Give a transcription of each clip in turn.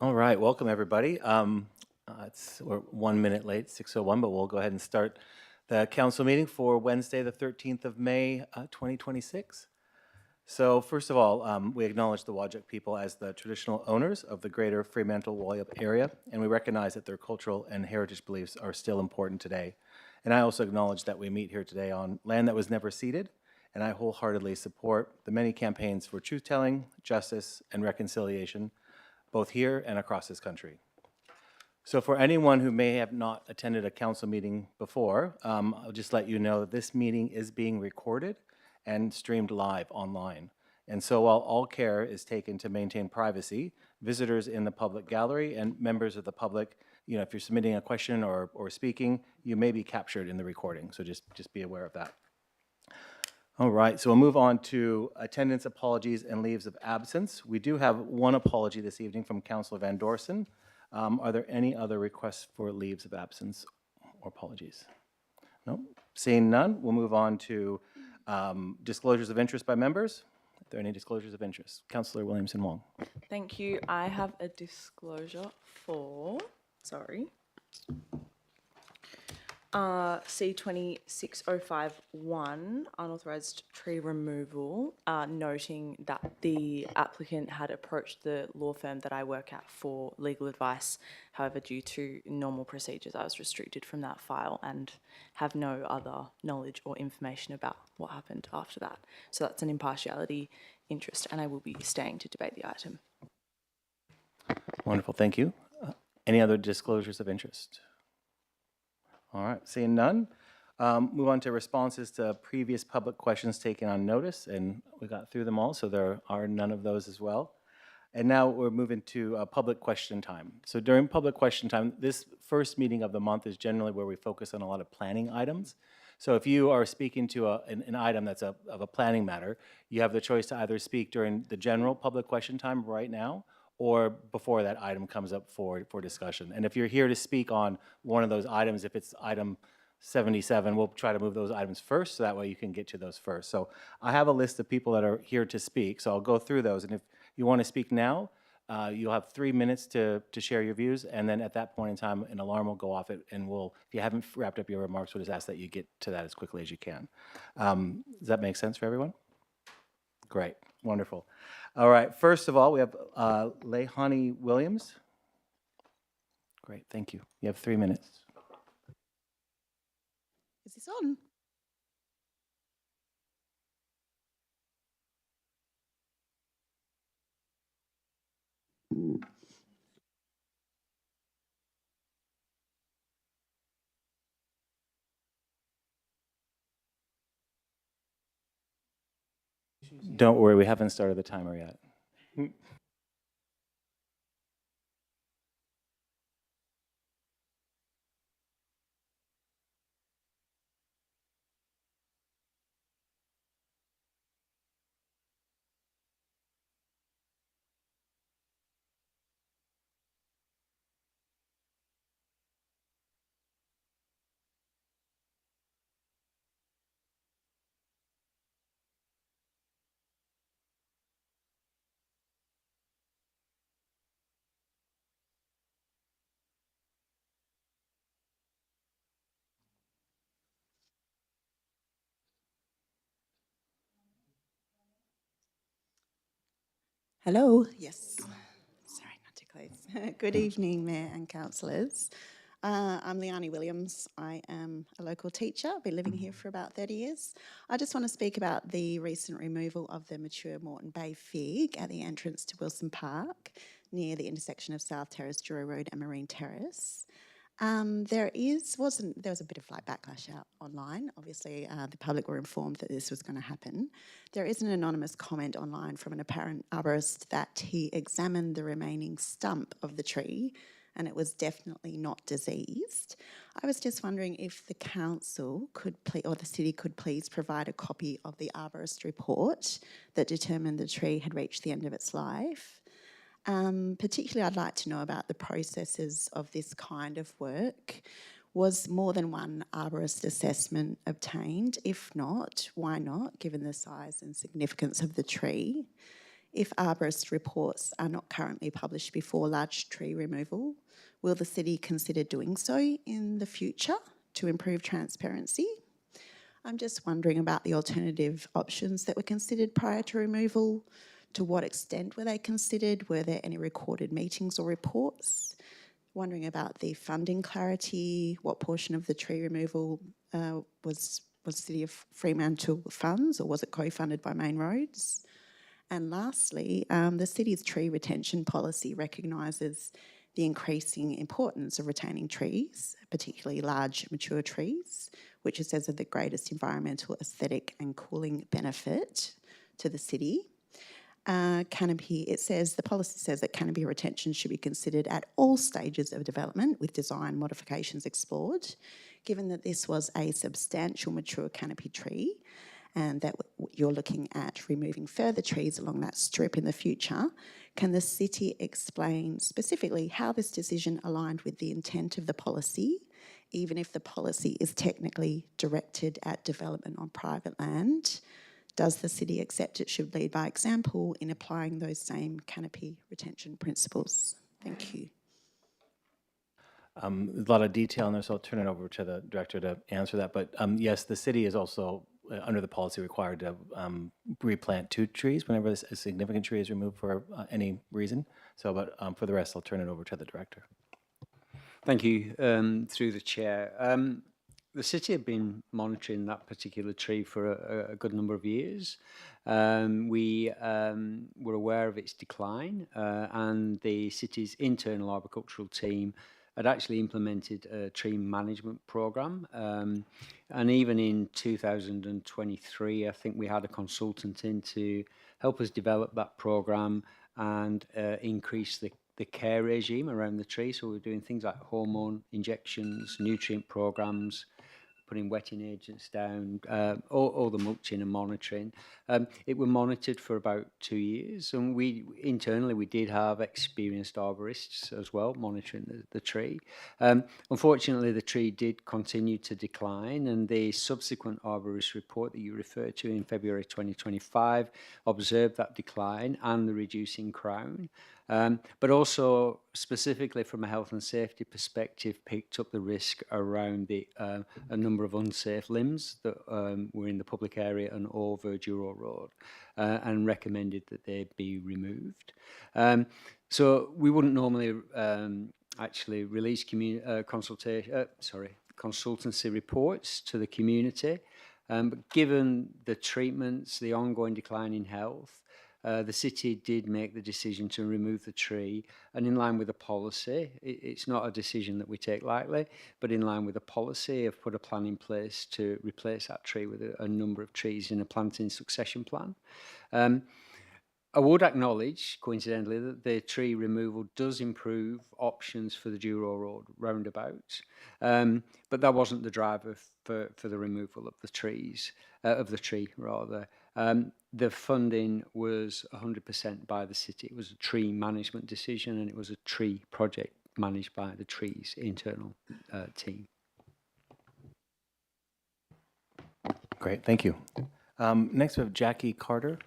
All right, welcome everybody. We're 1 minute late, 6:01, but we'll go ahead and start the council meeting for Wednesday, the 13th of May, 2026. So first of all, we acknowledge the Whadjuk people as the traditional owners of the greater Fremantle-Walyup area, and we recognize that their cultural and heritage beliefs are still important today. And I also acknowledge that we meet here today on land that was never ceded, and I wholeheartedly support the many campaigns for truth-telling, justice, and reconciliation, both here and across this country. So for anyone who may have not attended a council meeting before, I'll just let you know that this meeting is being recorded and streamed live online. And so while all care is taken to maintain privacy, visitors in the public gallery and members of the public, if you're submitting a question or speaking, you may be captured in the recording. So just be aware of that. All right, so we'll move on to attendance apologies and leaves of absence. We do have one apology this evening from Councillor Van Dorsen. Are there any other requests for leaves of absence or apologies? No, seeing none, we'll move on to disclosures of interest by members. Are there any disclosures of interest? Councillor Williamson Wong. Thank you. I have a disclosure for, C26051, unauthorised tree removal, noting that the applicant had approached the law firm that I work at for legal advice. However, due to normal procedures, I was restricted from that file and have no other knowledge or information about what happened after that. So that's an impartiality interest, and I will be staying to debate the item. Wonderful, thank you. Any other disclosures of interest? All right, seeing none, move on to responses to previous public questions taken on notice, and we got through them all, so there are none of those as well. And now we're moving to public question time. So during public question time, this first meeting of the month is generally where we focus on a lot of planning items. So if you are speaking to an item that's of a planning matter, you have the choice to either speak during the general public question time right now, or before that item comes up for discussion. And if you're here to speak on one of those items, if it's item 77, we'll try to move those items first, so that way you can get to those first. So I have a list of people that are here to speak, so I'll go through those. And if you want to speak now, you'll have 3 minutes to share your views, and then at that point in time, an alarm will go off, and if you haven't wrapped up your remarks, we'll just ask that you get to that as quickly as you can. Does that make sense for everyone? Great, wonderful. All right, first of all, we have Leilani Williams. Great, thank you. You have 3 minutes. Is this on? Don't worry, we haven't started the timer yet. Hello. Yes. Sorry, not too close. Good evening, Mayor and councillors. I'm Leilani Williams. I am a local teacher. I've been living here for about 30 years. I just want to speak about the recent removal of the mature Moreton Bay fig at the entrance to Wilson Park near the intersection of South Terrace, Jura Road and Marine Terrace. There was a bit of backlash out online. Obviously, the public were informed that this was going to happen. There is an anonymous comment online from an apparent arborist that he examined the remaining stump of the tree and it was definitely not diseased. I was just wondering if the council or the city could please provide a copy of the arborist report that determined the tree had reached the end of its life. Particularly, I'd like to know about the processes of this kind of work. Was more than one arborist assessment obtained? If not, why not, given the size and significance of the tree? If arborist reports are not currently published before large tree removal, will the city consider doing so in the future to improve transparency? I'm just wondering about the alternative options that were considered prior to removal. To what extent were they considered? Were there any recorded meetings or reports? Wondering about the funding clarity, what portion of the tree removal was City of Fremantle funds, or was it co-funded by Main Roads? And lastly, the city's tree retention policy recognises the increasing importance of retaining trees, particularly large mature trees, which it says are the greatest environmental, aesthetic and cooling benefit to the city. Canopy, the policy says that canopy retention should be considered at all stages of development with design modifications explored. Given that this was a substantial mature canopy tree and that you're looking at removing further trees along that strip in the future, can the city explain specifically how this decision aligned with the intent of the policy, even if the policy is technically directed at development on private land? Does the city accept it should lead by example in applying those same canopy retention principles? Thank you. There's a lot of detail in there, so I'll turn it over to the director to answer that. But yes, the city is also, under the policy, required to replant 2 trees whenever a significant tree is removed for any reason. So, but for the rest, I'll turn it over to the director. Thank you, through the chair. The city have been monitoring that particular tree for a good number of years. We were aware of its decline, and the city's internal arboricultural team had actually implemented a tree management program. And even in 2023, I think we had a consultant in to help us develop that program and increase the care regime around the tree. So we're doing things like hormone injections, nutrient programs, putting wetting agents down, all the mulching and monitoring. It was monitored for about 2 years, and we internally did have experienced arborists as well monitoring the tree. Unfortunately, the tree did continue to decline, and the subsequent arborist report that you referred to in February 2025 observed that decline and the reducing crown. But also specifically from a health and safety perspective, picked up the risk around a number of unsafe limbs that were in the public area and over Douro Road, and recommended that they be removed. So we wouldn't normally actually release consultancy reports to the community, but given the treatments, the ongoing decline in health, the city did make the decision to remove the tree, and in line with the policy, it's not a decision that we take lightly, but in line with the policy, have put a plan in place to replace that tree with a number of trees in a planting succession plan. I would acknowledge, coincidentally, that the tree removal does improve options for the Douro Road roundabout, but that wasn't the driver for the removal of the trees, of the tree rather. The funding was 100% by the city. It was a tree management decision, and it was a tree project managed by the tree's internal team. Great, thank you. Next we have Jackie Carter.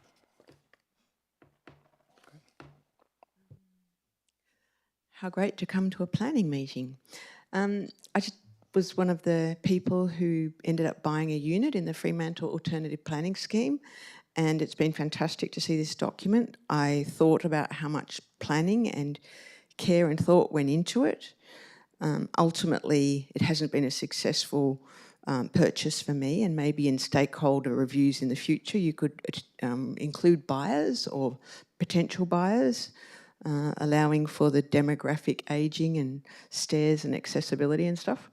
How great to come to a planning meeting. I just was one of the people who ended up buying a unit in the Fremantle Alternative Planning Scheme, and it's been fantastic to see this document. I thought about how much planning and care and thought went into it. Ultimately, it hasn't been a successful purchase for me, and maybe in stakeholder reviews in the future you could include buyers or potential buyers, allowing for the demographic ageing and stairs and accessibility and stuff.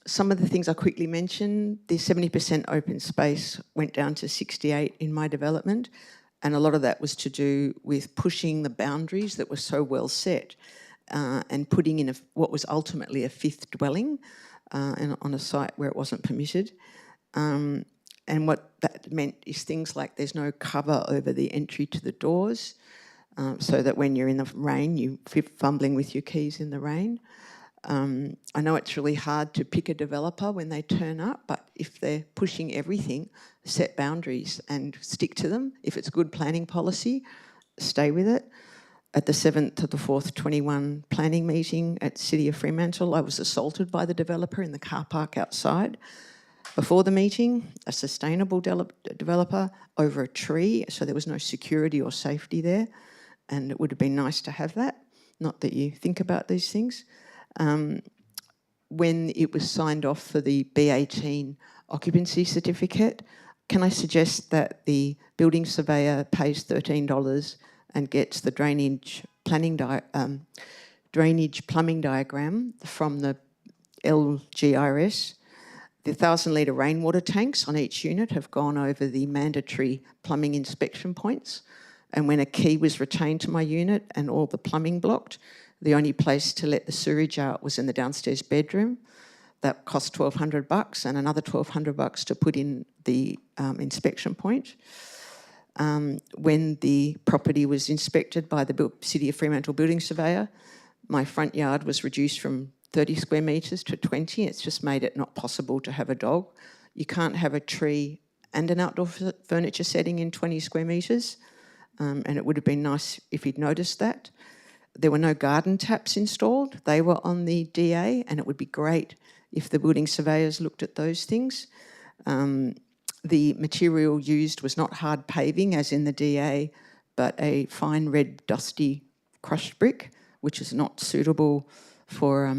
Some of the things I quickly mentioned, the 70% open space went down to 68 in my development, and a lot of that was to do with pushing the boundaries that were so well set and putting in what was ultimately a 5th dwelling on a site where it wasn't permitted. And what that meant is things like there's no cover over the entry to the doors, so that when you're in the rain, you're fumbling with your keys in the rain. I know it's really hard to pick a developer when they turn up, but if they're pushing everything, set boundaries and stick to them. If it's good planning policy, stay with it. At the 7th to the 4th 21 planning meeting at City of Fremantle, I was assaulted by the developer in the car park outside. Before the meeting, a sustainable developer over a tree, so there was no security or safety there, and it would have been nice to have that. Not that you think about these things. When it was signed off for the B18 occupancy certificate, can I suggest that the building surveyor pays $13 and gets the drainage plumbing diagram from the LGRS? The 1,000-litre rainwater tanks on each unit have gone over the mandatory plumbing inspection points. And when a key was retained to my unit and all the plumbing blocked, the only place to let the sewage out was in the downstairs bedroom. That cost $1,200 and another $1,200 to put in the inspection point. When the property was inspected by the City of Fremantle building surveyor, my front yard was reduced from 30 square metres to 20. It's just made it not possible to have a dog. You can't have a tree and an outdoor furniture setting in 20 square metres, and it would have been nice if he'd noticed that. There were no garden taps installed. They were on the DA, and it would be great if the building surveyors looked at those things. The material used was not hard paving, as in the DA, but a fine red dusty crushed brick, which is not suitable for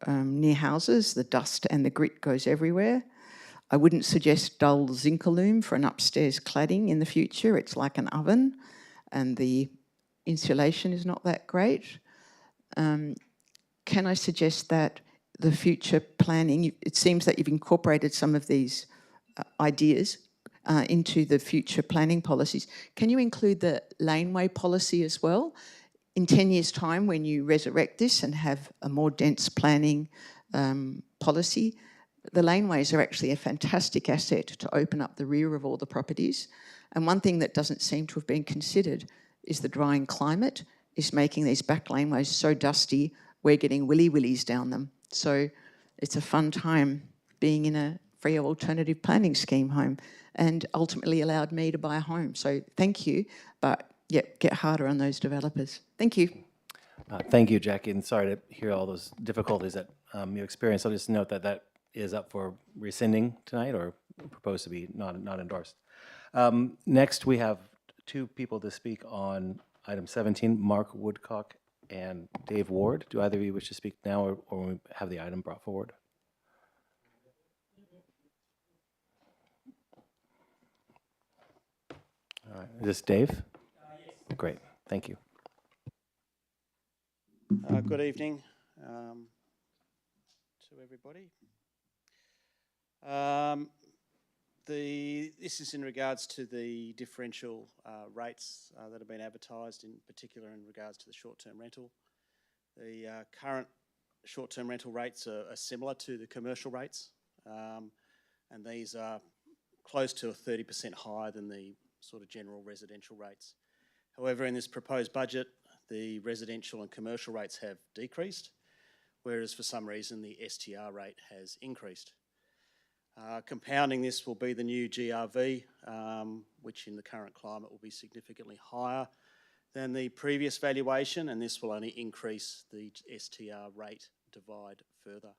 near houses. The dust and the grit goes everywhere. I wouldn't suggest dull zincalume for an upstairs cladding in the future. It's like an oven, and the insulation is not that great. Can I suggest that the future planning, it seems that you've incorporated some of these ideas into the future planning policies. Can you include the laneway policy as well? In 10 years' time, when you resurrect this and have a more dense planning policy, the laneways are actually a fantastic asset to open up the rear of all the properties. And one thing that doesn't seem to have been considered is the drying climate is making these back laneways so dusty, we're getting willies down them. So it's a fun time being in a free alternative planning scheme home, and ultimately allowed me to buy a home. So thank you, but yeah, get harder on those developers. Thank you. Thank you, Jackie, and sorry to hear all those difficulties that you experienced. I'll just note that that is up for rescinding tonight, or proposed to be not endorsed. Next, we have two people to speak on item 17, Mark Woodcock and Dave Ward. Do either of you wish to speak now, or when we have the item brought forward? All right, is this Dave? Yes. Great, thank you. Good evening to everybody. This is in regards to the differential rates that have been advertised, in particular in regards to the short-term rental. The current short-term rental rates are similar to the commercial rates, and these are close to 30% higher than the sort of general residential rates. However, in this proposed budget, the residential and commercial rates have decreased, whereas for some reason the STR rate has increased. Compounding this will be the new GRV, which in the current climate will be significantly higher than the previous valuation, and this will only increase the STR rate divide further.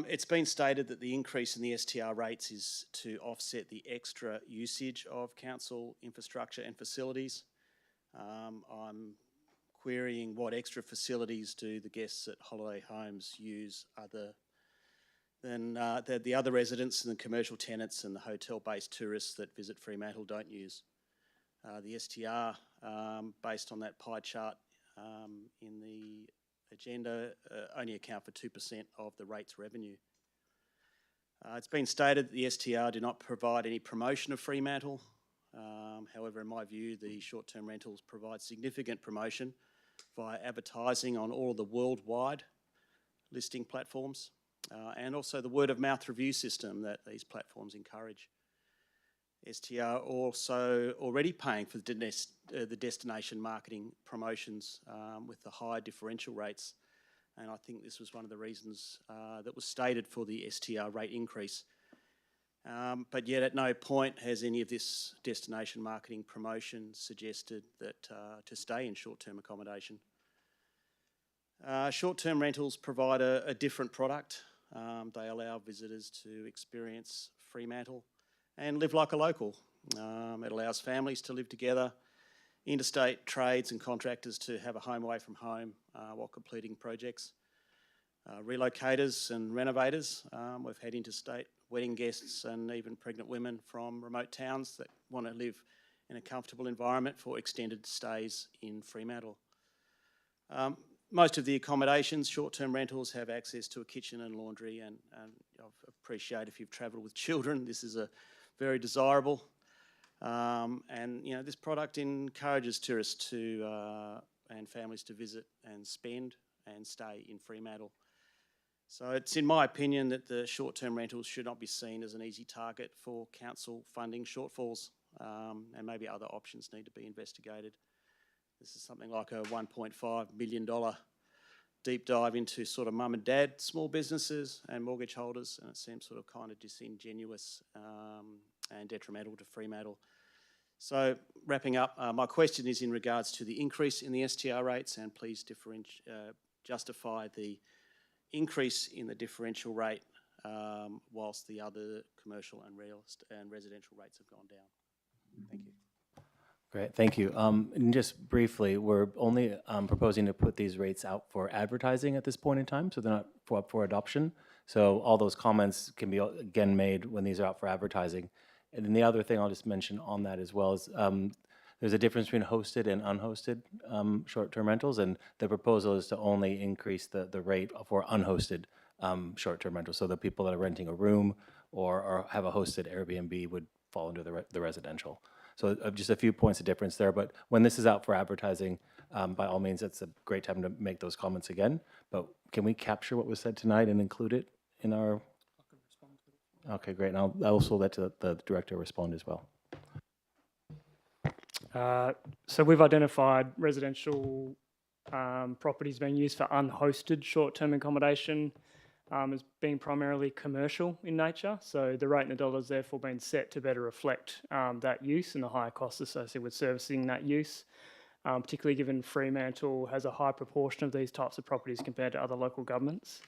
It's been stated that the increase in the STR rates is to offset the extra usage of council infrastructure and facilities. I'm querying what extra facilities do the guests at holiday homes use other than the other residents and the commercial tenants and the hotel-based tourists that visit Fremantle don't use. The STR, based on that pie chart in the agenda, only account for 2% of the rates revenue. It's been stated that the STR do not provide any promotion of Fremantle. However, in my view, the short-term rentals provide significant promotion via advertising on all of the worldwide listing platforms, and also the word-of-mouth review system that these platforms encourage. STR also already paying for the destination marketing promotions with the higher differential rates. And I think this was one of the reasons that was stated for the STR rate increase. But yet at no point has any of this destination marketing promotion suggested that to stay in short-term accommodation. Short-term rentals provide a different product. They allow visitors to experience Fremantle and live like a local. It allows families to live together, interstate trades and contractors to have a home away from home while completing projects. Relocators and renovators. We've had interstate wedding guests and even pregnant women from remote towns that want to live in a comfortable environment for extended stays in Fremantle. Most of the accommodations, short-term rentals, have access to a kitchen and laundry, and I appreciate if you've travelled with children, this is a very desirable. And you know, this product encourages tourists to and families to visit and spend and stay in Fremantle. So it's in my opinion that the short-term rentals should not be seen as an easy target for council funding shortfalls, and maybe other options need to be investigated. This is something like a $1.5 million deep dive into sort of mum and dad small businesses and mortgage holders, and it seems sort of kind of disingenuous and detrimental to Fremantle. So wrapping up, my question is in regards to the increase in the STR rates, and please justify the increase in the differential rate whilst the other commercial and residential rates have gone down. Thank you. Great, thank you. And just briefly, we're only proposing to put these rates out for advertising at this point in time, so they're not up for adoption. So all those comments can be again made when these are out for advertising. And then the other thing I'll just mention on that as well is there's a difference between hosted and unhosted short-term rentals, and the proposal is to only increase the rate for unhosted short-term rentals. So the people that are renting a room or have a hosted Airbnb would fall under the residential. So just a few points of difference there, but when this is out for advertising, by all means, it's a great time to make those comments again. But can we capture what was said tonight and include it in our? Okay, great. And I'll also let the director respond as well. So we've identified residential properties being used for unhosted short-term accommodation as being primarily commercial in nature. So the rate in the dollar has therefore been set to better reflect that use and the higher costs associated with servicing that use, particularly given Fremantle has a high proportion of these types of properties compared to other local governments.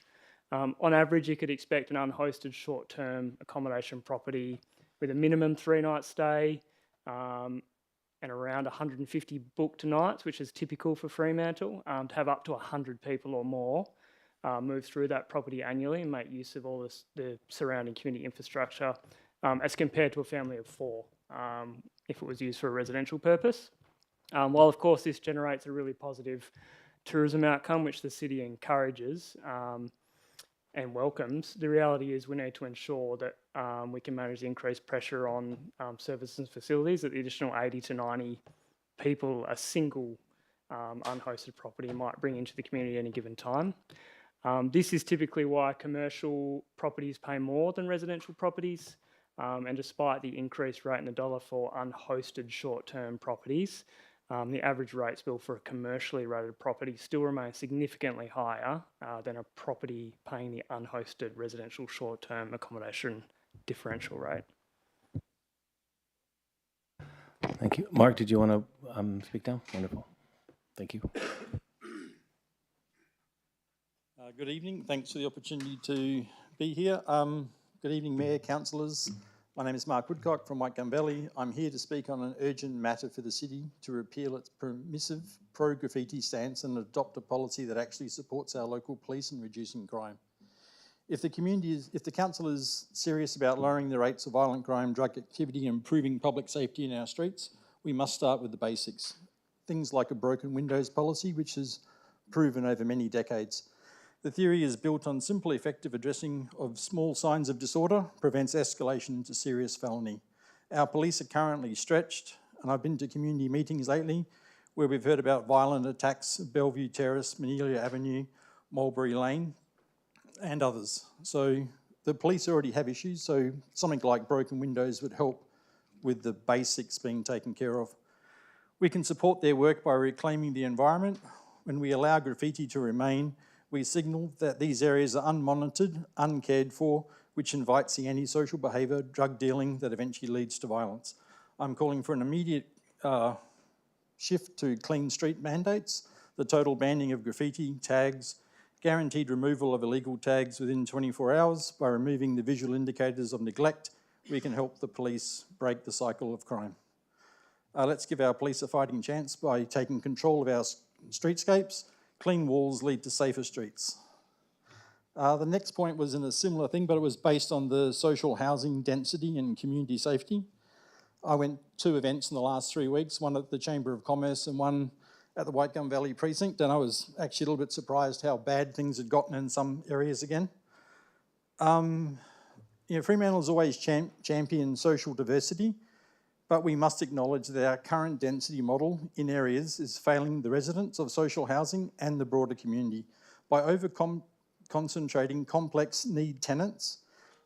On average, you could expect an unhosted short-term accommodation property with a minimum 3-night stay and around 150 booked nights, which is typical for Fremantle, to have up to 100 people or more move through that property annually and make use of all the surrounding community infrastructure as compared to a family of 4 if it was used for a residential purpose. While of course this generates a really positive tourism outcome, which the city encourages and welcomes, the reality is we need to ensure that we can manage the increased pressure on services and facilities that the additional 80 to 90 people a single unhosted property might bring into the community at any given time. This is typically why commercial properties pay more than residential properties, and despite the increased rate in the dollar for unhosted short-term properties, the average rates bill for a commercially rated property still remains significantly higher than a property paying the unhosted residential short-term accommodation differential rate. Thank you. Mark, did you want to speak now? Wonderful. Thank you. Good evening. Thanks for the opportunity to be here. Good evening, Mayor, councillors. My name is Mark Woodcock from Whitegum Valley. I'm here to speak on an urgent matter for the city to repeal its permissive pro-graffiti stance and adopt a policy that actually supports our local police in reducing crime. If the council is serious about lowering the rates of violent crime, drug activity and improving public safety in our streets, we must start with the basics. Things like a broken windows policy, which is proven over many decades. The theory is built on simple, effective addressing of small signs of disorder, prevents escalation to serious felony. Our police are currently stretched, and I've been to community meetings lately where we've heard about violent attacks at Bellevue Terrace, Manelia Avenue, Mulberry Lane, and others. So the police already have issues, so something like broken windows would help with the basics being taken care of. We can support their work by reclaiming the environment. When we allow graffiti to remain, we signal that these areas are unmonitored, uncared for, which invites the antisocial behaviour, drug dealing that eventually leads to violence. I'm calling for an immediate shift to clean street mandates, the total banning of graffiti, tags, guaranteed removal of illegal tags within 24 hours. By removing the visual indicators of neglect, we can help the police break the cycle of crime. Let's give our police a fighting chance by taking control of our streetscapes. Clean walls lead to safer streets. The next point was in a similar thing, but it was based on the social housing density and community safety. I went to 2 events in the last 3 weeks, one at the Chamber of Commerce and one at the Whitegum Valley Precinct, and I was actually a little bit surprised how bad things had gotten in some areas again. Fremantle's always championed social diversity, but we must acknowledge that our current density model in areas is failing the residents of social housing and the broader community. By concentrating complex need tenants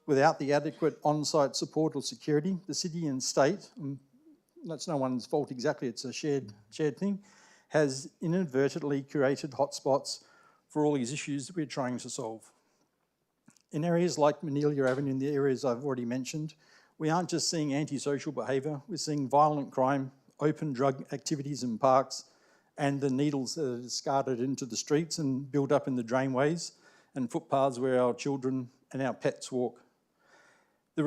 without the adequate on-site support or security, the city and state, and that's no one's fault exactly, it's a shared thing, has inadvertently created hotspots for all these issues that we're trying to solve. In areas like Manelia Avenue, in the areas I've already mentioned, we aren't just seeing antisocial behaviour, we're seeing violent crime, open drug activities in parks, and the needles that are discarded into the streets and build up in the drainways and footpaths where our children and our pets walk. The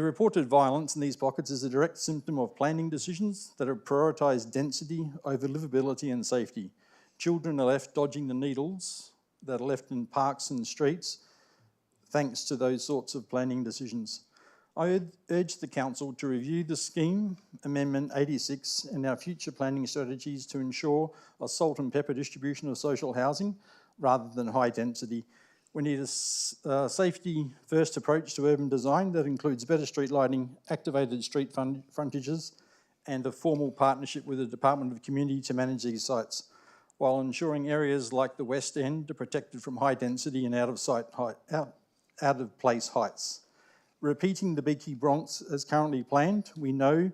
reported violence in these pockets is a direct symptom of planning decisions that have prioritised density over livability and safety. Children are left dodging the needles that are left in parks and streets thanks to those sorts of planning decisions. I urge the Council to review the scheme, Amendment 86, and our future planning strategies to ensure a salt and pepper distribution of social housing rather than high density. We need a safety-first approach to urban design that includes better street lighting, activated street frontages, and a formal partnership with the Department of Community to manage these sites, while ensuring areas like the West End are protected from high density and out-of-place heights. Repeating the Beaky Bronx as currently planned, we know,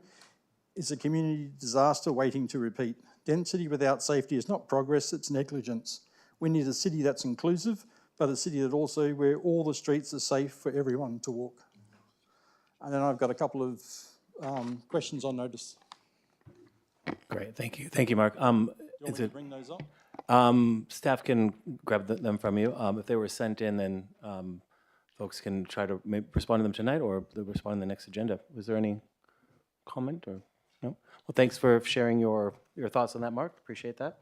is a community disaster waiting to repeat. Density without safety is not progress, it's negligence. We need a city that's inclusive, but a city that also where all the streets are safe for everyone to walk. And then I've got a couple of questions on notice. Great, thank you. Thank you, Mark. Do you want me to bring those up? Staff can grab them from you. If they were sent in, then folks can try to maybe respond to them tonight, or they'll respond in the next agenda. Was there any comment or no? Well, thanks for sharing your thoughts on that, Mark. Appreciate that.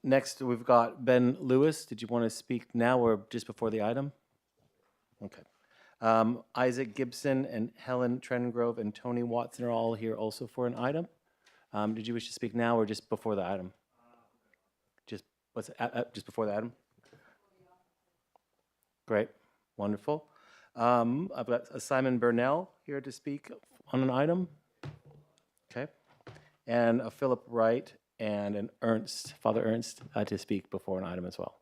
Next, we've got Ben Lewis. Did you want to speak now or just before the item? Okay. Isaac Gibson and Helen Trengrove and Tony Watson are all here also for an item. Did you wish to speak now or just before the item? Just before the item? Great. Wonderful. I've got Simon Burnell here to speak on an item. Okay. And a Philip Wright and an Ernst, Father Ernst, to speak before an item as well.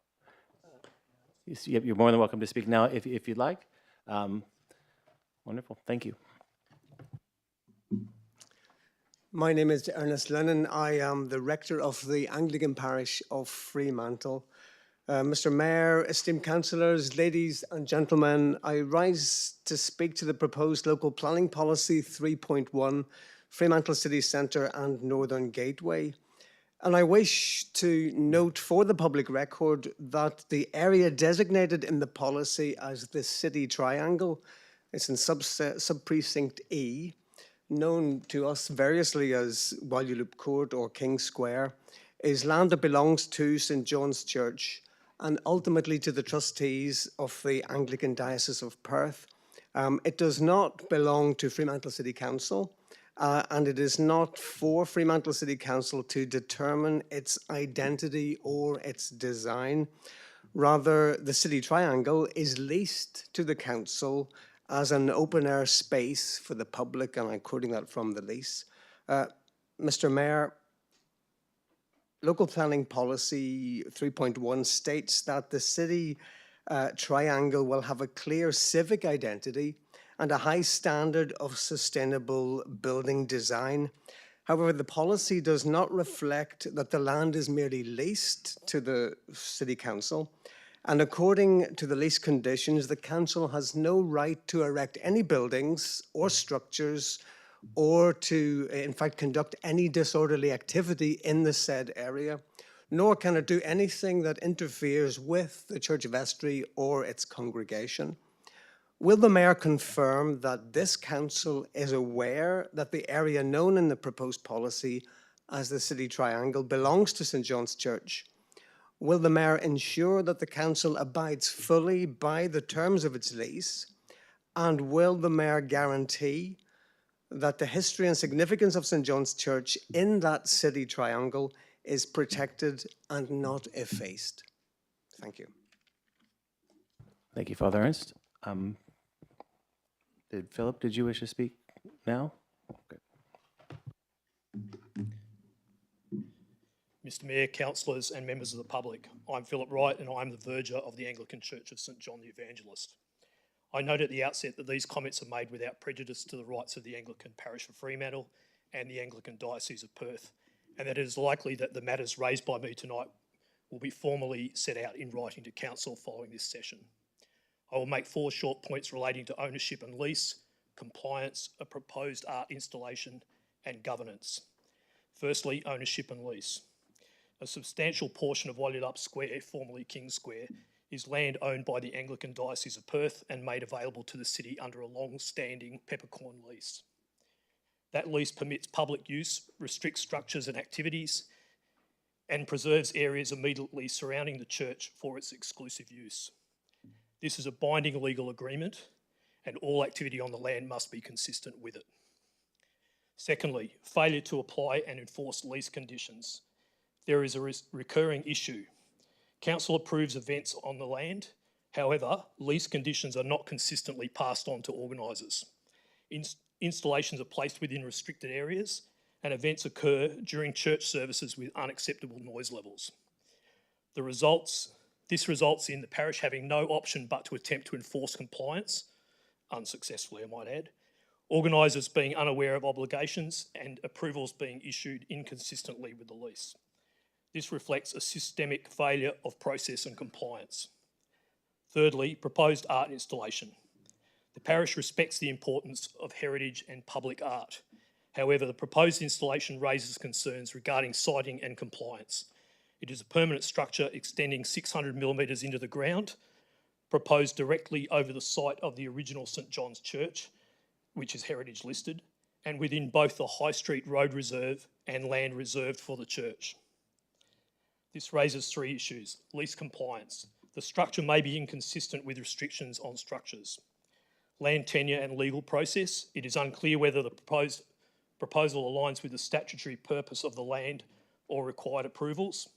You're more than welcome to speak now if you'd like. Wonderful. Thank you. My name is Ernest Lennon. I am the rector of the Anglican parish of Fremantle. Mr. Mayor, esteemed councillors, ladies and gentlemen, I rise to speak to the proposed local planning policy 3.1, Fremantle City Centre and Northern Gateway. And I wish to note for the public record that the area designated in the policy as the City Triangle, it's in sub-precinct E, known to us variously as Wildloop Court or King Square, is land that belongs to St. John's Church and ultimately to the trustees of the Anglican Diocese of Perth. It does not belong to Fremantle City Council, and it is not for Fremantle City Council to determine its identity or its design. Rather, the City Triangle is leased to the council as an open-air space for the public, and I'm quoting that from the lease. Mr. Mayor, Local Planning Policy 3.1 states that the City Triangle will have a clear civic identity and a high standard of sustainable building design. However, the policy does not reflect that the land is merely leased to the City Council, and according to the lease conditions, the Council has no right to erect any buildings or structures or to, in fact, conduct any disorderly activity in the said area, nor can it do anything that interferes with the Church of Estuary or its congregation. Will the Mayor confirm that this Council is aware that the area known in the proposed policy as the City Triangle belongs to St John's Church? Will the Mayor ensure that the Council abides fully by the terms of its lease? And will the Mayor guarantee that the history and significance of St John's Church in that City Triangle is protected and not effaced? Thank you. Thank you, Father Ernst. Philip, did you wish to speak now? Okay. Mr Mayor, councillors and members of the public, I'm Philip Wright and I'm the verger of the Anglican Church of St John the Evangelist. I note at the outset that these comments are made without prejudice to the rights of the Anglican Parish of Fremantle and the Anglican Diocese of Perth, and that it is likely that the matters raised by me tonight will be formally set out in writing to Council following this session. I will make 4 short points relating to ownership and lease, compliance, a proposed art installation, and governance. Firstly, ownership and lease. A substantial portion of Walyalup Square, formerly King Square, is land owned by the Anglican Diocese of Perth and made available to the city under a long-standing peppercorn lease. That lease permits public use, restricts structures and activities, and preserves areas immediately surrounding the church for its exclusive use. This is a binding legal agreement, and all activity on the land must be consistent with it. Secondly, failure to apply and enforce lease conditions. There is a recurring issue. Council approves events on the land. However, lease conditions are not consistently passed on to organisers. Installations are placed within restricted areas and events occur during church services with unacceptable noise levels. This results in the parish having no option but to attempt to enforce compliance, unsuccessfully I might add, organisers being unaware of obligations and approvals being issued inconsistently with the lease. This reflects a systemic failure of process and compliance. Thirdly, proposed art installation. The parish respects the importance of heritage and public art. However, the proposed installation raises concerns regarding siting and compliance. It is a permanent structure extending 600 millimetres into the ground, proposed directly over the site of the original St John's Church, which is heritage listed, and within both the High Street Road Reserve and land reserved for the church. This raises 3 issues. Lease compliance. The structure may be inconsistent with restrictions on structures. Land tenure and legal process. It is unclear whether the proposal aligns with the statutory purpose of the land or required approvals.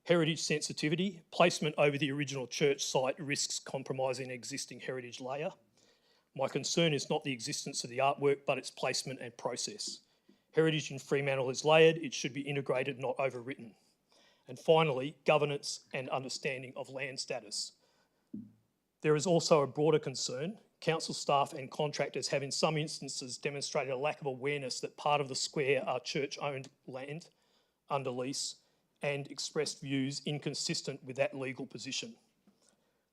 Heritage sensitivity. Placement over the original church site risks compromising existing heritage layer. My concern is not the existence of the artwork, but its placement and process. Heritage in Fremantle is layered. It should be integrated, not overwritten. And finally, governance and understanding of land status. There is also a broader concern. Council staff and contractors have in some instances demonstrated a lack of awareness that part of the square are church-owned land under lease and expressed views inconsistent with that legal position.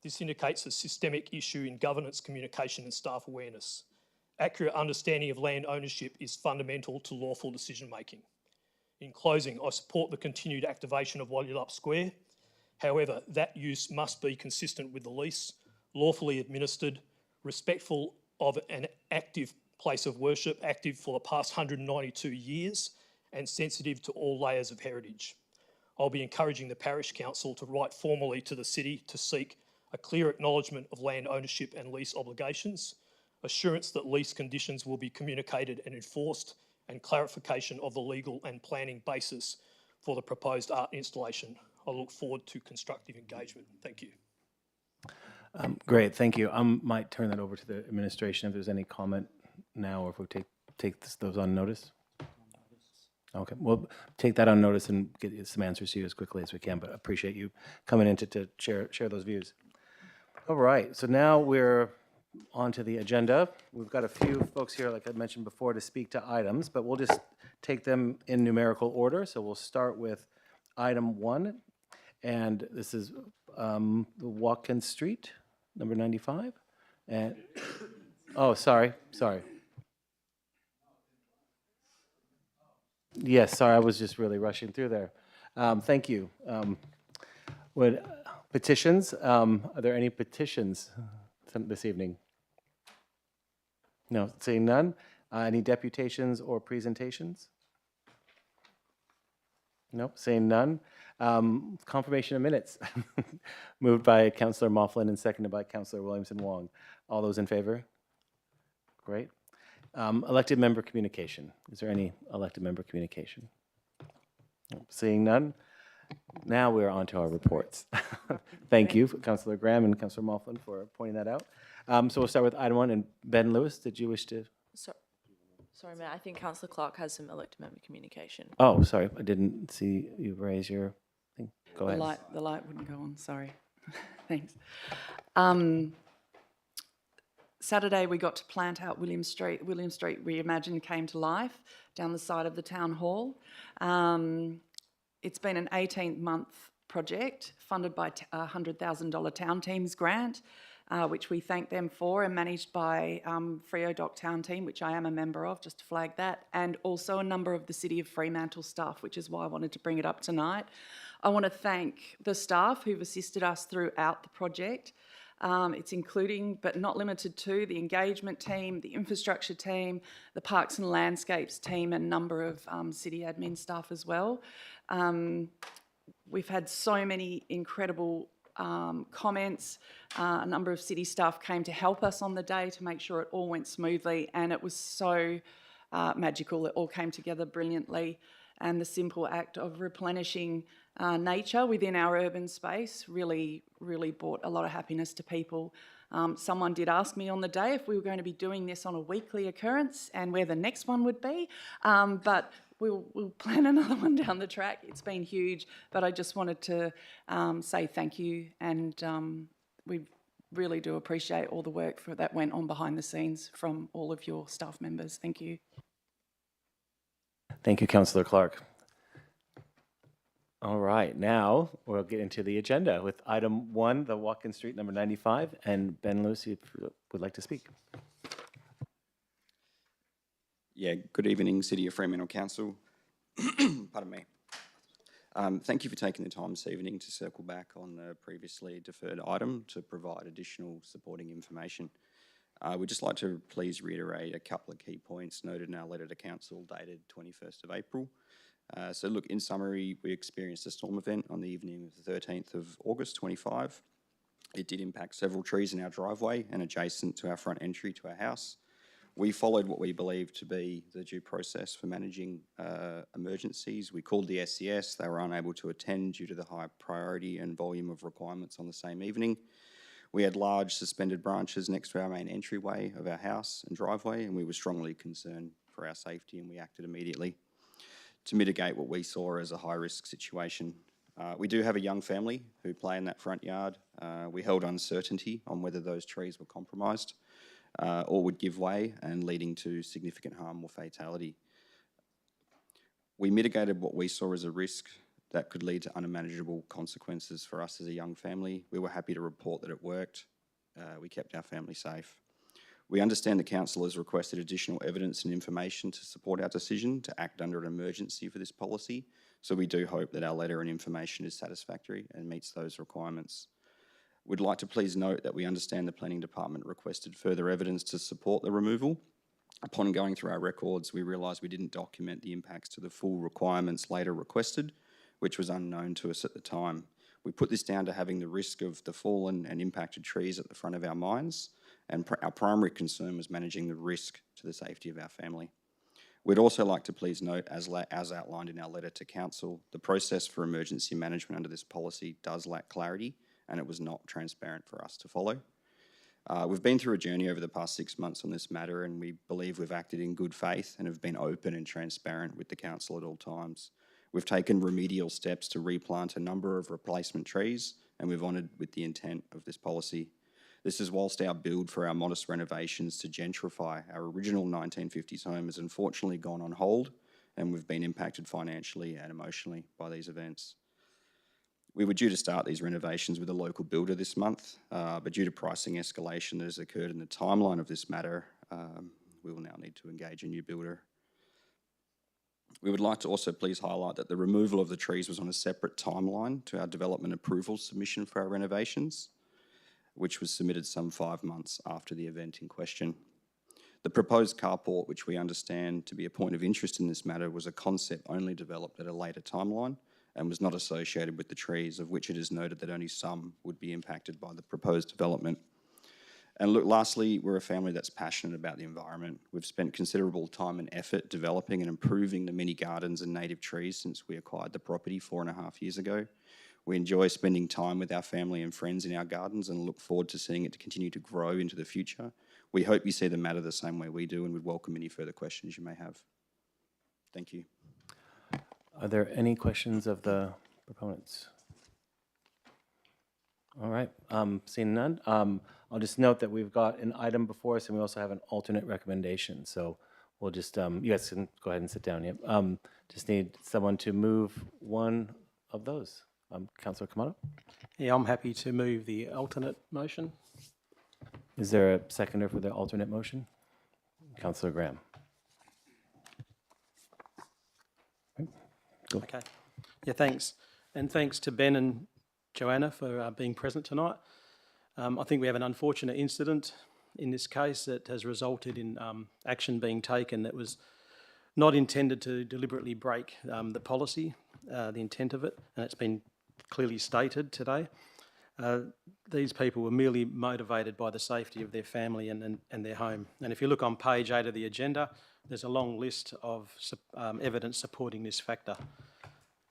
This indicates a systemic issue in governance, communication and staff awareness. Accurate understanding of land ownership is fundamental to lawful decision-making. In closing, I support the continued activation of Walyalup Square. However, that use must be consistent with the lease, lawfully administered, respectful of an active place of worship, active for the past 192 years, and sensitive to all layers of heritage. I'll be encouraging the Parish Council to write formally to the City to seek a clear acknowledgement of land ownership and lease obligations, assurance that lease conditions will be communicated and enforced, and clarification of the legal and planning basis for the proposed art installation. I look forward to constructive engagement. Thank you. Great, thank you. I might turn that over to the administration if there's any comment now, or if we take those on notice. Okay, we'll take that on notice and get some answers to you as quickly as we can, but I appreciate you coming in to share those views. All right, so now we're onto the agenda. We've got a few folks here, like I mentioned before, to speak to items, but we'll just take them in numerical order. So we'll start with item 1, and this is the Watkins Street, number 95. And, oh, sorry. Yes, sorry, I was just really rushing through there. Thank you. Would petitions, are there any petitions this evening? No, seeing none. Any deputations or presentations? Nope, seeing none. Confirmation of minutes. Moved by Councillor Moughlin and seconded by Councillor Williamson Wong. All those in favor? Great. Elected member communication. Is there any elected member communication? Nope, seeing none. Now we're on to our reports. Thank you, Councillor Graham and Councillor Moughlin, for pointing that out. So we'll start with item 1. And Ben Lewis, did you wish to? Sorry, Mayor, I think Councillor Clark has some elected member communication. Oh, sorry, I didn't see you raise your thing. Go ahead. The light wouldn't go on, sorry. Thanks. Saturday we got to plant out William Street. William Street Reimagined came to life down the side of the town hall. It's been an 18-month project funded by a $100,000 Town Teams grant, which we thank them for, and managed by Freo Dock Town Team, which I am a member of, just to flag that, and also a number of the City of Fremantle staff, which is why I wanted to bring it up tonight. I want to thank the staff who've assisted us throughout the project. It's including, but not limited to, the engagement team, the infrastructure team, the parks and landscapes team, and a number of city admin staff as well. We've had so many incredible comments. A number of city staff came to help us on the day to make sure it all went smoothly, and it was so magical. It all came together brilliantly, and the simple act of replenishing nature within our urban space really brought a lot of happiness to people. Someone did ask me on the day if we were going to be doing this on a weekly occurrence and where the next one would be, but we'll plan another one down the track. It's been huge, but I just wanted to say thank you, and we really do appreciate all the work that went on behind the scenes from all of your staff members. Thank you. Thank you, Councillor Clark. All right, now we'll get into the agenda with item 1, the Watkins Street number 95, and Ben Lewis, if you would like to speak. Yeah, good evening, City of Fremantle Council. Pardon me. Thank you for taking the time this evening to circle back on the previously deferred item to provide additional supporting information. We'd just like to please reiterate a couple of key points noted in our letter to Council dated 21st of April. So look, in summary, we experienced a storm event on the evening of the 13th of August 25. It did impact several trees in our driveway and adjacent to our front entry to our house. We followed what we believed to be the due process for managing emergencies. We called the SCS. They were unable to attend due to the high priority and volume of requirements on the same evening. We had large suspended branches next to our main entryway of our house and driveway, and we were strongly concerned for our safety, and we acted immediately to mitigate what we saw as a high-risk situation. We do have a young family who play in that front yard. We held uncertainty on whether those trees were compromised or would give way and leading to significant harm or fatality. We mitigated what we saw as a risk that could lead to unmanageable consequences for us as a young family. We were happy to report that it worked. We kept our family safe. We understand the Council has requested additional evidence and information to support our decision to act under an emergency for this policy, so we do hope that our letter and information is satisfactory and meets those requirements. We'd like to please note that we understand the Planning Department requested further evidence to support the removal. Upon going through our records, we realised we didn't document the impacts to the full requirements later requested, which was unknown to us at the time. We put this down to having the risk of the fallen and impacted trees at the front of our minds, and our primary concern was managing the risk to the safety of our family. We'd also like to please note, as outlined in our letter to Council, the process for emergency management under this policy does lack clarity, and it was not transparent for us to follow. We've been through a journey over the past 6 months on this matter, and we believe we've acted in good faith and have been open and transparent with the Council at all times. We've taken remedial steps to replant a number of replacement trees, and we've honoured with the intent of this policy. This is whilst our build for our modest renovations to gentrify our original 1950s home has unfortunately gone on hold, and we've been impacted financially and emotionally by these events. We were due to start these renovations with a local builder this month, but due to pricing escalation that has occurred in the timeline of this matter, we will now need to engage a new builder. We would like to also please highlight that the removal of the trees was on a separate timeline to our development approval submission for our renovations, which was submitted some 5 months after the event in question. The proposed carport, which we understand to be a point of interest in this matter, was a concept only developed at a later timeline and was not associated with the trees, of which it is noted that only some would be impacted by the proposed development. And look, lastly, we're a family that's passionate about the environment. We've spent considerable time and effort developing and improving the mini gardens and native trees since we acquired the property 4.5 years ago. We enjoy spending time with our family and friends in our gardens and look forward to seeing it continue to grow into the future. We hope you see the matter the same way we do and would welcome any further questions you may have. Thank you. Are there any questions of the proponents? All right, seeing none, I'll just note that we've got an item before us and we also have an alternate recommendation. So we'll just, you guys can go ahead and sit down. Yep. Just need someone to move one of those. Councillor Kamado? Yeah, I'm happy to move the alternate motion. Is there a seconder for the alternate motion? Councillor Graham. Go. Okay. Yeah, thanks. And thanks to Ben and Joanna for being present tonight. I think we have an unfortunate incident in this case that has resulted in action being taken that was not intended to deliberately break the policy, the intent of it, and it's been clearly stated today. These people were merely motivated by the safety of their family and their home. And if you look on page 8 of the agenda, there's a long list of evidence supporting this factor.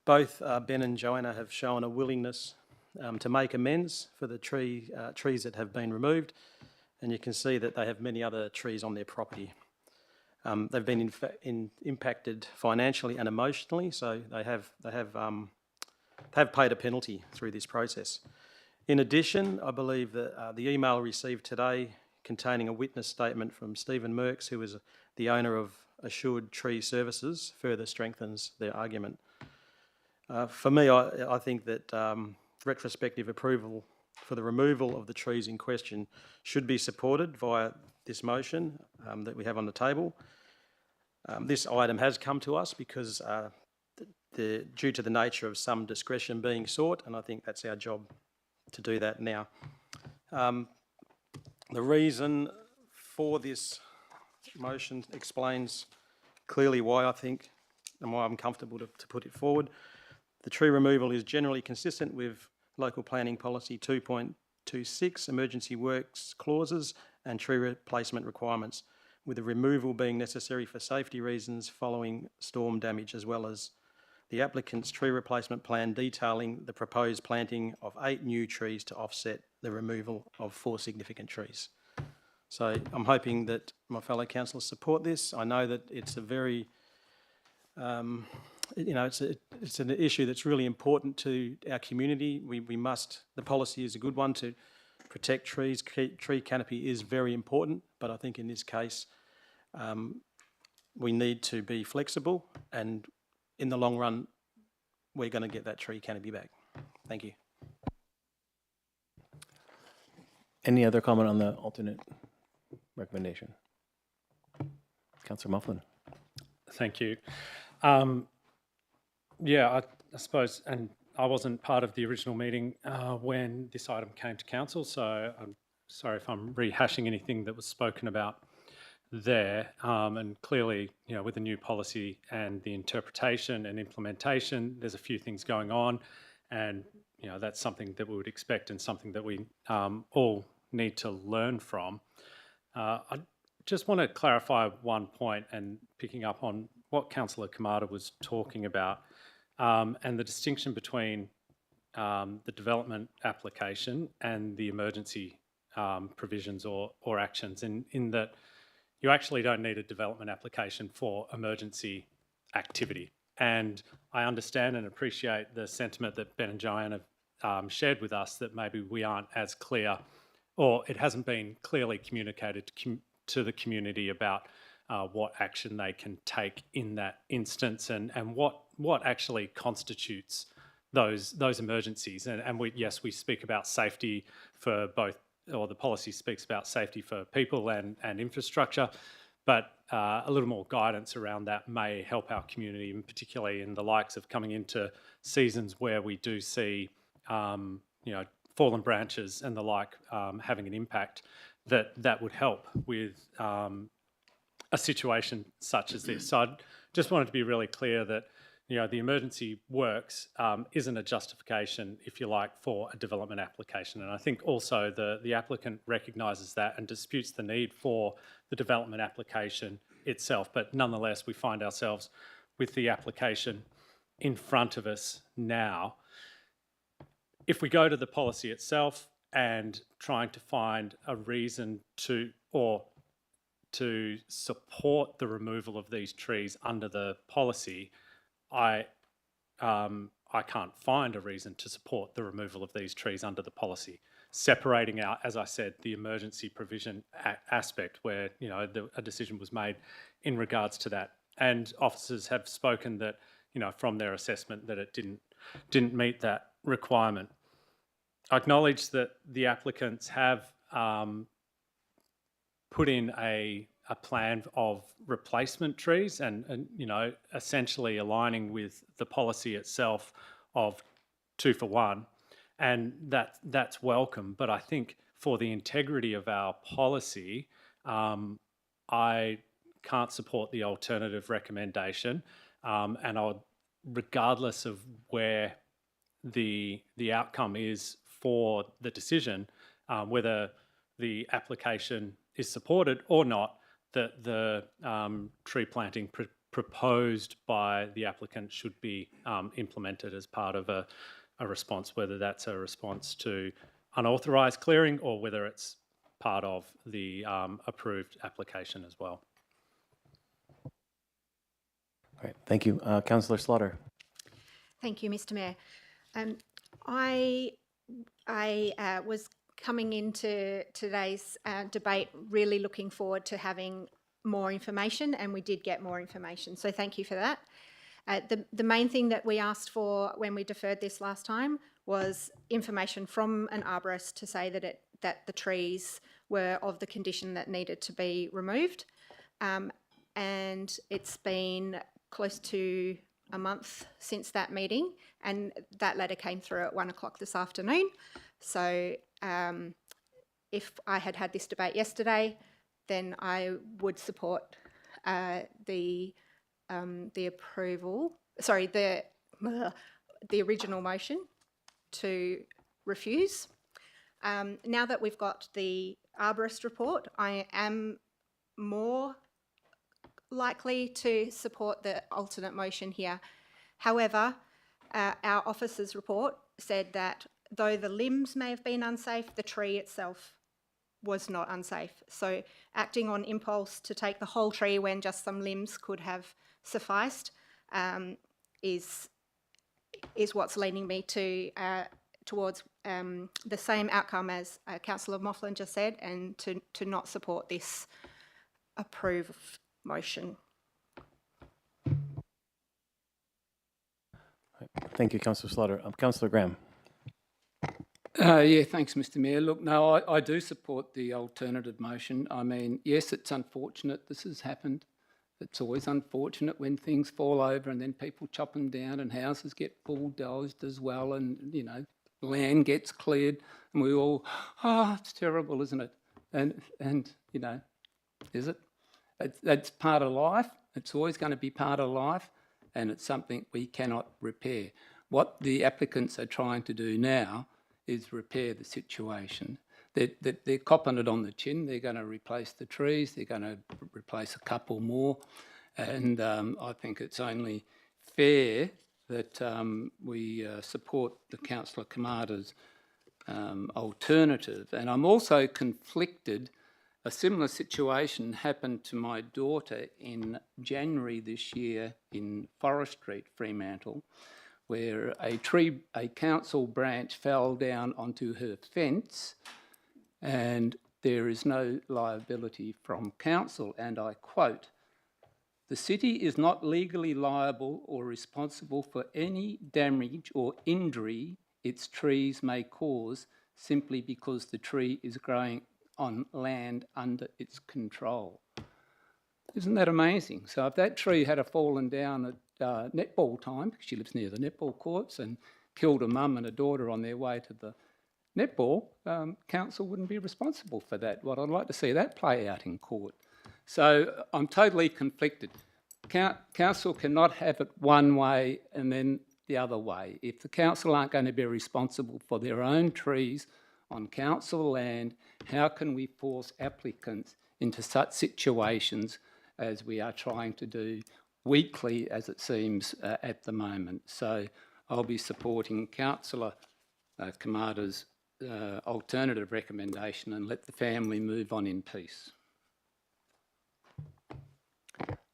Both Ben and Joanna have shown a willingness to make amends for the trees that have been removed, and you can see that they have many other trees on their property. They've been impacted financially and emotionally, so they have paid a penalty through this process. In addition, I believe that the email received today containing a witness statement from Stephen Merks, who is the owner of Assured Tree Services, further strengthens their argument. For me, I think that retrospective approval for the removal of the trees in question should be supported via this motion that we have on the table. This item has come to us because due to the nature of some discretion being sought, and I think that's our job to do that now. The reason for this motion explains clearly why I think and why I'm comfortable to put it forward. The tree removal is generally consistent with Local Planning Policy 2.26, emergency works clauses and tree replacement requirements, with the removal being necessary for safety reasons following storm damage, as well as the applicant's tree replacement plan detailing the proposed planting of 8 new trees to offset the removal of 4 significant trees. So I'm hoping that my fellow councillors support this. I know that it's a very, it's an issue that's really important to our community. We must, the policy is a good one to protect trees. Tree canopy is very important, but I think in this case, we need to be flexible, and in the long run, we're going to get that tree canopy back. Thank you. Any other comment on the alternate recommendation? Councillor Mufflin. Thank you. I suppose, and I wasn't part of the original meeting when this item came to council, so I'm sorry if I'm rehashing anything that was spoken about there. And clearly, with the new policy and the interpretation and implementation, there's a few things going on, and that's something that we would expect and something that we all need to learn from. I just want to clarify one point, and picking up on what Councillor Kamada was talking about, and the distinction between the development application and the emergency provisions or actions, in that you actually don't need a development application for emergency activity. And I understand and appreciate the sentiment that Ben and Joanne have shared with us, that maybe we aren't as clear or it hasn't been clearly communicated to the community about what action they can take in that instance, and what actually constitutes those emergencies. And we speak about safety for both, or the policy speaks about safety for people and infrastructure, but a little more guidance around that may help our community, and particularly in the likes of coming into seasons where we do see, fallen branches and the like having an impact, that would help with a situation such as this. So I just wanted to be really clear that the emergency works isn't a justification, if you like, for a development application. And I think also the applicant recognises that and disputes the need for the development application itself. But nonetheless, we find ourselves with the application in front of us now. If we go to the policy itself and trying to find a reason to support the removal of these trees under the policy, I can't find a reason to support the removal of these trees under the policy. Separating out, as I said, the emergency provision aspect where a decision was made in regards to that, and officers have spoken that from their assessment that it didn't meet that requirement. I acknowledge that the applicants have put in a plan of replacement trees and essentially aligning with the policy itself of 2 for 1, and that's welcome. But I think for the integrity of our policy, I can't support the alternative recommendation, and I'll, regardless of where the outcome is for the decision, whether the application is supported or not, that the tree planting proposed by the applicant should be implemented as part of a response, whether that's a response to unauthorised clearing or whether it's part of the approved application as well. Great, thank you. Councillor Slaughter. Thank you, Mr. Mayor. I was coming into today's debate really looking forward to having more information, and we did get more information, so thank you for that. The main thing that we asked for when we deferred this last time was information from an arborist to say that the trees were of the condition that needed to be removed, and it's been close to a month since that meeting, and that letter came through at 1 o'clock this afternoon. So if I had this debate yesterday, then I would support the approval. Sorry, the original motion to refuse. Now that we've got the arborist report, I am more likely to support the alternate motion here. However, our officer's report said that though the limbs may have been unsafe, the tree itself was not unsafe. So acting on impulse to take the whole tree when just some limbs could have sufficed is what's leaning me towards the same outcome as Councillor Moughlin just said, and to not support this approved motion. Thank you, Councillor Slaughter. Councillor Graham. Yeah, thanks, Mr. Mayor. Look, no, I do support the alternative motion. I mean, yes, it's unfortunate this has happened. It's always unfortunate when things fall over and then people chop them down and houses get bulldozed as well, and, land gets cleared, and we all, it's terrible, isn't it? And is it? That's part of life. It's always going to be part of life, and it's something we cannot repair. What the applicants are trying to do now is repair the situation. They're copping it on the chin. They're going to replace the trees. They're going to replace a couple more. And I think it's only fair that we support the Councillor Kamada's alternative. And I'm also conflicted. A similar situation happened to my daughter in January this year in Forest Street, Fremantle, where a council branch fell down onto her fence and there is no liability from council. And I quote, "The city is not legally liable or responsible for any damage or injury its trees may cause simply because the tree is growing on land under its control." Isn't that amazing? So if that tree had fallen down at netball time, because she lives near the netball courts, and killed a mum and a daughter on their way to the netball, council wouldn't be responsible for that. Well, I'd like to see that play out in court. So I'm totally conflicted. Council cannot have it one way and then the other way. If the council aren't going to be responsible for their own trees on council land, how can we force applicants into such situations as we are trying to do weekly, as it seems, at the moment? So I'll be supporting Councillor Kamada's alternative recommendation and let the family move on in peace.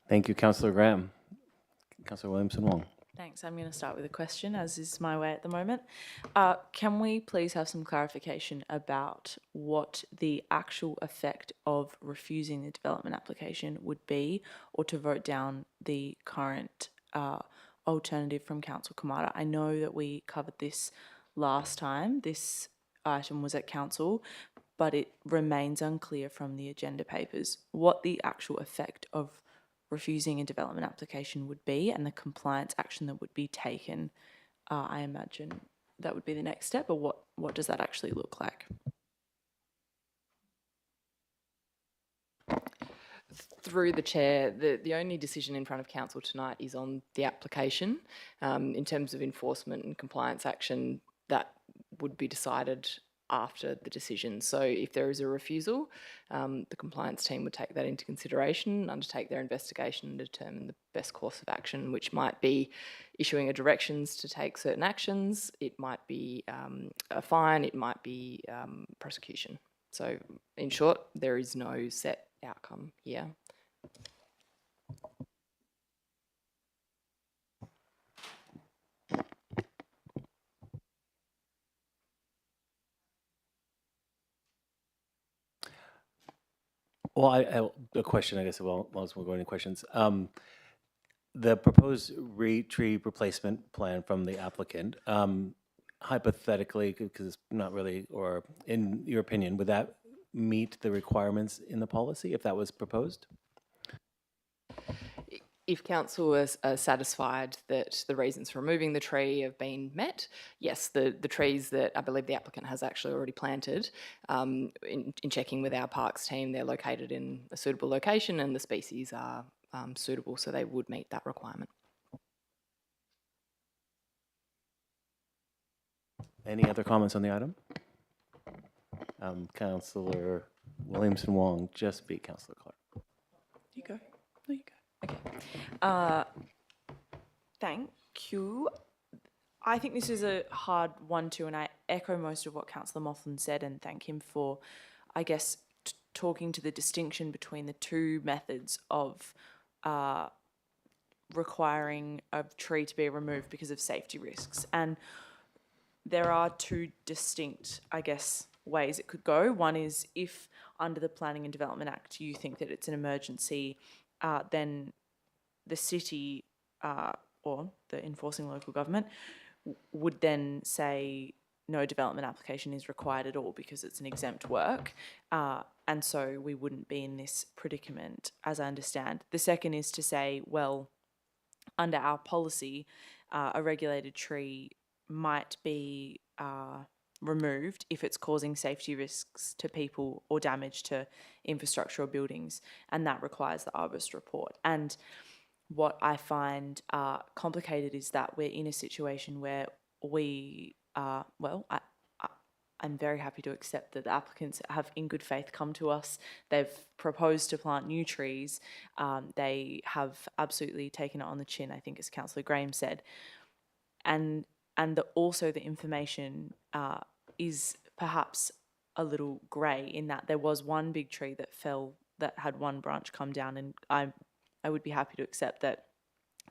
Thank you, Councillor Graham. Councillor Williamson-Wong. Thanks. I'm going to start with a question, as is my way at the moment. Can we please have some clarification about what the actual effect of refusing the development application would be, or to vote down the current alternative from Councillor Kamada? I know that we covered this last time. This item was at council, but it remains unclear from the agenda papers what the actual effect of refusing a development application would be and the compliance action that would be taken. I imagine that would be the next step, but what does that actually look like? Through the chair, the only decision in front of council tonight is on the application. In terms of enforcement and compliance action, that would be decided after the decision. So if there is a refusal, the compliance team would take that into consideration, undertake their investigation and determine the best course of action, which might be issuing a directions to take certain actions. It might be a fine, it might be prosecution. So in short, there is no set outcome here. Well, a question, I guess, while we're going to questions. The proposed tree replacement plan from the applicant, hypothetically, because it's not really, or in your opinion, would that meet the requirements in the policy if that was proposed? If council is satisfied that the reasons for removing the tree have been met, yes, the trees that I believe the applicant has actually already planted, in checking with our parks team, they're located in a suitable location and the species are suitable, so they would meet that requirement. Any other comments on the item? Councillor Williamson-Wong, just beat Councillor Clark. You go. No, you go. Okay. Thank you. I think this is a hard one too, and I echo most of what Councillor Mothlan said and thank him for, I guess, talking to the distinction between the two methods of requiring a tree to be removed because of safety risks. And there are two distinct, I guess, ways it could go. One is if under the Planning and Development Act you think that it's an emergency, then the city or the enforcing local government would then say no development application is required at all because it's an exempt work. And so we wouldn't be in this predicament, as I understand. The second is to say, well, under our policy, a regulated tree might be removed if it's causing safety risks to people or damage to infrastructure or buildings, and that requires the arborist report. And what I find complicated is that we're in a situation where we I'm very happy to accept that the applicants have in good faith come to us. They've proposed to plant new trees. They have absolutely taken it on the chin, I think, as Councillor Graham said. And also the information is perhaps a little grey in that there was one big tree that fell that had one branch come down, and I would be happy to accept that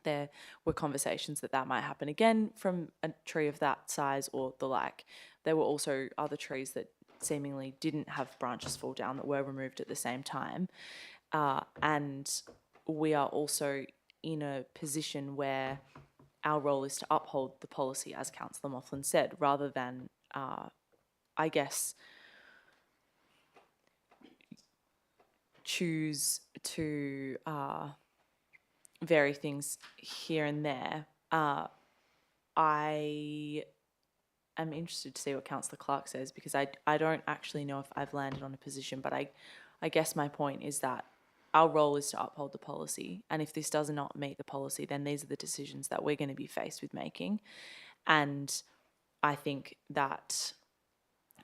there were conversations that might happen again from a tree of that size or the like. There were also other trees that seemingly didn't have branches fall down that were removed at the same time. And we are also in a position where our role is to uphold the policy, as Councillor Moughlin said, rather than, I guess, choose to vary things here and there. I am interested to see what Councillor Clark says, because I don't actually know if I've landed on a position, but I guess my point is that our role is to uphold the policy, and if this does not meet the policy, then these are the decisions that we're going to be faced with making. And I think that,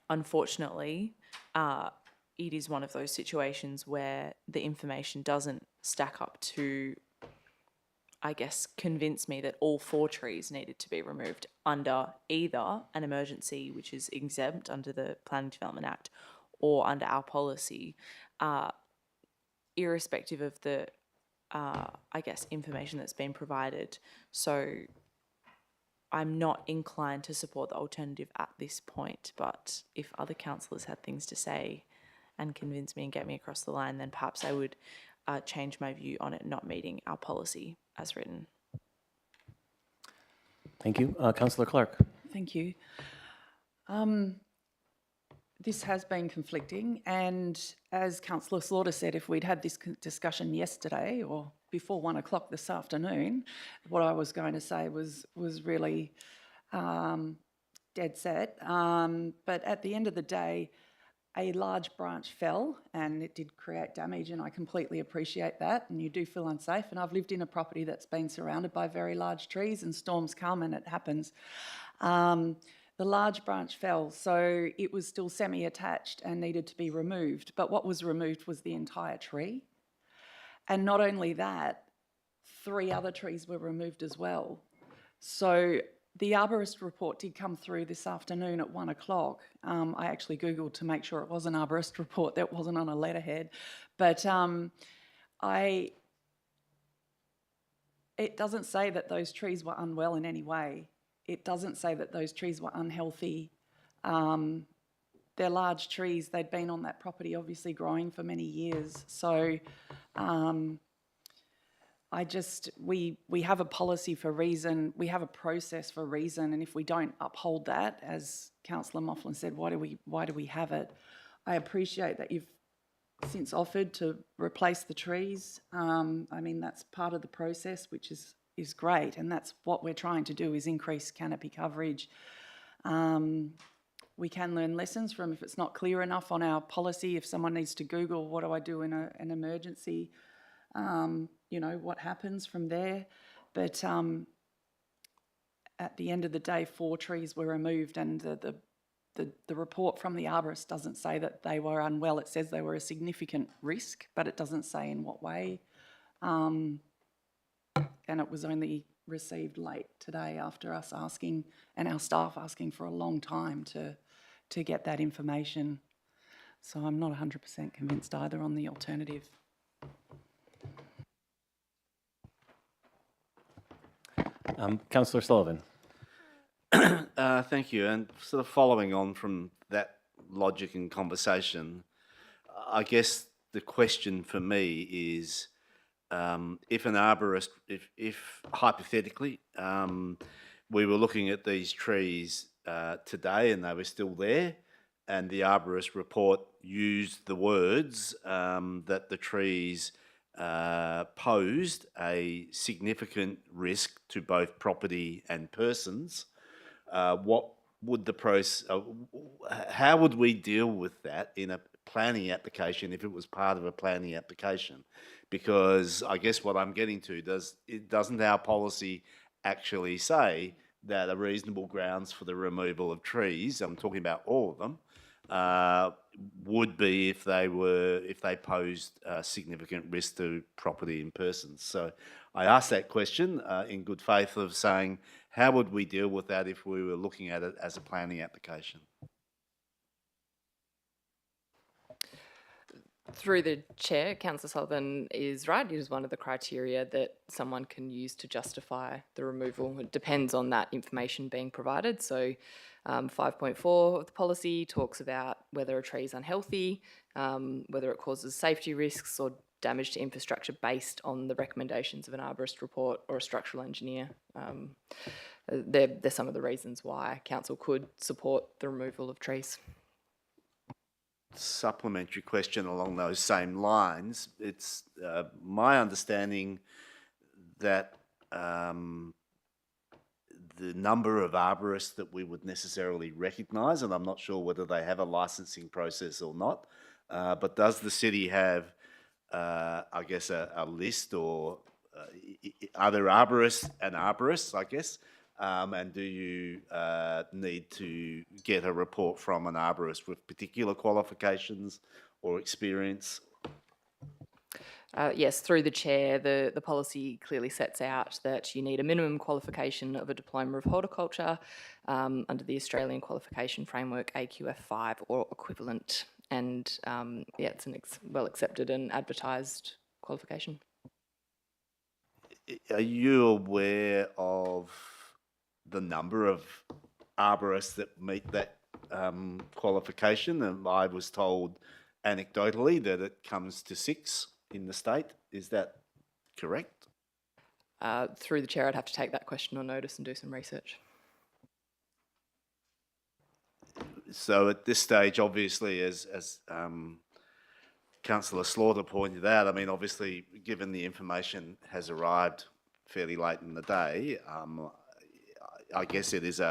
unfortunately, it is one of those situations where the information doesn't stack up to, I guess, convince me that all 4 trees needed to be removed under either an emergency, which is exempt under the Planning Development Act, or under our policy, irrespective of the, I guess, information that's been provided. So I'm not inclined to support the alternative at this point, but if other councillors had things to say and convince me and get me across the line, then perhaps I would change my view on it not meeting our policy as written. Thank you. Councillor Clark. Thank you. This has been conflicting, and as Councillor Slaughter said, if we'd had this discussion yesterday or before 1 o'clock this afternoon, what I was going to say was really dead set. But at the end of the day, a large branch fell and it did create damage, and I completely appreciate that, and you do feel unsafe. And I've lived in a property that's been surrounded by very large trees, and storms come and it happens. The large branch fell, so it was still semi-attached and needed to be removed. But what was removed was the entire tree. And not only that, 3 other trees were removed as well. So the arborist report did come through this afternoon at 1 o'clock. I actually Googled to make sure it was an arborist report that wasn't on a letterhead. But it doesn't say that those trees were unwell in any way. It doesn't say that those trees were unhealthy. They're large trees. They'd been on that property, obviously growing for many years. So we have a policy for reason, we have a process for reason, and if we don't uphold that, as Councillor Moughlin said, why do we have it? I appreciate that you've since offered to replace the trees. I mean, that's part of the process, which is great, and that's what we're trying to do, is increase canopy coverage. We can learn lessons from, if it's not clear enough on our policy, if someone needs to Google what do I do in an emergency, you know, what happens from there. But at the end of the day, 4 trees were removed, and the report from the arborist doesn't say that they were unwell. It says they were a significant risk, but it doesn't say in what way. And it was only received late today after us asking, and our staff asking for a long time to get that information. So I'm not 100% convinced either on the alternative. Councillor Sullivan. Thank you. And sort of following on from that logic and conversation, I guess the question for me is, if an arborist, if hypothetically we were looking at these trees today and they were still there, and the arborist report used the words that the trees posed a significant risk to both property and persons, what would the process? How would we deal with that in a planning application if it was part of a planning application? Because I guess what I'm getting to, doesn't our policy actually say that a reasonable grounds for the removal of trees, I'm talking about all of them, would be if they posed a significant risk to property and persons? So I asked that question in good faith of saying, how would we deal with that if we were looking at it as a planning application? Through the chair, Councillor Sullivan is right. It is one of the criteria that someone can use to justify the removal. It depends on that information being provided. So 5.4 of the policy talks about whether a tree is unhealthy, whether it causes safety risks or damage to infrastructure based on the recommendations of an arborist report or a structural engineer. They're some of the reasons why council could support the removal of trees. Supplementary question along those same lines. It's my understanding that the number of arborists that we would necessarily recognise, and I'm not sure whether they have a licensing process or not, but does the city have, I guess, a list, or are there arborists and arborists, I guess? And do you need to get a report from an arborist with particular qualifications or experience? Yes, through the chair, the policy clearly sets out that you need a minimum qualification of a Diploma of Horticulture under the Australian Qualification Framework AQF5 or equivalent. And yeah, it's an well accepted and advertised qualification. Are you aware of the number of arborists that meet that qualification? And I was told anecdotally that it comes to 6 in the state. Is that correct? Through the chair, I'd have to take that question on notice and do some research. So at this stage, obviously, as Councillor Slaughter pointed out, I mean, obviously, given the information has arrived fairly late in the day, I guess it is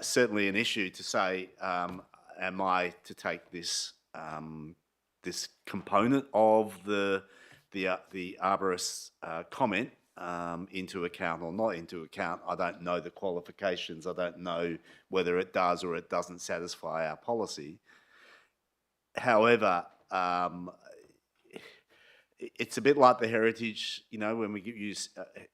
certainly an issue to say, am I to take this this component of the arborist's comment into account or not into account? I don't know the qualifications. I don't know whether it does or it doesn't satisfy our policy. However, it's a bit like the heritage, you know, when we use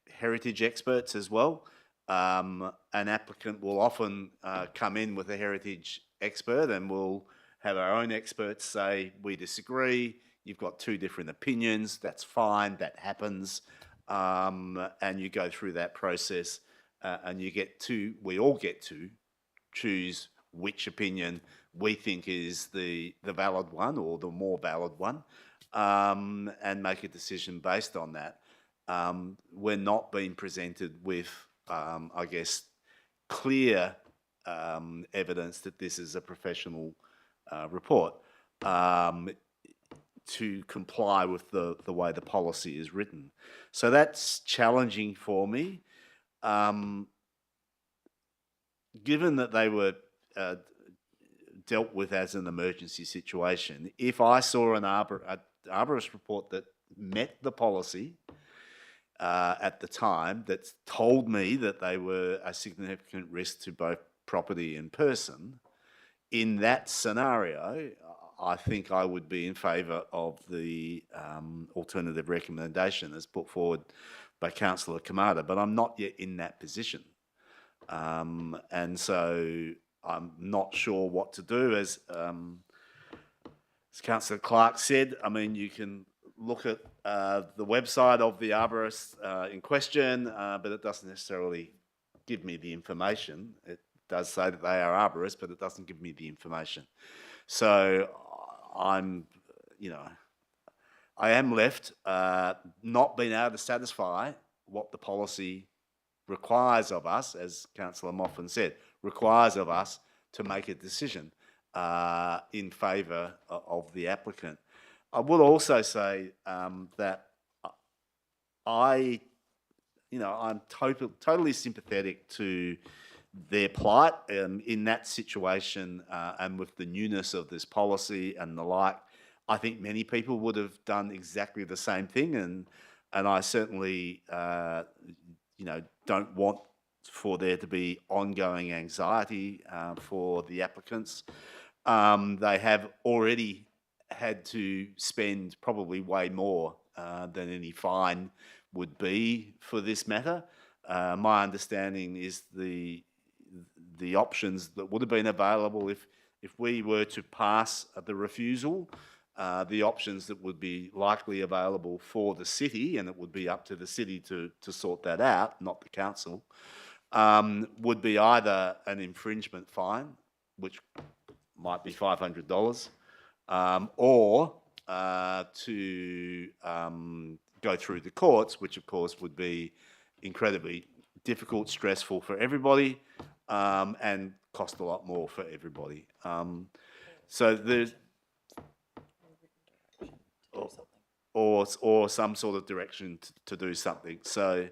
heritage experts as well. An applicant will often come in with a heritage expert, and we'll have our own experts say, we disagree, you've got 2 different opinions, that's fine, that happens. And you go through that process and we all get to choose which opinion we think is the valid one or the more valid one, and make a decision based on that. We're not being presented with, I guess, clear evidence that this is a professional report to comply with the way the policy is written. So that's challenging for me. Given that they were dealt with as an emergency situation, if I saw an arborist report that met the policy at the time, that told me that they were a significant risk to both property and person, in that scenario, I think I would be in favour of the alternative recommendation as put forward by Councillor Kamada, but I'm not yet in that position. And so I'm not sure what to do. As Councillor Clark said, I mean, you can look at the website of the arborist in question, but it doesn't necessarily give me the information. It does say that they are arborists, but it doesn't give me the information. So I'm, you know, I am left not being able to satisfy what the policy requires of us, as Councillor Moffin said, requires of us to make a decision in favour of the applicant. I will also say that I'm totally sympathetic to their plight in that situation, and with the newness of this policy and the like. I think many people would have done exactly the same thing, and I certainly don't want for there to be ongoing anxiety for the applicants. They have already had to spend probably way more than any fine would be for this matter. My understanding is the options that would have been available if we were to pass the refusal the options that would be likely available for the city, and it would be up to the city to sort that out, not the council, would be either an infringement fine, which might be $500, or to go through the courts, which of course would be incredibly difficult, stressful for everybody, and cost a lot more for everybody. So there's or some sort of direction to do something. So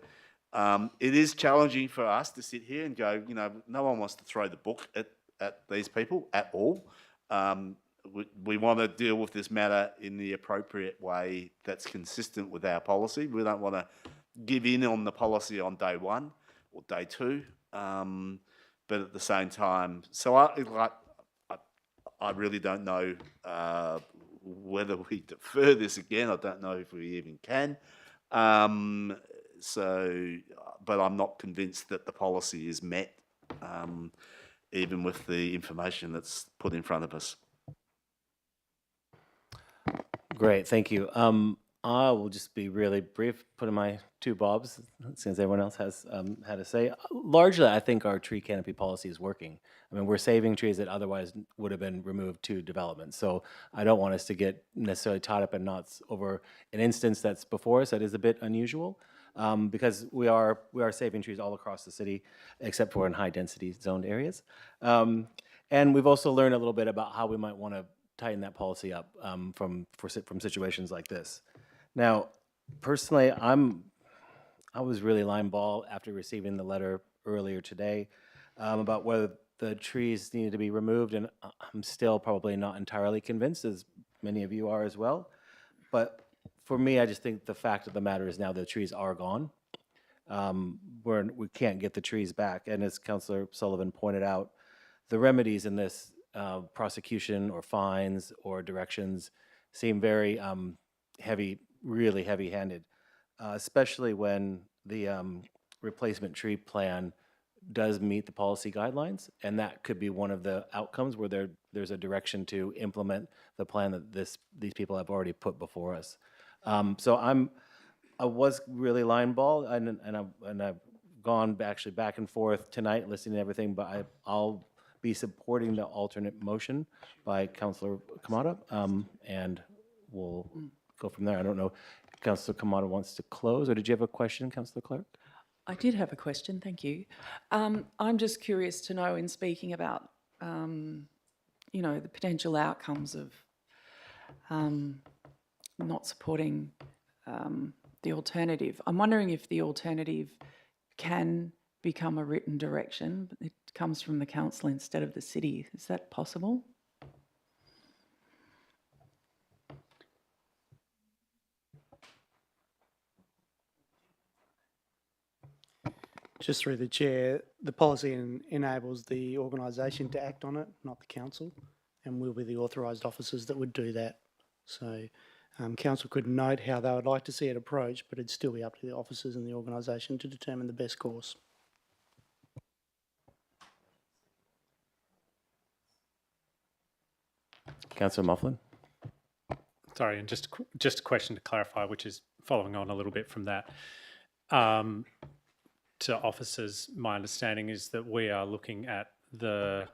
it is challenging for us to sit here and go, you know, no one wants to throw the book at these people at all. We want to deal with this matter in the appropriate way that's consistent with our policy. We don't want to give in on the policy on day one or day two, but at the same time, so I really don't know whether we defer this again. I don't know if we even can. But I'm not convinced that the policy is met, even with the information that's put in front of us. Great, thank you. I will just be really brief, putting my two bobs, since everyone else has had to say. Largely, I think our tree canopy policy is working. I mean, we're saving trees that otherwise would have been removed to development. So I don't want us to get necessarily tied up in knots over an instance that's before us that is a bit unusual, because we are saving trees all across the city, except for in high density zoned areas. And we've also learned a little bit about how we might want to tighten that policy up from situations like this. Now, personally, I was really line ball after receiving the letter earlier today about whether the trees needed to be removed, and I'm still probably not entirely convinced, as many of you are as well. But for me, I just think the fact of the matter is now the trees are gone. We can't get the trees back, and as Councillor Sullivan pointed out, the remedies in this prosecution or fines or directions seem very heavy, really heavy-handed, especially when the replacement tree plan does meet the policy guidelines, and that could be one of the outcomes where there's a direction to implement the plan that these people have already put before us. So I was really line ball, and I've gone actually back and forth tonight, listening to everything, but I'll be supporting the alternate motion by Councillor Kamada, and we'll go from there. I don't know if Councillor Kamada wants to close, or did you have a question, Councillor Clerk? I did have a question, thank you. I'm just curious to know, in speaking about, you know, the potential outcomes of not supporting the alternative. I'm wondering if the alternative can become a written direction, but it comes from the council instead of the city. Is that possible? Just through the chair, the policy enables the organisation to act on it, not the council, and we'll be the authorised officers that would do that. So council could note how they would like to see it approached, but it'd still be up to the officers and the organisation to determine the best course. Councillor Moughlin? Sorry, and just a question to clarify, which is following on a little bit from that. To officers, my understanding is that we are looking at the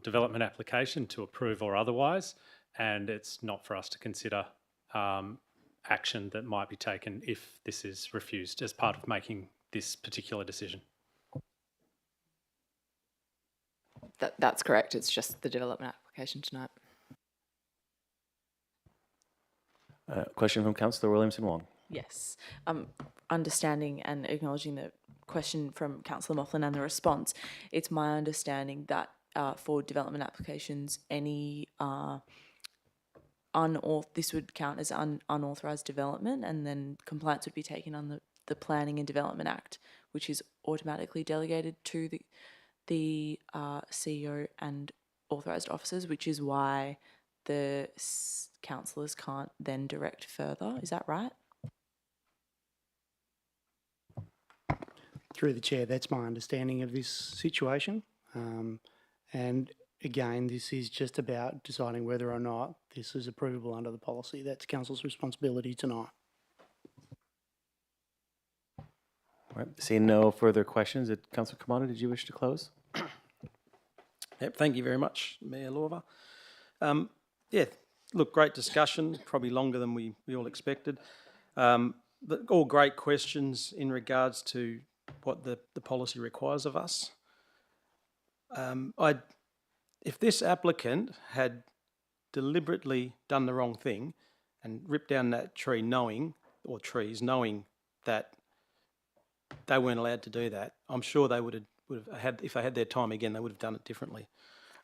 development application to approve or otherwise, and it's not for us to consider action that might be taken if this is refused as part of making this particular decision. That's correct. It's just the development application tonight. Question from Councillor Williamson-Wong. Yes. Understanding and acknowledging the question from Councillor Moughlin and the response, it's my understanding that for development applications, any this would count as unauthorised development, and then compliance would be taken on the Planning and Development Act, which is automatically delegated to the CEO and authorised officers, which is why the councillors can't then direct further. Is that right? Through the chair, that's my understanding of this situation. And again, this is just about deciding whether or not this is approvable under the policy. That's council's responsibility tonight. All right, seeing no further questions, Councillor Kamada, did you wish to close? Yep, thank you very much, Mayor Lorva. Yeah, look, great discussion, probably longer than we all expected. All great questions in regards to what the policy requires of us. If this applicant had deliberately done the wrong thing and ripped down that tree knowing that they weren't allowed to do that, I'm sure they would have had, if they had their time again, they would have done it differently.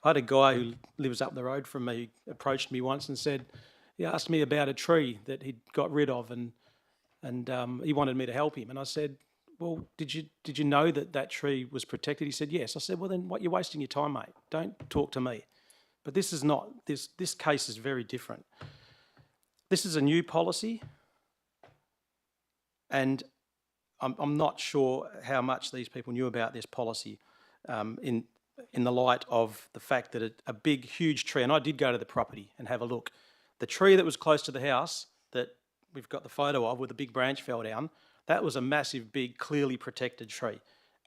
I had a guy who lives up the road from me approached me once and said, he asked me about a tree that he'd got rid of and he wanted me to help him. And I said, well, did you know that tree was protected? He said, yes. I said, well, then what, you're wasting your time, mate. Don't talk to me. But this is not, this case is very different. This is a new policy, and I'm not sure how much these people knew about this policy in the light of the fact that a big, huge tree, and I did go to the property and have a look. The tree that was close to the house that we've got the photo of where the big branch fell down, that was a massive, big, clearly protected tree.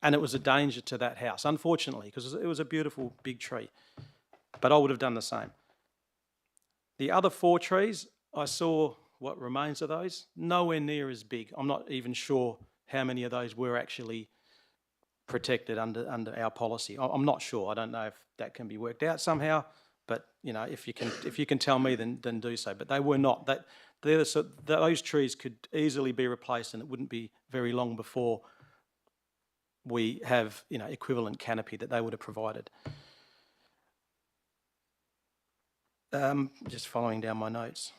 And it was a danger to that house, unfortunately, because it was a beautiful, big tree. But I would have done the same. The other 4 trees, I saw what remains of those, nowhere near as big. I'm not even sure how many of those were actually protected under our policy. I'm not sure. I don't know if that can be worked out somehow. But you know, if you can tell me, then do so. But they were not. Those trees could easily be replaced, and it wouldn't be very long before we have equivalent canopy that they would have provided. Just following down my notes.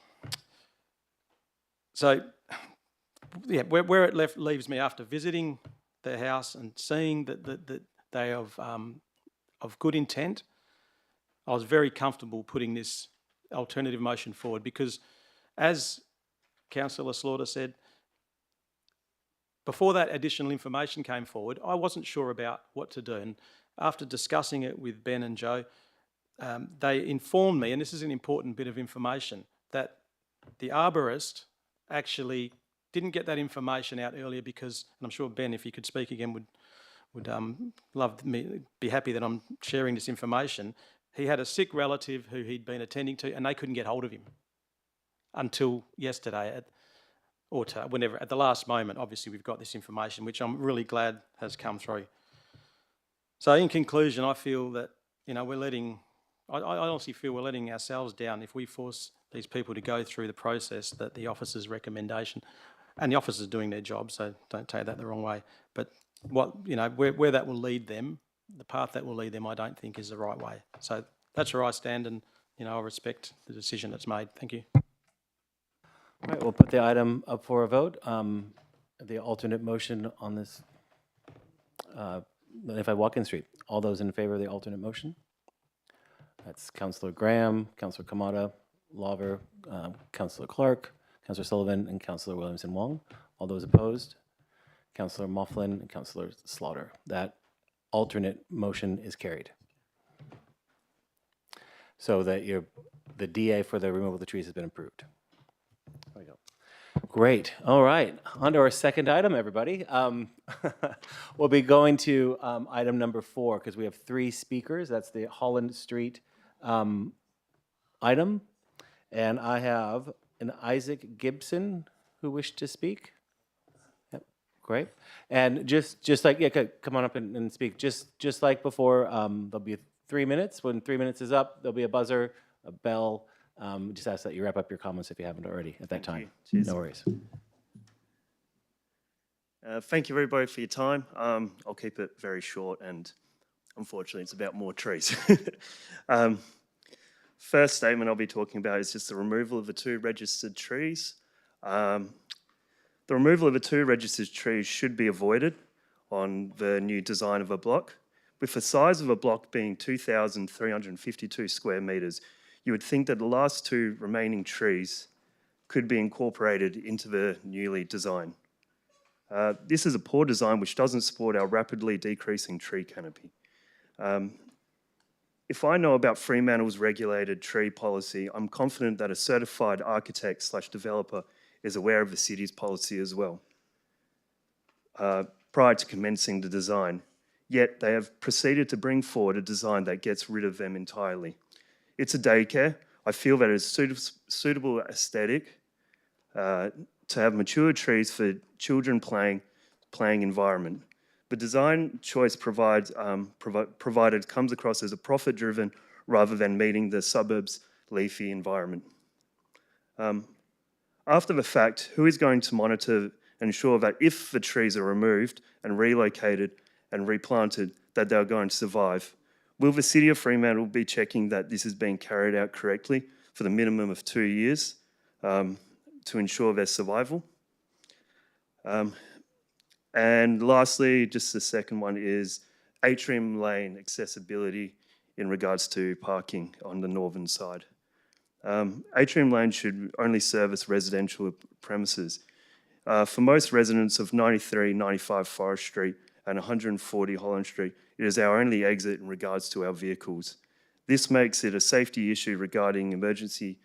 So, yeah, where it leaves me after visiting the house and seeing that they are of good intent, I was very comfortable putting this alternative motion forward because, as Councillor Slaughter said, before that additional information came forward, I wasn't sure about what to do. And after discussing it with Ben and Joe, they informed me, and this is an important bit of information, that the arborist actually didn't get that information out earlier because, and I'm sure Ben, if he could speak again, would be happy that I'm sharing this information. He had a sick relative who he'd been attending to, and they couldn't get hold of him until yesterday, at the last moment. Obviously, we've got this information, which I'm really glad has come through. So, in conclusion, I feel that I honestly feel we're letting ourselves down if we force these people to go through the process that the officer's recommendation, and the officer's doing their job, so don't take that the wrong way. But where that will lead them, the path that will lead them, I don't think is the right way. So that's where I stand, and I respect the decision that's made. Thank you. All right, we'll put the item up for a vote. The alternate motion on this, 95 Watkins Street. All those in favor of the alternate motion? That's Councillor Graham, Councillor Kamada, Lawver, Councillor Clark, Councillor Sullivan, and Councillor Williamson-Wong. All those opposed? Councillor Moughlin and Councillor Slaughter. That alternate motion is carried. So that the DA for the removal of the trees has been approved. There we go. Great. All right. On to our second item, everybody. We'll be going to item number 4 because we have 3 speakers. That's the Holland Street item. And I have an Isaac Gibson who wished to speak. Yep. Great. And just like, come on up and speak. Just like before, there'll be 3 minutes. When 3 minutes is up, there'll be a buzzer, a bell. Just ask that you wrap up your comments if you haven't already at that time. Cheers. No worries. Thank you, everybody, for your time. I'll keep it very short, and unfortunately, it's about more trees. First statement I'll be talking about is just the removal of the 2 registered trees. The removal of the 2 registered trees should be avoided on the new design of a block. With the size of a block being 2,352 square metres, you would think that the last 2 remaining trees could be incorporated into the newly design. This is a poor design which doesn't support our rapidly decreasing tree canopy. If I know about Fremantle's regulated tree policy, I'm confident that a certified architect/developer is aware of the city's policy as well, prior to commencing the design. Yet they have proceeded to bring forward a design that gets rid of them entirely. It's a daycare. I feel that it's suitable aesthetic to have mature trees for children playing environment. The design choice provided comes across as a profit-driven rather than meeting the suburbs' leafy environment. After the fact, who is going to monitor and ensure that if the trees are removed and relocated and replanted, that they're going to survive? Will the City of Fremantle be checking that this is being carried out correctly for the minimum of 2 years to ensure their survival? And lastly, just the second one is Atrium Lane accessibility in regards to parking on the northern side. Atrium Lane should only service residential premises. For most residents of 93, 95 Forest Street and 140 Holland Street, it is our only exit in regards to our vehicles. This makes it a safety issue regarding emergency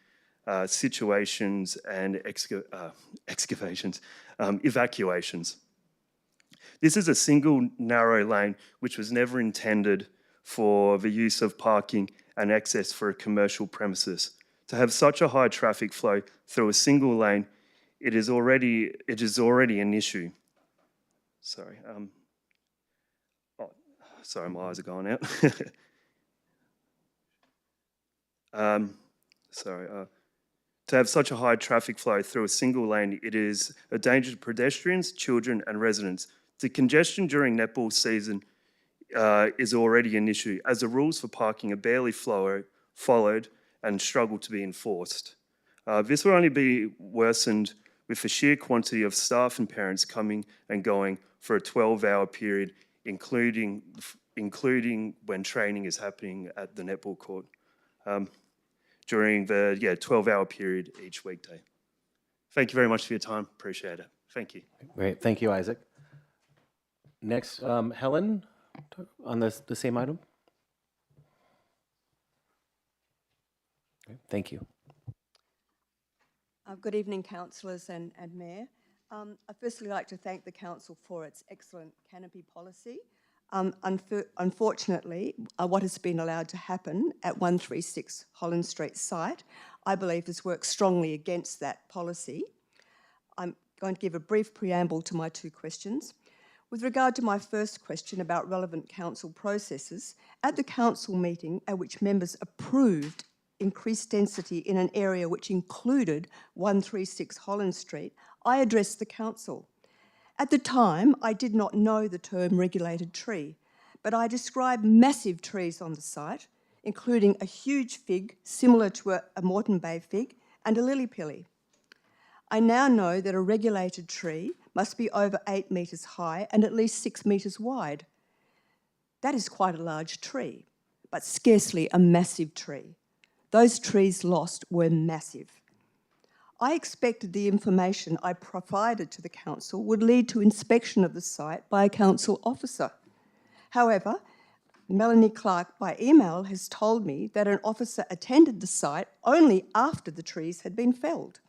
situations and evacuations. This is a single narrow lane which was never intended for the use of parking and access for a commercial premises. To have such a high traffic flow through a single lane, it is already an issue. Sorry, sorry, my eyes are going out. To have such a high traffic flow through a single lane, it is a danger to pedestrians, children and residents. The congestion during netball season is already an issue, as the rules for parking are barely followed and struggle to be enforced. This will only be worsened with the sheer quantity of staff and parents coming and going for a 12-hour period, including when training is happening at the netball court during the 12-hour period each weekday. Thank you very much for your time. Appreciate it. Thank you. Great. Thank you, Isaac. Next, Helen, on the same item. Okay, thank you. Good evening, councillors and Mayor. I'd firstly like to thank the council for its excellent canopy policy. Unfortunately, what has been allowed to happen at 136 Holland Street site, I believe this works strongly against that policy. I'm going to give a brief preamble to my two questions. With regard to my first question about relevant council processes, at the council meeting at which members approved increased density in an area which included 136 Holland Street, I addressed the council. At the time, I did not know the term regulated tree, but I described massive trees on the site, including a huge fig similar to a Moreton Bay fig and a lily-pilly. I now know that a regulated tree must be over 8 metres high and at least 6 metres wide. That is quite a large tree, but scarcely a massive tree. Those trees lost were massive. I expected the information I provided to the council would lead to inspection of the site by a council officer. However, Melanie Clark by email has told me that an officer attended the site only after the trees had been felled.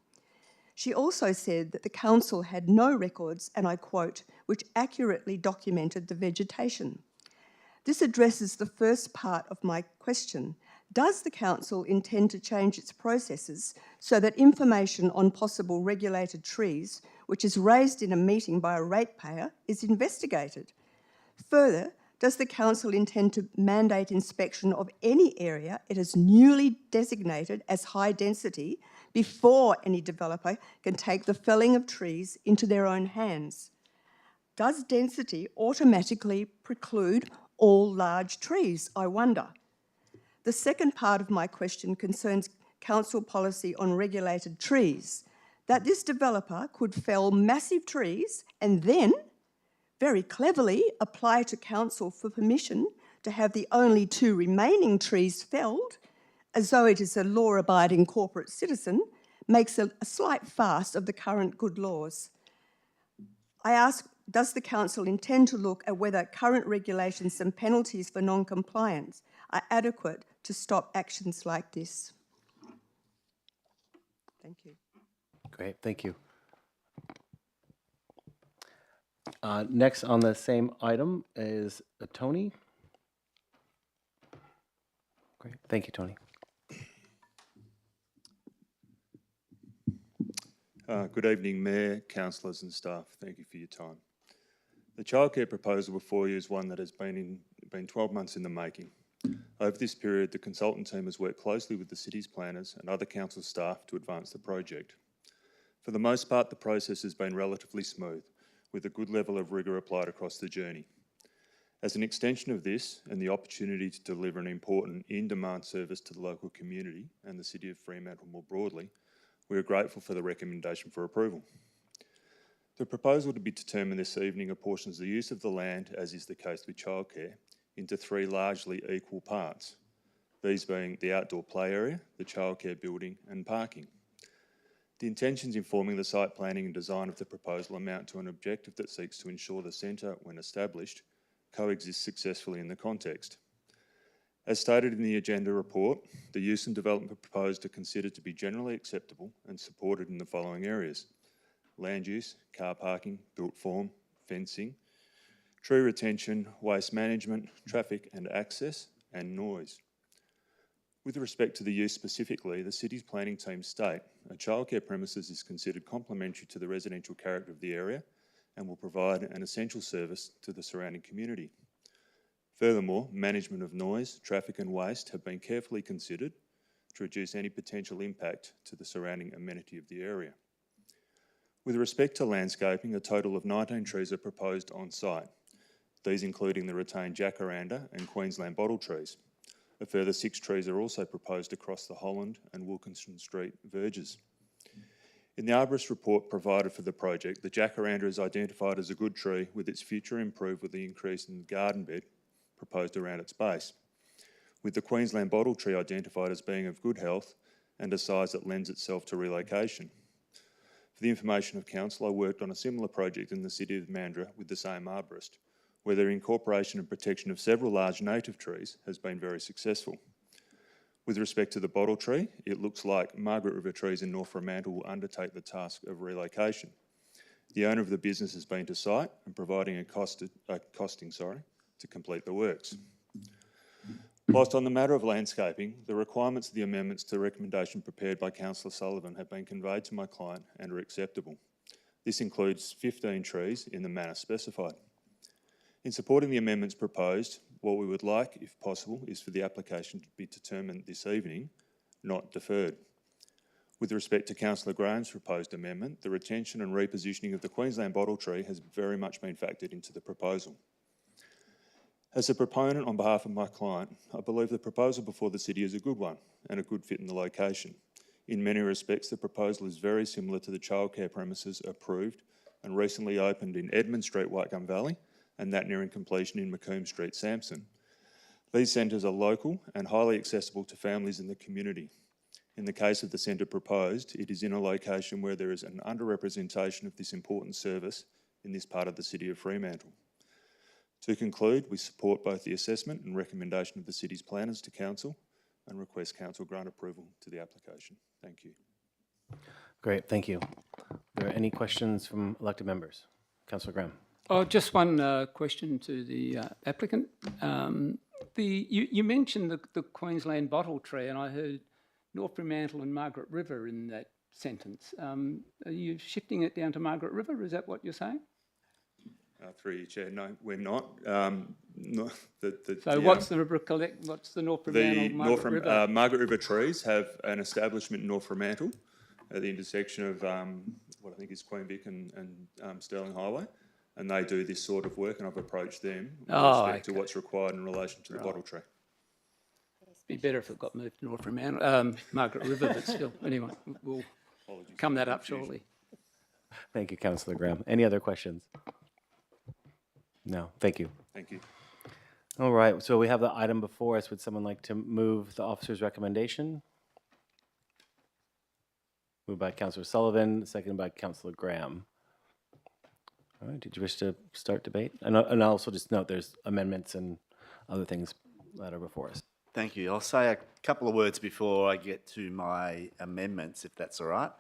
She also said that the council had no records, and I quote, which accurately documented the vegetation. This addresses the first part of my question. Does the council intend to change its processes so that information on possible regulated trees, which is raised in a meeting by a ratepayer, is investigated? Further, does the council intend to mandate inspection of any area it has newly designated as high density before any developer can take the felling of trees into their own hands? Does density automatically preclude all large trees, I wonder? The second part of my question concerns council policy on regulated trees, that this developer could fell massive trees and then very cleverly apply to council for permission to have the only 2 remaining trees felled, as though it is a law-abiding corporate citizen, makes a slight farce of the current good laws. I ask does the council intend to look at whether current regulations and penalties for non-compliance are adequate to stop actions like this? Thank you. Great, thank you. Next on the same item is Tony. Great, thank you, Tony. Good evening, Mayor, councillors and staff. Thank you for your time. The childcare proposal before you is one that has been 12 months in the making. Over this period, the consultant team has worked closely with the city's planners and other council staff to advance the project. For the most part, the process has been relatively smooth, with a good level of rigour applied across the journey. As an extension of this and the opportunity to deliver an important in-demand service to the local community and the City of Fremantle more broadly, we are grateful for the recommendation for approval. The proposal to be determined this evening apportions the use of the land, as is the case with childcare, into three largely equal parts, these being the outdoor play area, the childcare building and parking. The intentions informing the site planning and design of the proposal amount to an objective that seeks to ensure the centre, when established, coexists successfully in the context. As stated in the agenda report, the use and development proposed are considered to be generally acceptable and supported in the following areas: land use, car parking, built form, fencing, tree retention, waste management, traffic and access, and noise. With respect to the use specifically, the city's planning team state a childcare premises is considered complementary to the residential character of the area and will provide an essential service to the surrounding community. Furthermore, management of noise, traffic and waste have been carefully considered to reduce any potential impact to the surrounding amenity of the area. With respect to landscaping, a total of 19 trees are proposed on site, these including the retained jacaranda and Queensland bottle trees. A further 6 trees are also proposed across the Holland and Wilkinson Street verges. In the arborist report provided for the project, the jacaranda is identified as a good tree, with its future improved with the increase in the garden bed proposed around its base, with the Queensland bottle tree identified as being of good health and a size that lends itself to relocation. For the information of council, I worked on a similar project in the city of Mandurah with the same arborist, where their incorporation and protection of several large native trees has been very successful. With respect to the bottle tree, it looks like Margaret River Trees in North Fremantle will undertake the task of relocation. The owner of the business has been to site and providing a costing to complete the works. Whilst on the matter of landscaping, the requirements of the amendments to the recommendation prepared by Councillor Sullivan have been conveyed to my client and are acceptable. This includes 15 trees in the manner specified. In supporting the amendments proposed, what we would like, if possible, is for the application to be determined this evening, not deferred. With respect to Councillor Graham's proposed amendment, the retention and repositioning of the Queensland bottle tree has very much been factored into the proposal. As a proponent on behalf of my client, I believe the proposal before the city is a good one and a good fit in the location. In many respects, the proposal is very similar to the childcare premises approved and recently opened in Edmund Street, Whitegum Valley, and that nearing completion in Macomb Street, Sampson. These centres are local and highly accessible to families in the community. In the case of the centre proposed, it is in a location where there is an underrepresentation of this important service in this part of the city of Fremantle. To conclude, we support both the assessment and recommendation of the city's planners to council and request council grant approval to the application. Thank you. Great, thank you. Are there any questions from elected members? Councillor Graham. Oh, just one question to the applicant. You mentioned the Queensland bottle tree, and I heard North Fremantle and Margaret River in that sentence. Are you shifting it down to Margaret River? Is that what you're saying? Through you, Chair. No, we're not. What's the North Fremantle, Margaret River? Margaret River Trees have an establishment in North Fremantle at the intersection of what I think is Queen Vic and Stirling Highway, and they do this sort of work, and I've approached them with respect to what's required in relation to the bottle tree. Be better if it got moved to North Fremantle, Margaret River, but still, anyway, we'll come that up shortly. Thank you, Councillor Graham. Any other questions? No, thank you. Thank you. All right, so we have the item before us. Would someone like to move the officer's recommendation? Moved by Councillor Sullivan, seconded by Councillor Graham. All right, did you wish to start debate? And I'll also just note there's amendments and other things that are before us. Thank you. I'll say a couple of words before I get to my amendments, if that's all right.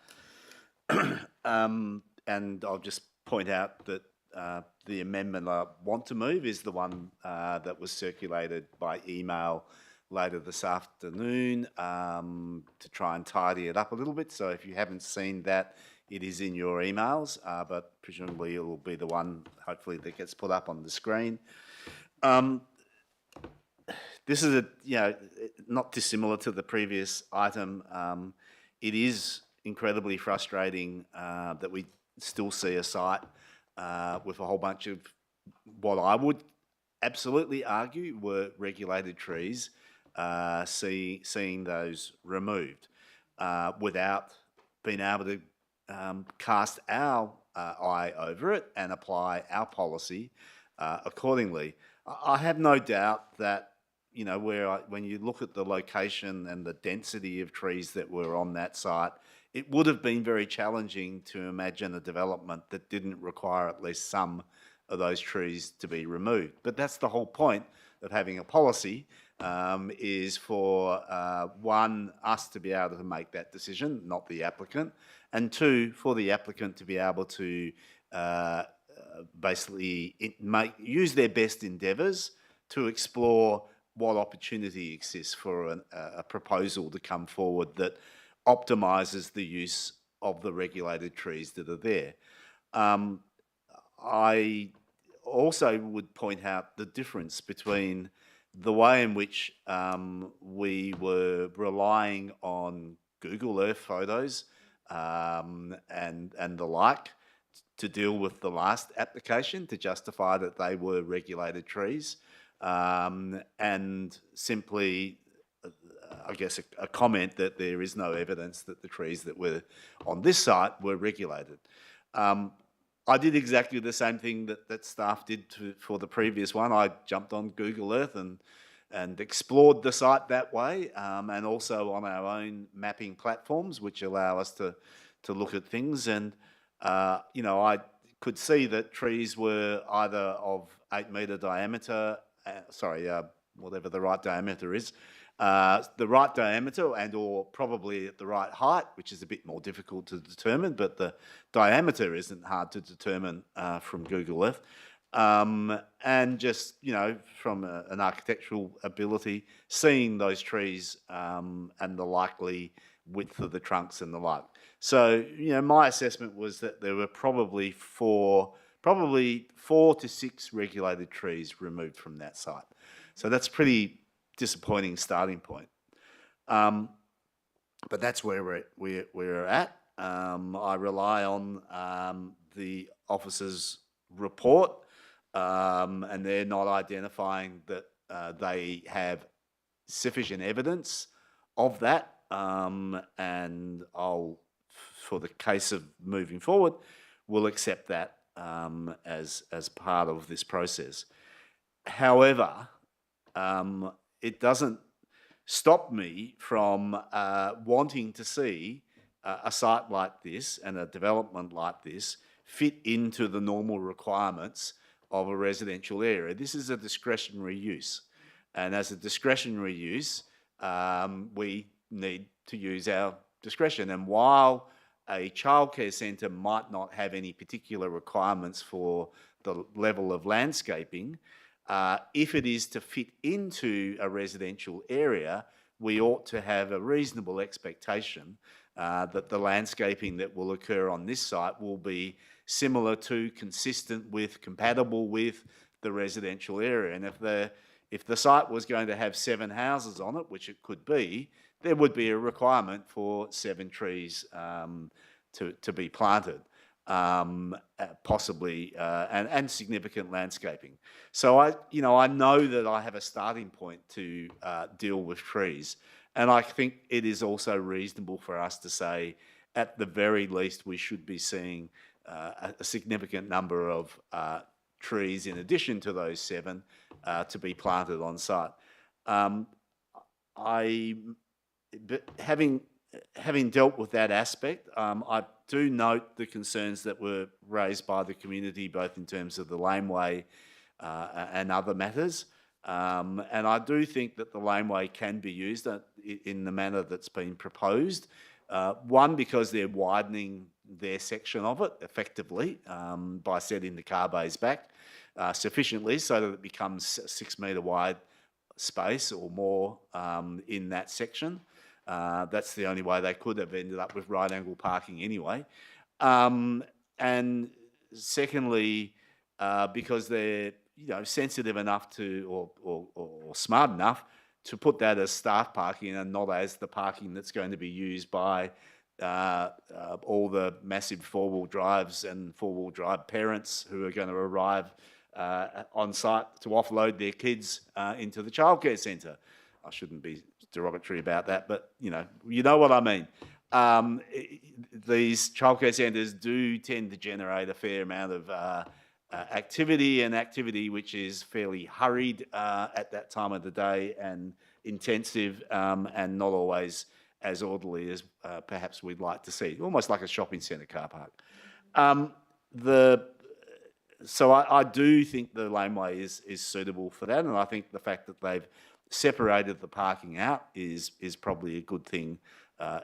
And I'll just point out that the amendment I want to move is the one that was circulated by email later this afternoon to try and tidy it up a little bit. So if you haven't seen that, it is in your emails, but presumably it will be the one, hopefully, that gets put up on the screen. This is not dissimilar to the previous item. It is incredibly frustrating that we still see a site with a whole bunch of what I would absolutely argue were regulated trees, seeing those removed without being able to cast our eye over it and apply our policy accordingly. I have no doubt that, when you look at the location and the density of trees that were on that site, it would have been very challenging to imagine a development that didn't require at least some of those trees to be removed. But that's the whole point of having a policy, is for, one, us to be able to make that decision, not the applicant, and two, for the applicant to be able to basically use their best endeavours to explore what opportunity exists for a proposal to come forward that optimises the use of the regulated trees that are there. I also would point out the difference between the way in which we were relying on Google Earth photos and the like to deal with the last application to justify that they were regulated trees, and simply, I guess, a comment that there is no evidence that the trees that were on this site were regulated. I did exactly the same thing that staff did for the previous one. I jumped on Google Earth and explored the site that way, and also on our own mapping platforms, which allow us to look at things. And I could see that trees were either of 8-metre diameter, whatever the right diameter is, the right diameter and or probably at the right height, which is a bit more difficult to determine, but the diameter isn't hard to determine from Google Earth. And just, from an architectural ability, seeing those trees and the likely width of the trunks and the like. So, my assessment was that there were probably four to six regulated trees removed from that site. So that's pretty disappointing starting point. But that's where we're at. I rely on the officer's report, and they're not identifying that they have sufficient evidence of that. And for the case of moving forward, we'll accept that as part of this process. However, it doesn't stop me from wanting to see a site like this and a development like this fit into the normal requirements of a residential area. This is a discretionary use. And as a discretionary use, we need to use our discretion. And while a childcare centre might not have any particular requirements for the level of landscaping, if it is to fit into a residential area, we ought to have a reasonable expectation that the landscaping that will occur on this site will be similar to, consistent with, compatible with the residential area. And if the site was going to have 7 houses on it, which it could be, there would be a requirement for 7 trees to be planted, possibly, and significant landscaping. So I know that I have a starting point to deal with trees, and I think it is also reasonable for us to say, at the very least, we should be seeing a significant number of trees in addition to those 7 to be planted on site. But having having dealt with that aspect, I do note the concerns that were raised by the community, both in terms of the laneway and other matters. And I do think that the laneway can be used in the manner that's been proposed. One, because they're widening their section of it effectively by setting the car bays back sufficiently so that it becomes a 6 metre wide space or more in that section. That's the only way they could have ended up with right angle parking anyway. And secondly, because they're sensitive enough to or smart enough to put that as staff parking and not as the parking that's going to be used by all the massive four-wheel drives and four-wheel drive parents who are going to arrive on site to offload their kids into the childcare centre. I shouldn't be derogatory about that, but you know what I mean. These childcare centres do tend to generate a fair amount of activity which is fairly hurried at that time of the day and intensive and not always as orderly as perhaps we'd like to see, almost like a shopping centre car park. So I do think the laneway is suitable for that, and I think the fact that they've separated the parking out is probably a good thing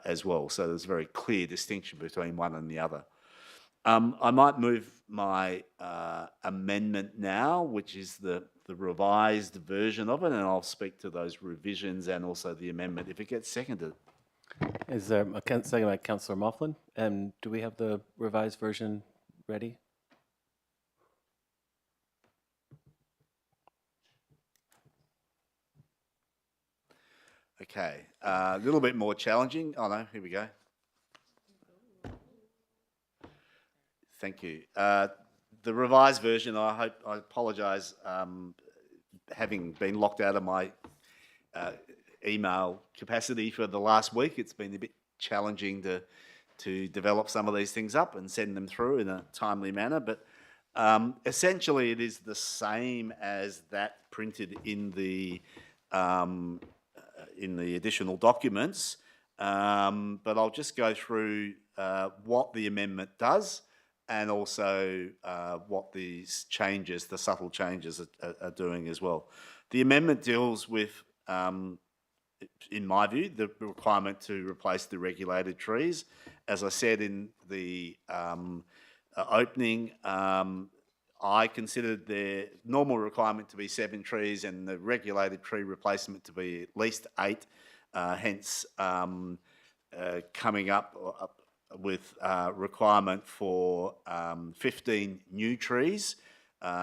as well. So there's a very clear distinction between one and the other. I might move my amendment now, which is the revised version of it, and I'll speak to those revisions and also the amendment if it gets seconded. Is there a second by Councillor Moughlin? And do we have the revised version ready? Okay, a little bit more challenging. Oh no, here we go. Thank you. The revised version, I apologise, having been locked out of my email capacity for the last week, it's been a bit challenging to develop some of these things up and send them through in a timely manner. But essentially, it is the same as that printed in the additional documents. But I'll just go through what the amendment does and also what these changes, the subtle changes, are doing as well. The amendment deals with, in my view, the requirement to replace the regulated trees. As I said in the opening, I considered the normal requirement to be 7 trees and the regulated tree replacement to be at least 8, hence coming up with requirement for 15 new trees.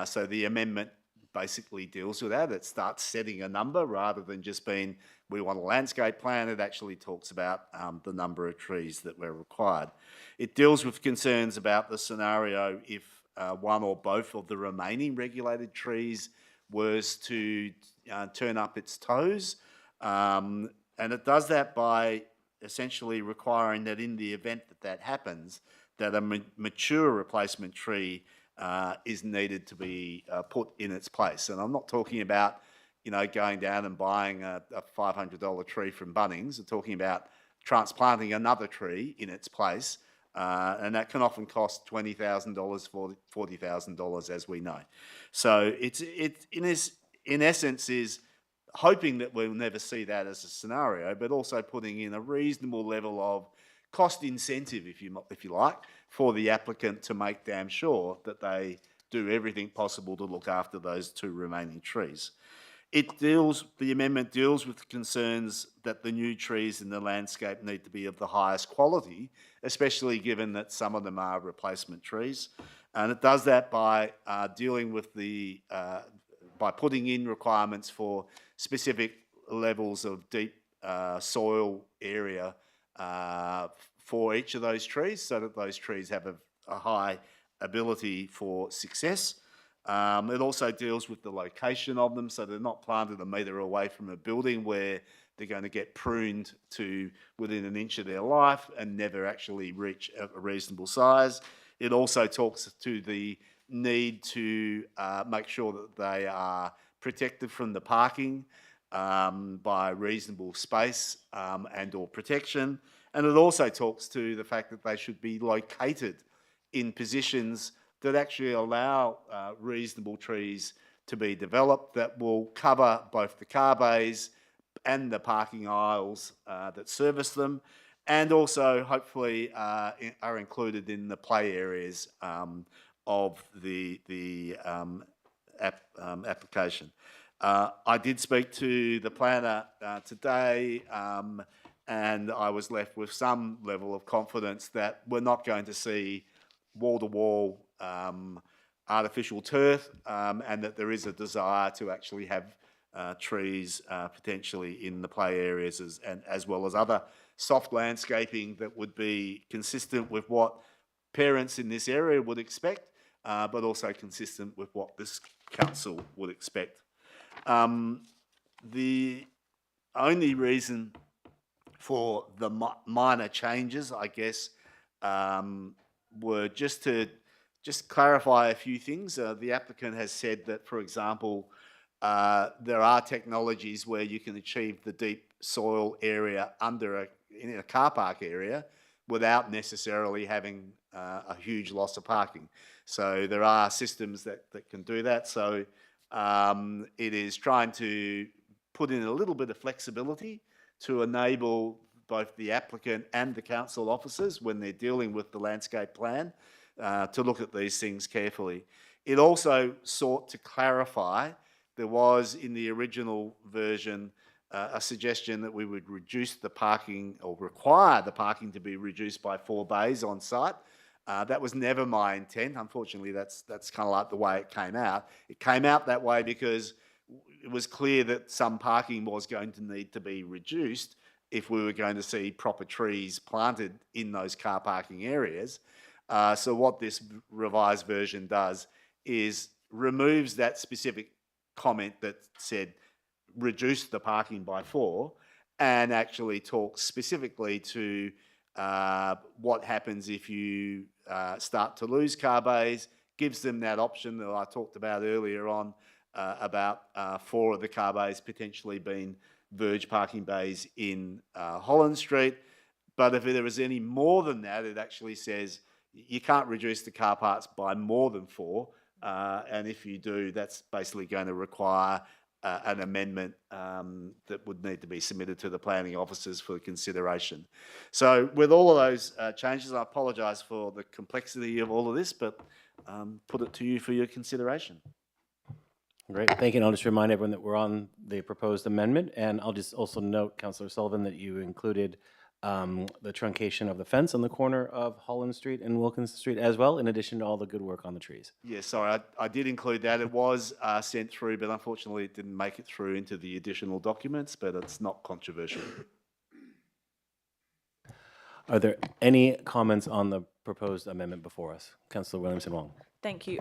So the amendment basically deals with that. It starts setting a number rather than just being, we want a landscape plan. It actually talks about the number of trees that were required. It deals with concerns about the scenario if one or both of the remaining regulated trees was to turn up its toes. And it does that by essentially requiring that in the event that happens, that a mature replacement tree is needed to be put in its place. And I'm not talking about, going down and buying a $500 tree from Bunnings. I'm talking about transplanting another tree in its place. And that can often cost $20,000, $40,000, as we know. So it in essence is hoping that we'll never see that as a scenario, but also putting in a reasonable level of cost incentive, if you like, for the applicant to make damn sure that they do everything possible to look after those 2 remaining trees. The amendment deals with concerns that the new trees in the landscape need to be of the highest quality, especially given that some of them are replacement trees. And it does that by dealing with by putting in requirements for specific levels of deep soil area for each of those trees, so that those trees have a high ability for success. It also deals with the location of them, so they're not planted a metre away from a building where they're going to get pruned to within an inch of their life and never actually reach a reasonable size. It also talks to the need to make sure that they are protected from the parking by reasonable space and or protection. And it also talks to the fact that they should be located in positions that actually allow reasonable trees to be developed that will cover both the car bays and the parking aisles that service them, and also hopefully are included in the play areas of the application. I did speak to the planner today, and I was left with some level of confidence that we're not going to see wall-to-wall artificial turf, and that there is a desire to actually have trees potentially in the play areas as well as other soft landscaping that would be consistent with what parents in this area would expect, but also consistent with what this council would expect. The only reason for the minor changes, I guess, were just to clarify a few things. The applicant has said that, for example, there are technologies where you can achieve the deep soil area in a car park area without necessarily having a huge loss of parking. So there are systems that can do that. So it is trying to put in a little bit of flexibility to enable both the applicant and the council officers, when they're dealing with the landscape plan, to look at these things carefully. It also sought to clarify, there was in the original version a suggestion that we would reduce the parking, or require the parking to be reduced by 4 bays on site. That was never my intent. Unfortunately, that's kind of like the way it came out. It came out that way because it was clear that some parking was going to need to be reduced if we were going to see proper trees planted in those car parking areas. So what this revised version does is removes that specific comment that said reduce the parking by 4, and actually talks specifically to what happens if you start to lose car bays, gives them that option that I talked about earlier on, about 4 of the car bays potentially being verge parking bays in Holland Street. But if there is any more than that, it actually says you can't reduce the car parks by more than 4. And if you do, that's basically going to require an amendment that would need to be submitted to the planning officers for consideration. So with all of those changes, I apologise for the complexity of all of this, but put it to you for your consideration. Great, thank you. And I'll just remind everyone that we're on the proposed amendment, and I'll just also note, Councillor Sullivan, that you included the truncation of the fence on the corner of Holland Street and Wilkinson Street as well, in addition to all the good work on the trees. Yeah, sorry, I did include that. It was sent through, but unfortunately it didn't make it through into the additional documents, but it's not controversial. Are there any comments on the proposed amendment before us? Councillor Williamson-Wong. Thank you.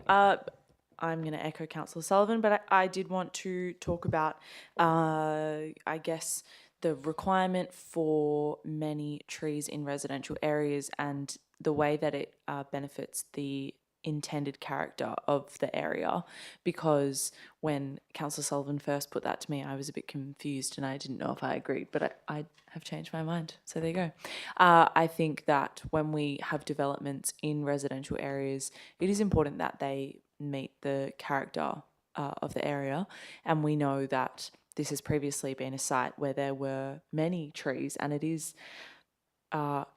I'm going to echo Councillor Sullivan, but I did want to talk about, I guess, the requirement for many trees in residential areas and the way that it benefits the intended character of the area. Because when Councillor Sullivan first put that to me, I was a bit confused and I didn't know if I agreed, but I have changed my mind. So there you go. I think that when we have developments in residential areas, it is important that they meet the character of the area. And we know that this has previously been a site where there were many trees, and it is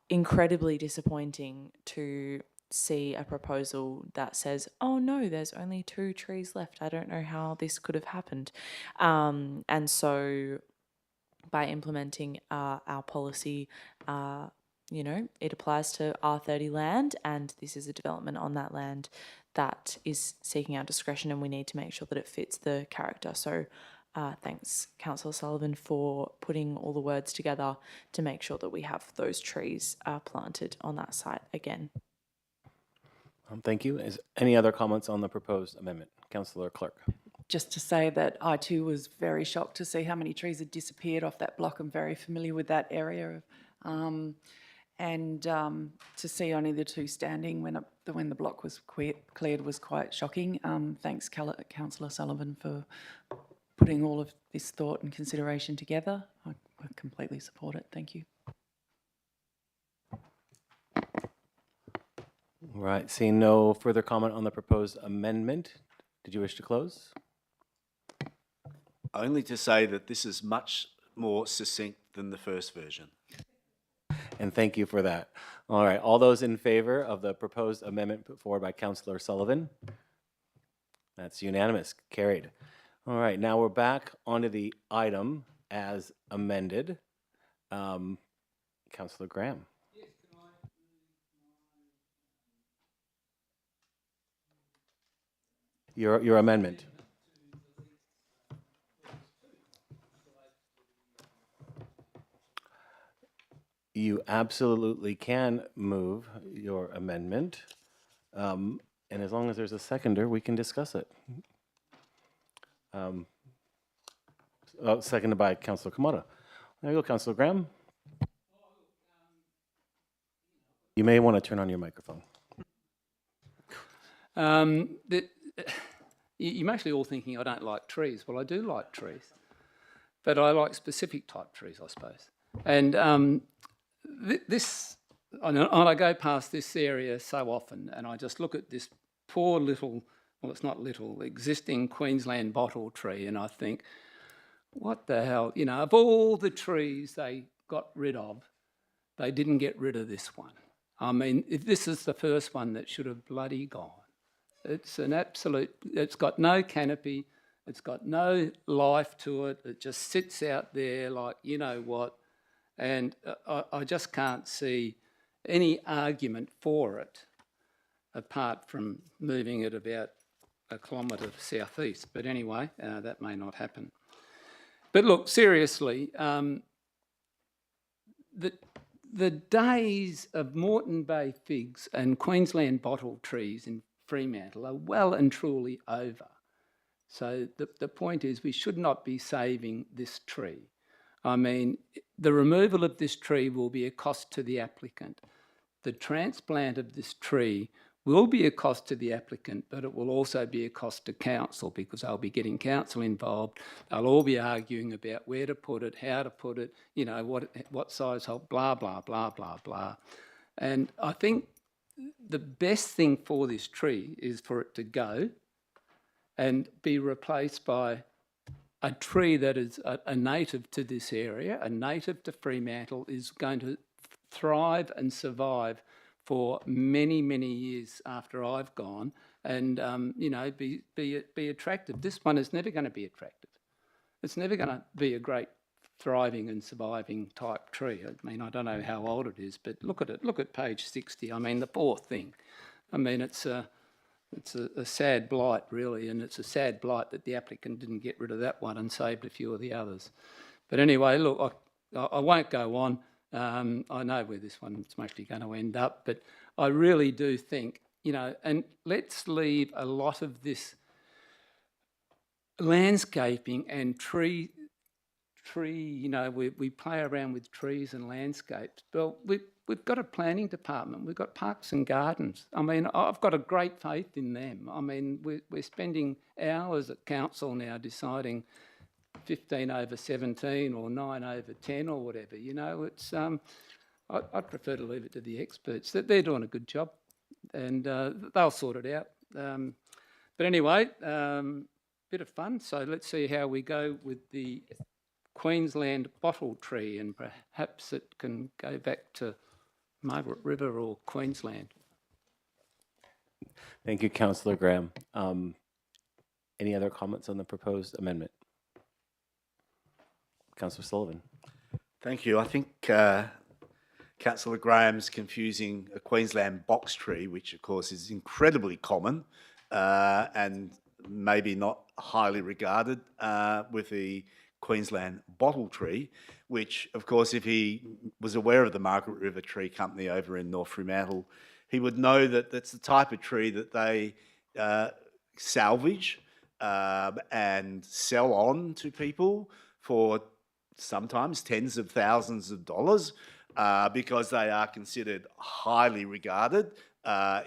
incredibly disappointing to see a proposal that says, oh no, there's only 2 trees left. I don't know how this could have happened. And so by implementing our policy, you know, it applies to R30 land, and this is a development on that land that is seeking our discretion, and we need to make sure that it fits the character. So thanks, Councillor Sullivan, for putting all the words together to make sure that we have those trees planted on that site again. Thank you. Is any other comments on the proposed amendment? Councillor Clerk. Just to say that I too was very shocked to see how many trees had disappeared off that block. I'm very familiar with that area. And to see only the 2 standing when the block was cleared was quite shocking. Thanks, Councillor Sullivan, for putting all of this thought and consideration together. I completely support it. Thank you. Right, seeing no further comment on the proposed amendment, did you wish to close? Only to say that this is much more succinct than the first version. And thank you for that. All right, all those in favor of the proposed amendment put forward by Councillor Sullivan? That's unanimous, carried. All right, now we're back onto the item as amended. Councillor Graham. Your amendment. You absolutely can move your amendment. And as long as there's a seconder, we can discuss it. Seconded by Councillor Kamara. There you go, Councillor Graham. You may want to turn on your microphone. You're mostly all thinking I don't like trees. Well, I do like trees, but I like specific type trees, I suppose. And I go past this area so often, and I just look at this poor little, well, it's not little, existing Queensland bottle tree, and I think, what the hell? You know, of all the trees they got rid of, they didn't get rid of this one. I mean, if this is the first one that should have bloody gone. It's an absolute, it's got no canopy, it's got no life to it, it just sits out there like you know what, and I just can't see any argument for it apart from moving it about a kilometre southeast. But anyway, that may not happen. But look, seriously, the days of Moreton Bay figs and Queensland bottle trees in Fremantle are well and truly over. So the point is we should not be saving this tree. I mean, the removal of this tree will be a cost to the applicant. The transplant of this tree will be a cost to the applicant, but it will also be a cost to council because they'll be getting council involved. They'll all be arguing about where to put it, how to put it, you know, what size hole, blah, blah, blah, blah, blah. And I think the best thing for this tree is for it to go and be replaced by a tree that is a native to this area, a native to Fremantle, is going to thrive and survive for many, many years after I've gone and, you know, be attractive. This one is never going to be attractive. It's never going to be a great thriving and surviving type tree. I mean, I don't know how old it is, but look at it. Look at page 60. I mean, the poor thing. I mean, it's a sad blight, really, and it's a sad blight that the applicant didn't get rid of that one and saved a few of the others. But anyway, look, I won't go on. I know where this one's mostly going to end up, but I really do think, you know, and let's leave a lot of this landscaping and tree, you know, we play around with trees and landscapes. Well, we've got a planning department, we've got parks and gardens. I mean, I've got a great faith in them. I mean, we're spending hours at council now deciding 15 over 17 or 9 over 10 or whatever, you know, it's, I'd prefer to leave it to the experts. They're doing a good job and they'll sort it out. But anyway, bit of fun. So let's see how we go with the Queensland bottle tree, and perhaps it can go back to Margaret River or Queensland. Thank you, Councillor Graham. Any other comments on the proposed amendment? Councillor Sullivan. Thank you. I think Councillor Graham's confusing a Queensland box tree, which of course is incredibly common and maybe not highly regarded, with the Queensland bottle tree, which of course if he was aware of the Margaret River Tree Company over in North Fremantle, he would know that that's the type of tree that they salvage and sell on to people for sometimes tens of thousands of dollars because they are considered highly regarded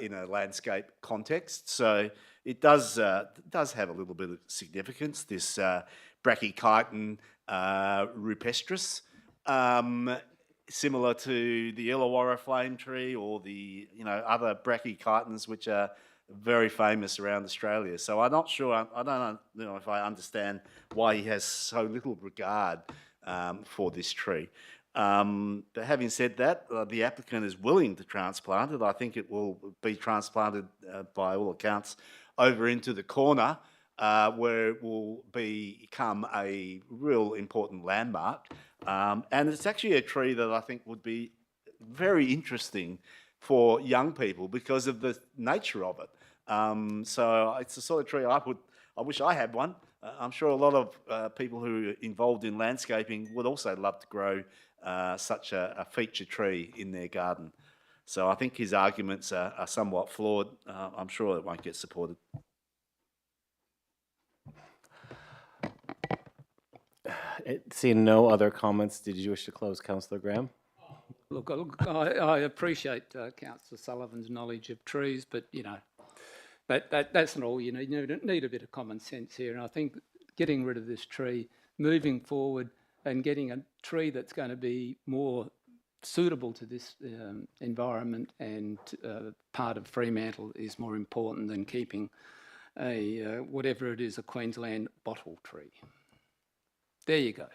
in a landscape context. So it does have a little bit of significance, this Brachychiton rupestris. similar to the Illawarra flame tree or the other brachychitons, which are very famous around Australia. So I'm not sure. I don't know if I understand why he has so little regard for this tree. But having said that, the applicant is willing to transplant it. I think it will be transplanted by all accounts over into the corner where it will become a real important landmark. And it's actually a tree that I think would be very interesting for young people because of the nature of it. So it's the sort of tree I wish I had one. I'm sure a lot of people who are involved in landscaping would also love to grow such a feature tree in their garden. So I think his arguments are somewhat flawed. I'm sure it won't get supported. Seeing no other comments, did you wish to close, Councillor Graham? Look, I appreciate Councillor Sullivan's knowledge of trees, but that's not all you need. You need a bit of common sense here, and I think getting rid of this tree, moving forward, and getting a tree that's going to be more suitable to this environment and part of Fremantle is more important than keeping a whatever it is, a Queensland bottle tree. There you go.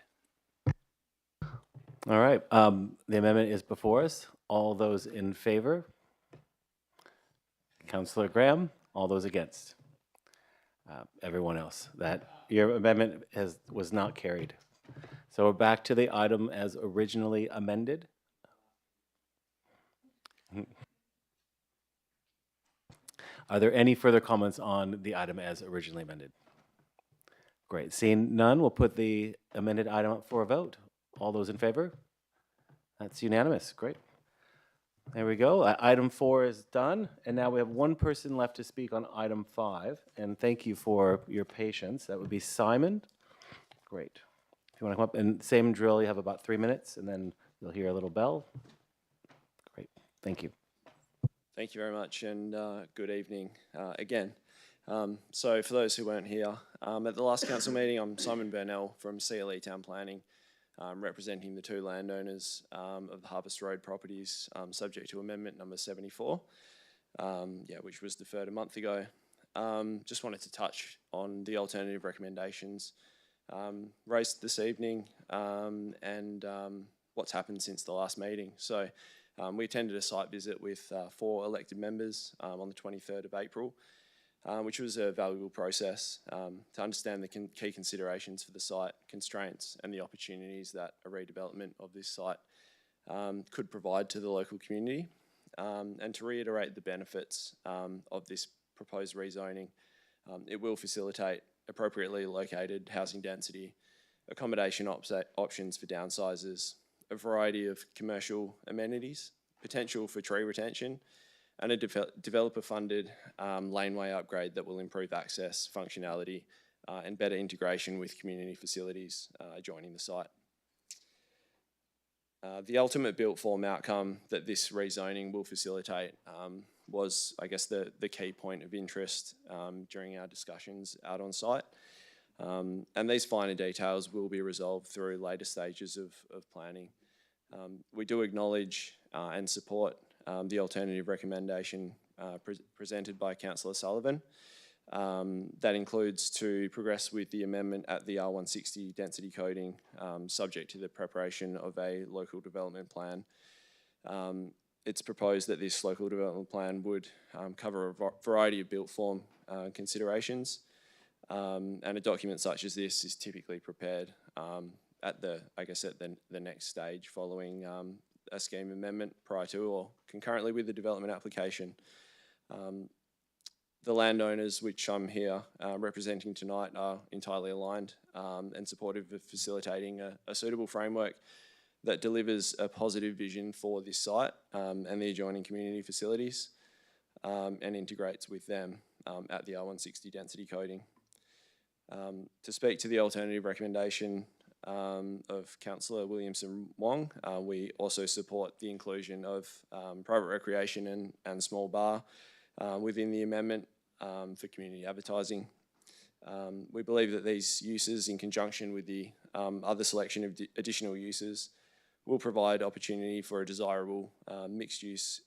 All right. The amendment is before us. All those in favour? Councillor Graham? All those against? Everyone else? Your amendment was not carried. So we're back to the item as originally amended. Are there any further comments on the item as originally amended? Great. Seeing none, we'll put the amended item up for a vote. All those in favor? That's unanimous. Great. There we go. Item 4 is done. And now we have one person left to speak on item 5. And thank you for your patience. That would be Simon. Great. If you want to come up, and same drill, you have about 3 minutes, and then you'll hear a little bell. Great. Thank you. Thank you very much, and good evening again. So for those who weren't here, at the last council meeting, I'm Simon Burnell from CLE Town Planning, representing the two landowners of the Harvest Road properties, subject to amendment number 74, which was deferred a month ago. Just wanted to touch on the alternative recommendations raised this evening and what's happened since the last meeting. So we attended a site visit with 4 elected members on the 23rd of April, which was a valuable process to understand the key considerations for the site, constraints and the opportunities that a redevelopment of this site could provide to the local community, and to reiterate the benefits of this proposed rezoning. It will facilitate appropriately located housing density, accommodation options for downsizers, a variety of commercial amenities, potential for tree retention, and a developer-funded laneway upgrade that will improve access, functionality, and better integration with community facilities adjoining the site. The ultimate built form outcome that this rezoning will facilitate was, I guess, the key point of interest during our discussions out on site. And these finer details will be resolved through later stages of planning. We do acknowledge and support the alternative recommendation presented by Councillor Sullivan. That includes to progress with the amendment at the R160 density coding, subject to the preparation of a local development plan. It's proposed that this local development plan would cover a variety of built form considerations, and a document such as this is typically prepared at the next stage following a scheme amendment prior to or concurrently with the development application. The landowners, which I'm here representing tonight, are entirely aligned and supportive of facilitating a suitable framework that delivers a positive vision for this site and the adjoining community facilities, and integrates with them at the R160 density coding. To speak to the alternative recommendation of Councillor Williamson Wong, we also support the inclusion of private recreation and small bar within the amendment for community advertising. We believe that these uses, in conjunction with the other selection of additional uses, will provide opportunity for a desirable mixed-use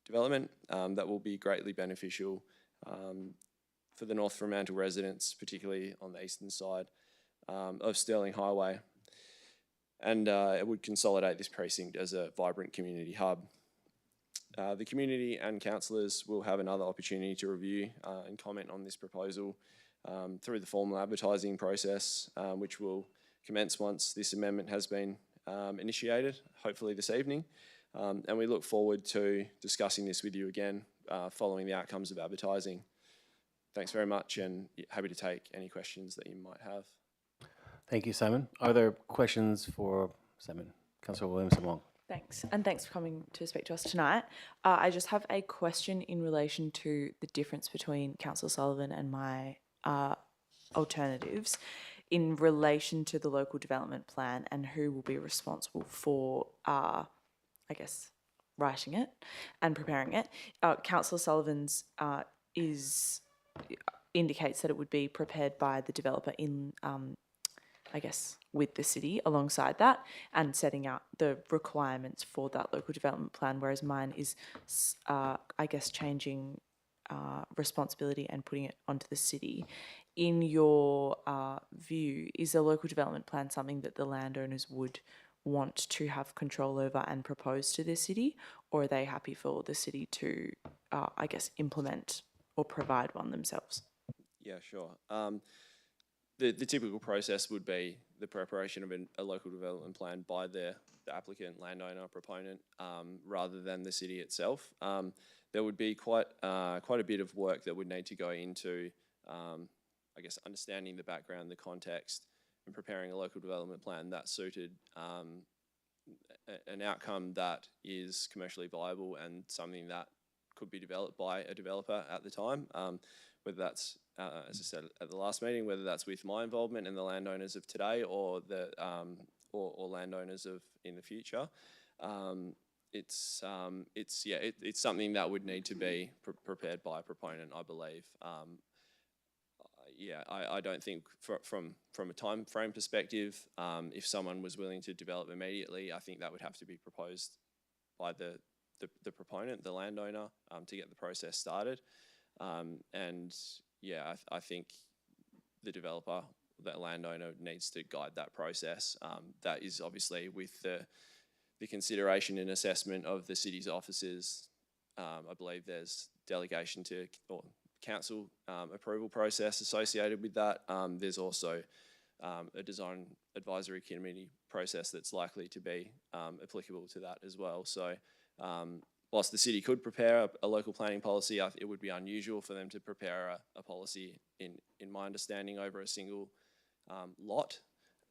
development that will be greatly beneficial for the North Fremantle residents, particularly on the eastern side of Stirling Highway. And it would consolidate this precinct as a vibrant community hub. The community and councillors will have another opportunity to review and comment on this proposal through the formal advertising process, which will commence once this amendment has been initiated, hopefully this evening. And we look forward to discussing this with you again following the outcomes of advertising. Thanks very much, and happy to take any questions that you might have. Thank you, Simon. Are there questions for Simon? Councillor Williamson-Wong. Thanks, and thanks for coming to speak to us tonight. I just have a question in relation to the difference between Councillor Sullivan and my alternatives in relation to the local development plan and who will be responsible for, I guess, writing it and preparing it. Councillor Sullivan's indicates that it would be prepared by the developer in, I guess, with the city alongside that and setting out the requirements for that local development plan, whereas mine is, I guess, changing responsibility and putting it onto the city. In your view, is a local development plan something that the landowners would want to have control over and propose to the city, or are they happy for the city to, I guess, implement or provide one themselves? Yeah, sure. The typical process would be the preparation of a local development plan by the applicant, landowner, proponent, rather than the city itself. There would be quite a bit of work that would need to go into, I guess, understanding the background, the context, and preparing a local development plan that suited an outcome that is commercially viable and something that could be developed by a developer at the time. Whether that's, as I said at the last meeting, whether that's with my involvement and the landowners of today or the or landowners of in the future. It's something that would need to be prepared by a proponent, I believe. I don't think from a time frame perspective, if someone was willing to develop immediately, I think that would have to be proposed by the proponent, the landowner, to get the process started. I think the developer, that landowner, needs to guide that process. That is obviously with the consideration and assessment of the city's officers. I believe there's delegation to or council approval process associated with that. There's also a design advisory committee process that's likely to be applicable to that as well. So whilst the city could prepare a local planning policy, it would be unusual for them to prepare a policy, in my understanding, over a single lot,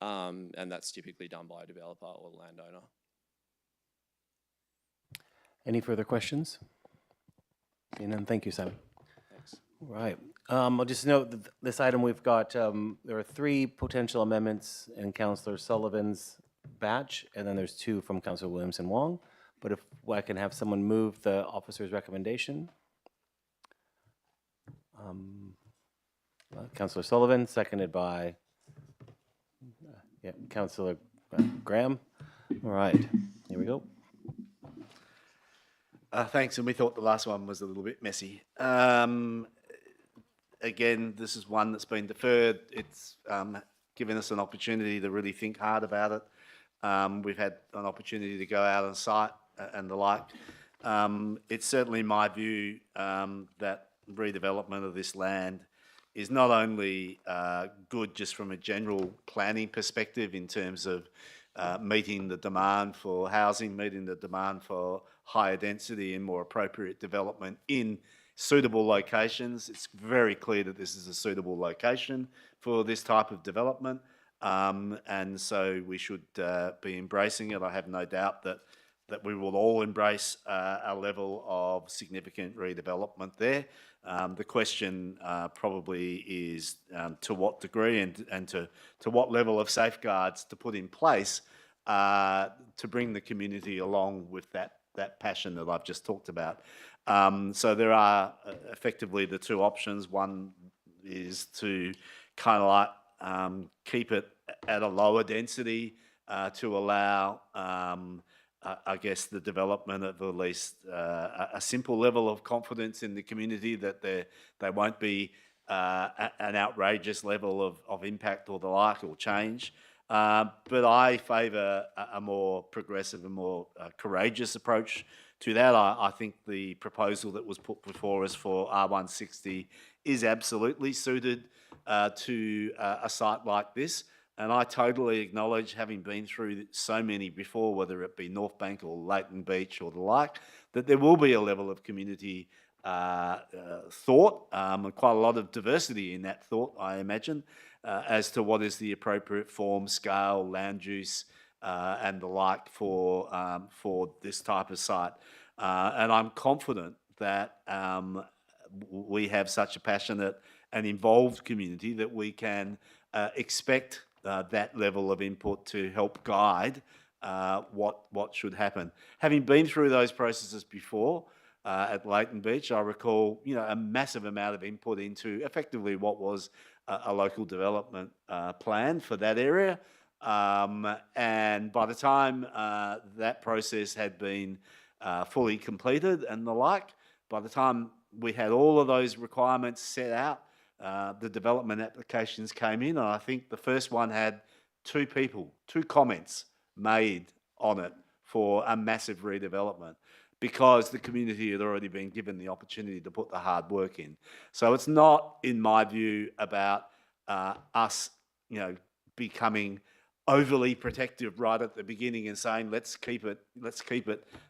and that's typically done by a developer or landowner. Any further questions? Seeing none, thank you, Simon. Thanks. All right. I'll just note that this item we've got, there are 3 potential amendments in Councillor Sullivan's batch, and then there's 2 from Councillor Williamson-Wong. But if I can have someone move the officer's recommendation. Councillor Sullivan, seconded by Councillor Graham. All right, here we go. Thanks, and we thought the last one was a little bit messy. Again, this is one that's been deferred. It's given us an opportunity to really think hard about it. We've had an opportunity to go out on site and the like. It's certainly my view that redevelopment of this land is not only good just from a general planning perspective in terms of meeting the demand for housing, meeting the demand for higher density and more appropriate development in suitable locations. It's very clear that this is a suitable location for this type of development, and so we should be embracing it. I have no doubt that we will all embrace a level of significant redevelopment there. The question probably is to what degree and to what level of safeguards to put in place to bring the community along with that passion that I've just talked about. So there are effectively the 2 options. One is to kind of like keep it at a lower density to allow, I guess, the development of at least a simple level of confidence in the community that they won't be an outrageous level of impact or the like or change. But I favour a more progressive and more courageous approach to that. I think the proposal that was put before us for R160 is absolutely suited to a site like this. And I totally acknowledge, having been through so many before, whether it be North Bank or Leighton Beach or the like, that there will be a level of community thought, and quite a lot of diversity in that thought, I imagine, as to what is the appropriate form, scale, land use, and the like for this type of site. And I'm confident that we have such a passionate and involved community that we can expect that level of input to help guide what should happen. Having been through those processes before at Leighton Beach, I recall a massive amount of input into effectively what was a local development plan for that area. And by the time that process had been fully completed and the like, by the time we had all of those requirements set out, the development applications came in, and I think the first one had two comments made on it for a massive redevelopment, because the community had already been given the opportunity to put the hard work in. So it's not, in my view, about us, becoming overly protective right at the beginning and saying let's keep it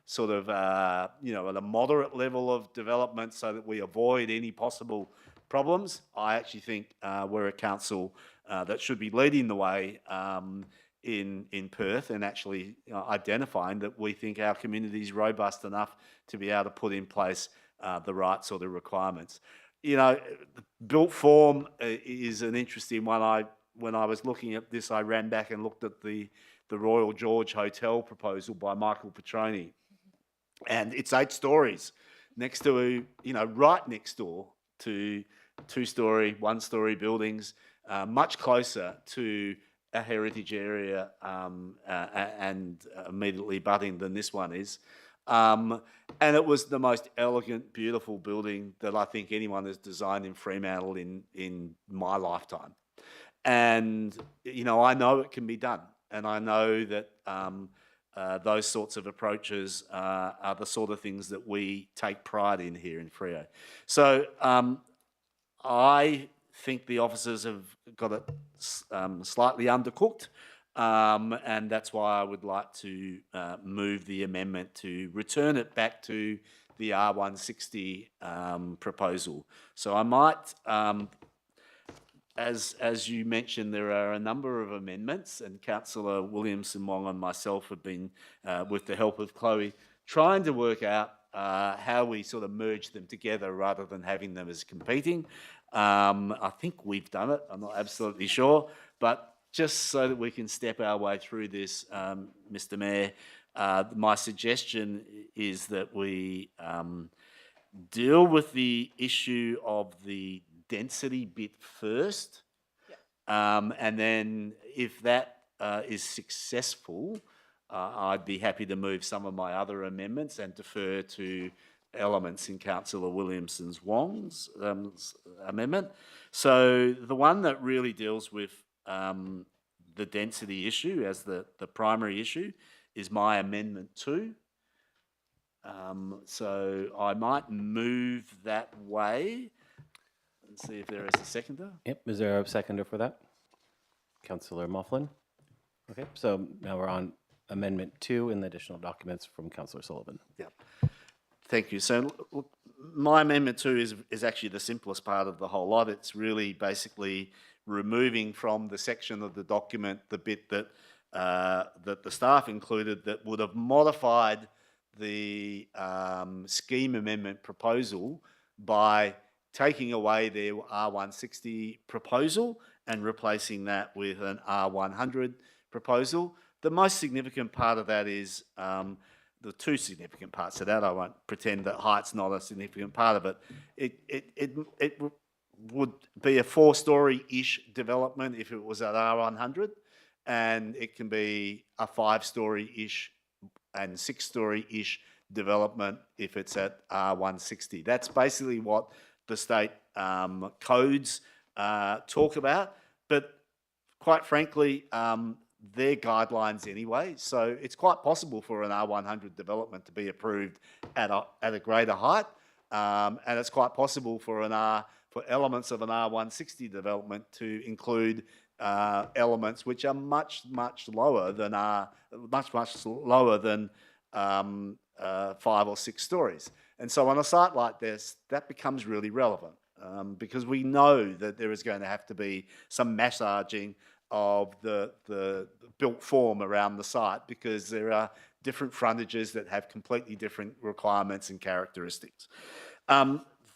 sort of at a moderate level of development so that we avoid any possible problems. I actually think we're a council that should be leading the way in Perth, and actually identifying that we think our community is robust enough to be able to put in place the right sort of requirements. Built form is an interesting one. When I was looking at this, I ran back and looked at the Royal George Hotel proposal by Michael Petroni, and it's 8 stories next to, right next door to 2-story, 1-story buildings, much closer to a heritage area and immediately butting than this one is. And it was the most elegant, beautiful building that I think anyone has designed in Fremantle in my lifetime. And, I know it can be done. And I know that those sorts of approaches are the sort of things that we take pride in here in Freo. So I think the officers have got it slightly undercooked, and that's why I would like to move the amendment to return it back to the R160 proposal. So I might, as you mentioned, there are a number of amendments, and Councillor Williamson-Wong and myself have been, with the help of Chloe, trying to work out how we sort of merge them together rather than having them as competing. I think we've done it, I'm not absolutely sure, but just so that we can step our way through this, Mr. Mayor, my suggestion is that we deal with the issue of the density bit first, and then if that is successful, I'd be happy to move some of my other amendments and defer to elements in Councillor Williamson-Wong's amendment. So the one that really deals with the density issue as the primary issue is my Amendment 2. So I might move that way and see if there is a seconder. Yep, is there a seconder for that? Councillor Moughlin? Okay, so now we're on Amendment 2 in the additional documents from Councillor Sullivan. Yep. Thank you. So look, my Amendment 2 is actually the simplest part of the whole lot. It's really basically removing from the section of the document the bit that that the staff included that would have modified the scheme amendment proposal by taking away their R160 proposal and replacing that with an R100 proposal. The most significant part of that is the two significant parts of that. I won't pretend that height's not a significant part of it. It would be a 4-story-ish development if it was at R100, and it can be a 5-storey-ish and 6-storey-ish development if it's at R160. That's basically what the state codes talk about, but quite frankly, they're guidelines anyway, so it's quite possible for an R100 development to be approved at a greater height, and it's quite possible for for elements of an R160 development to include elements which are much lower than 5 or 6 stories. And so on a site like this, that becomes really relevant because we know that there is going to have to be some massaging of the built form around the site because there are different frontages that have completely different requirements and characteristics.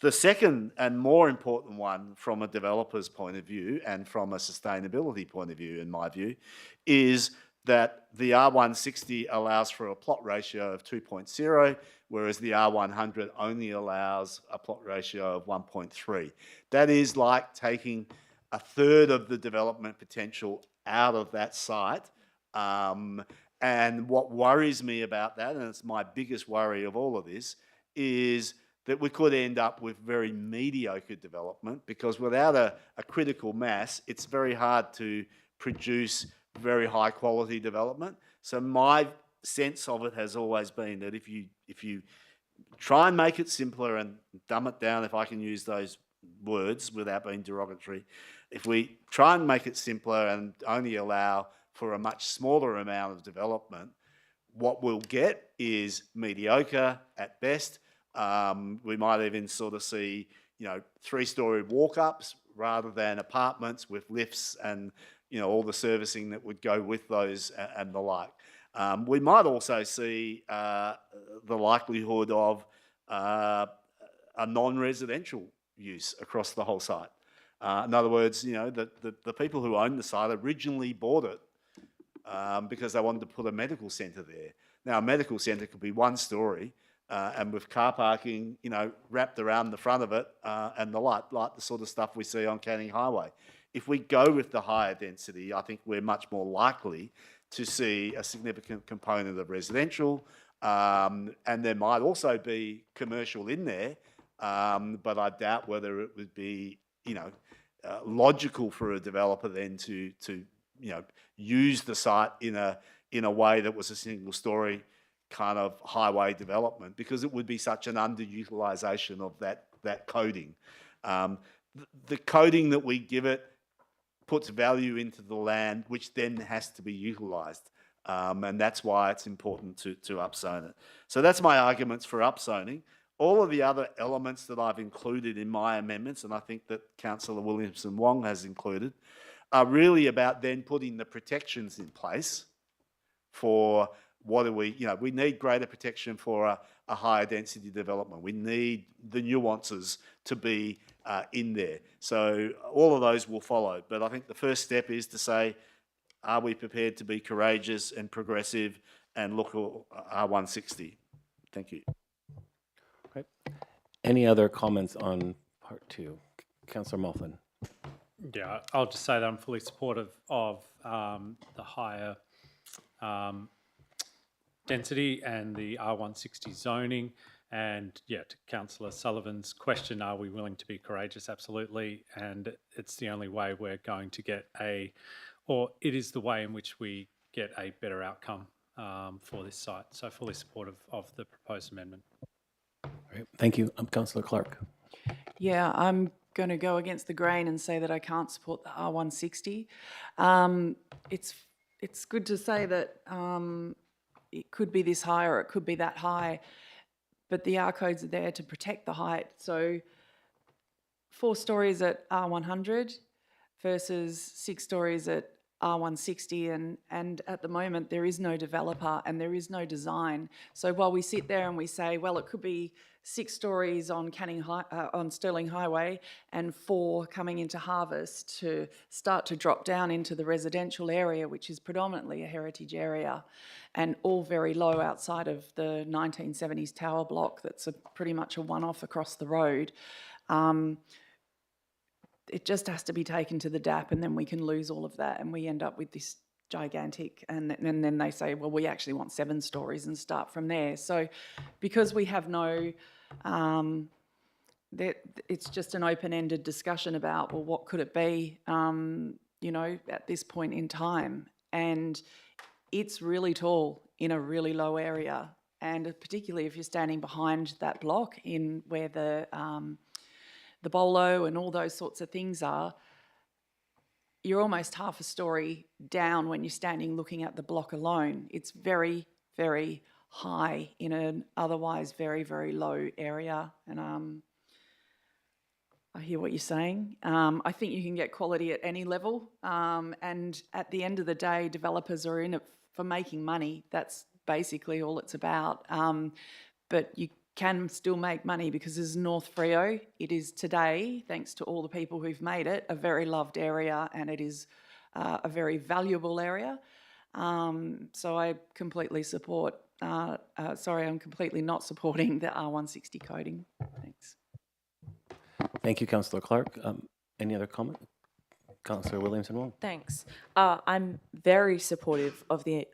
The second and more important one from a developer's point of view and from a sustainability point of view, in my view, is that the R160 allows for a plot ratio of 2.0, whereas the R100 only allows a plot ratio of 1.3. That is like taking a third of the development potential out of that site. And what worries me about that, and it's my biggest worry of all of this, is that we could end up with very mediocre development because without a critical mass, it's very hard to produce very high quality development. So my sense of it has always been that if you try and make it simpler and dumb it down, if I can use those words without being derogatory, if we try and make it simpler and only allow for a much smaller amount of development, what we'll get is mediocre at best. We might even sort of see, 3-story walk-ups rather than apartments with lifts and, all the servicing that would go with those and the like. We might also see the likelihood of a non-residential use across the whole site. In other words, the people who own the site originally bought it because they wanted to put a medical centre there. Now, a medical centre could be 1 story and with car parking, wrapped around the front of it and the like the sort of stuff we see on Canning Highway. If we go with the higher density, I think we're much more likely to see a significant component of residential, and there might also be commercial in there, but I doubt whether it would be, logical for a developer then to use the site in a way that was a single-story kind of highway development because it would be such an underutilisation of that coding. The coding that we give it puts value into the land, which then has to be utilised. And that's why it's important to upzone it. So that's my arguments for upzoning. All of the other elements that I've included in my amendments, and I think that Councillor Williamson-Wong has included, are really about then putting the protections in place for what do we need greater protection for a higher density development. We need the nuances to be in there. So all of those will follow. But I think the first step is to say, are we prepared to be courageous and progressive and look at R160? Thank you. Great. Any other comments on part 2? Councillor Moulton. Yeah, I'll just say that I'm fully supportive of the higher density and the R160 zoning. And yeah, to Councillor Sullivan's question, are we willing to be courageous? Absolutely. And it's the only way we're going to get it is the way in which we get a better outcome for this site. So fully supportive of the proposed amendment. Great. Thank you. Councillor Clark. Yeah, I'm going to go against the grain and say that I can't support the R160. It's good to say that it could be this high or it could be that high, but the R codes are there to protect the height. So 4 stories at R100 versus 6 stories at R160, and at the moment there is no developer and there is no design. So while we sit there and we say, well, it could be 6 stories on on Stirling Highway and 4 coming into Harvest to start to drop down into the residential area, which is predominantly a heritage area, and all very low outside of the 1970s tower block that's pretty much a one-off across the road. It just has to be taken to the DAP and then we can lose all of that and we end up with this gigantic, and then they say, well, we actually want 7 stories and start from there. So because we have no, it's just an open-ended discussion about, well, what could it be, you know, at this point in time. And it's really tall in a really low area, and particularly if you're standing behind that block in where the bolo and all those sorts of things are, you're almost half a story down when you're standing looking at the block alone. It's very, very high in an otherwise very, very low area. And I hear what you're saying. I think you can get quality at any level. And at the end of the day, developers are in it for making money. That's basically all it's about. But you can still make money because this is North Freo. It is today, thanks to all the people who've made it, a very loved area, and it is a very valuable area. So I completely support, I'm completely not supporting the R160 coding. Thanks. Thank you, Councillor Clark. Any other comment? Councillor Williamson-Wong. Thanks. I'm very supportive of the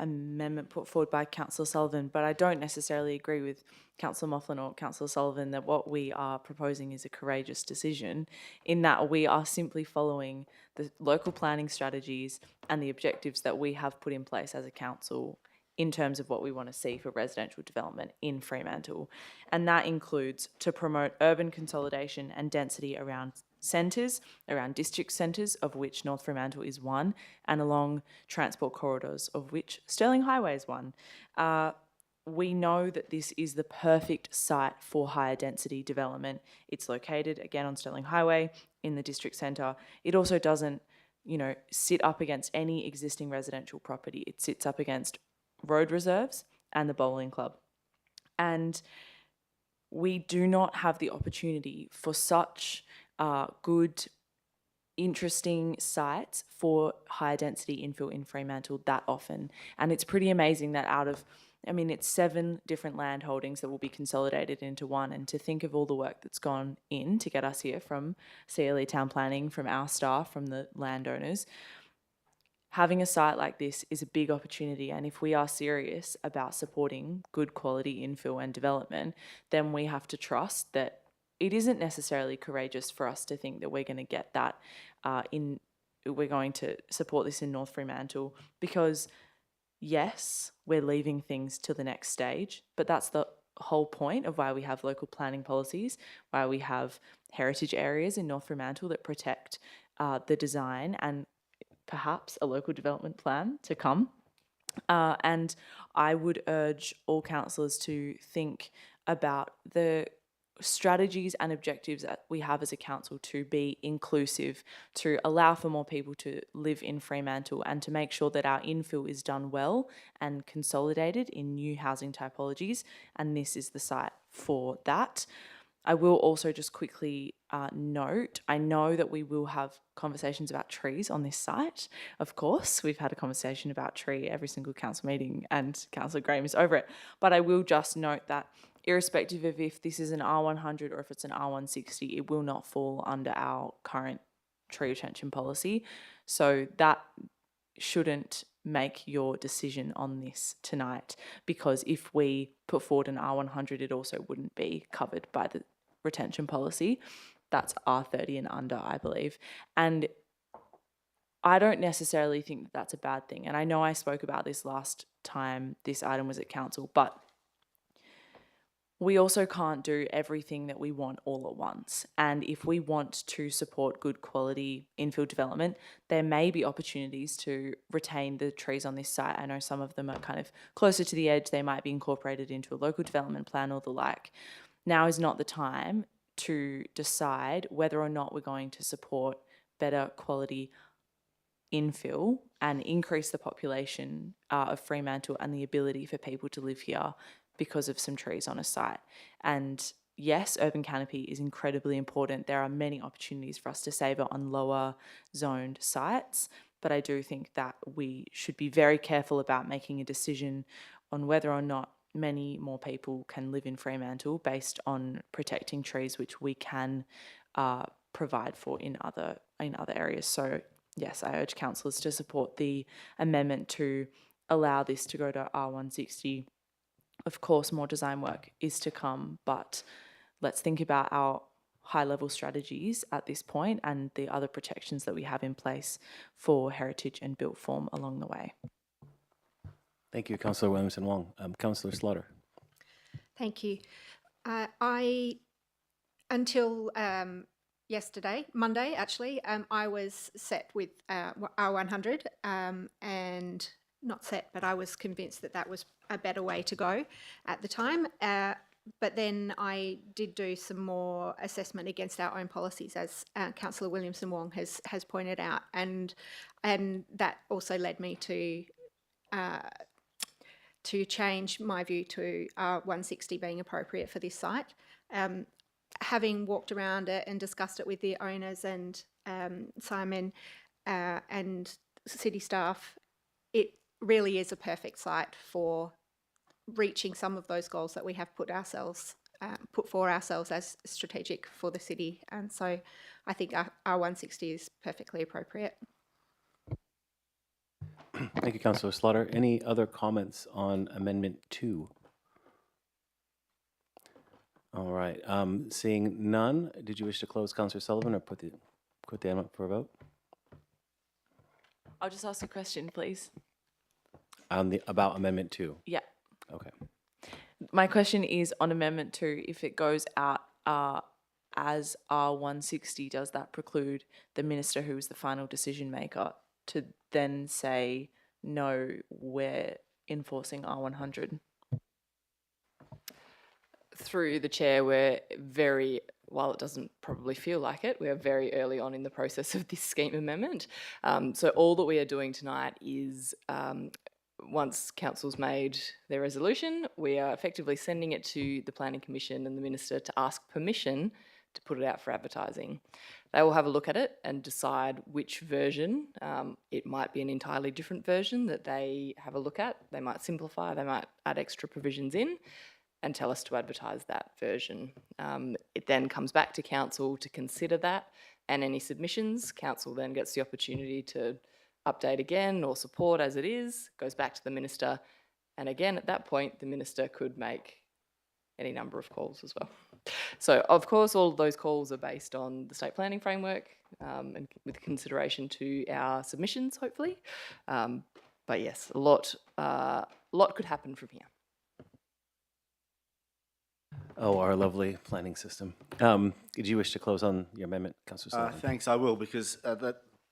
amendment put forward by Councillor Sullivan, but I don't necessarily agree with Councillor Moughlin or Councillor Sullivan that what we are proposing is a courageous decision, in that we are simply following the local planning strategies and the objectives that we have put in place as a council in terms of what we want to see for residential development in Fremantle. And that includes to promote urban consolidation and density around centres, around district centres, of which North Fremantle is one, and along transport corridors, of which Stirling Highway is one. We know that this is the perfect site for higher density development. It's located, again, on Stirling Highway in the district centre. It also doesn't, you know, sit up against any existing residential property. It sits up against road reserves and the bowling club. And we do not have the opportunity for such good, interesting sites for higher density infill in Fremantle that often. And it's pretty amazing that out of, I mean, it's 7 different land holdings that will be consolidated into one. And to think of all the work that's gone in to get us here from CLE Town Planning, from our staff, from the landowners, having a site like this is a big opportunity. And if we are serious about supporting good quality infill and development, then we have to trust that it isn't necessarily courageous for us to think that we're going to get that we're going to support this in North Fremantle, because yes, we're leaving things to the next stage, but that's the whole point of why we have local planning policies, why we have heritage areas in North Fremantle that protect the design and perhaps a local development plan to come. And I would urge all councillors to think about the strategies and objectives that we have as a council to be inclusive, to allow for more people to live in Fremantle, and to make sure that our infill is done well and consolidated in new housing typologies. And this is the site for that. I will also just quickly note, I know that we will have conversations about trees on this site. Of course, we've had a conversation about tree every single council meeting, and Councillor Graham is over it. But I will just note that irrespective of if this is an R100 or if it's an R160, it will not fall under our current tree retention policy. So that shouldn't make your decision on this tonight, because if we put forward an R100, it also wouldn't be covered by the retention policy. That's R30 and under, I believe. And I don't necessarily think that that's a bad thing. And I know I spoke about this last time this item was at council, but we also can't do everything that we want all at once. And if we want to support good quality infill development, there may be opportunities to retain the trees on this site. I know some of them are kind of closer to the edge. They might be incorporated into a local development plan or the like. Now is not the time to decide whether or not we're going to support better quality infill and increase the population of Fremantle and the ability for people to live here because of some trees on a site. And yes, urban canopy is incredibly important. There are many opportunities for us to save it on lower zoned sites, but I do think that we should be very careful about making a decision on whether or not many more people can live in Fremantle based on protecting trees, which we can provide for in other areas. So yes, I urge councillors to support the amendment to allow this to go to R160. Of course, more design work is to come, but let's think about our high-level strategies at this point and the other protections that we have in place for heritage and built form along the way. Thank you, Councillor Williamson Wong. Councillor Slaughter. Thank you. Until yesterday, Monday actually, I was set with R100 and not set, but I was convinced that that was a better way to go at the time. But then I did do some more assessment against our own policies, as Councillor Williamson Wong has pointed out, and that also led me to change my view to R160 being appropriate for this site. Having walked around it and discussed it with the owners and Simon and city staff, it really is a perfect site for reaching some of those goals that we have put for ourselves as strategic for the city. And so I think R160 is perfectly appropriate. Thank you, Councillor Slaughter. Any other comments on Amendment 2? All right. Seeing none, did you wish to close, Councillor Sullivan, or put the amendment for a vote? I'll just ask a question, please. About Amendment 2? Yeah. Okay. My question is on Amendment 2, if it goes out as R160, does that preclude the minister, who is the final decision maker, to then say, no, we're enforcing R100? Through the chair, while it doesn't probably feel like it, we are very early on in the process of this scheme amendment. So all that we are doing tonight is, once council's made their resolution, we are effectively sending it to the Planning Commission and the Minister to ask permission to put it out for advertising. They will have a look at it and decide which version. It might be an entirely different version that they have a look at. They might simplify, they might add extra provisions in and tell us to advertise that version. It then comes back to council to consider that, and any submissions, council then gets the opportunity to update again or support as it is, goes back to the minister, and again at that point the minister could make any number of calls as well. So of course all of those calls are based on the state planning framework and with consideration to our submissions, hopefully. But yes, a lot could happen from here. Oh, our lovely planning system. Did you wish to close on your amendment, Councillor Sullivan? Thanks, I will, because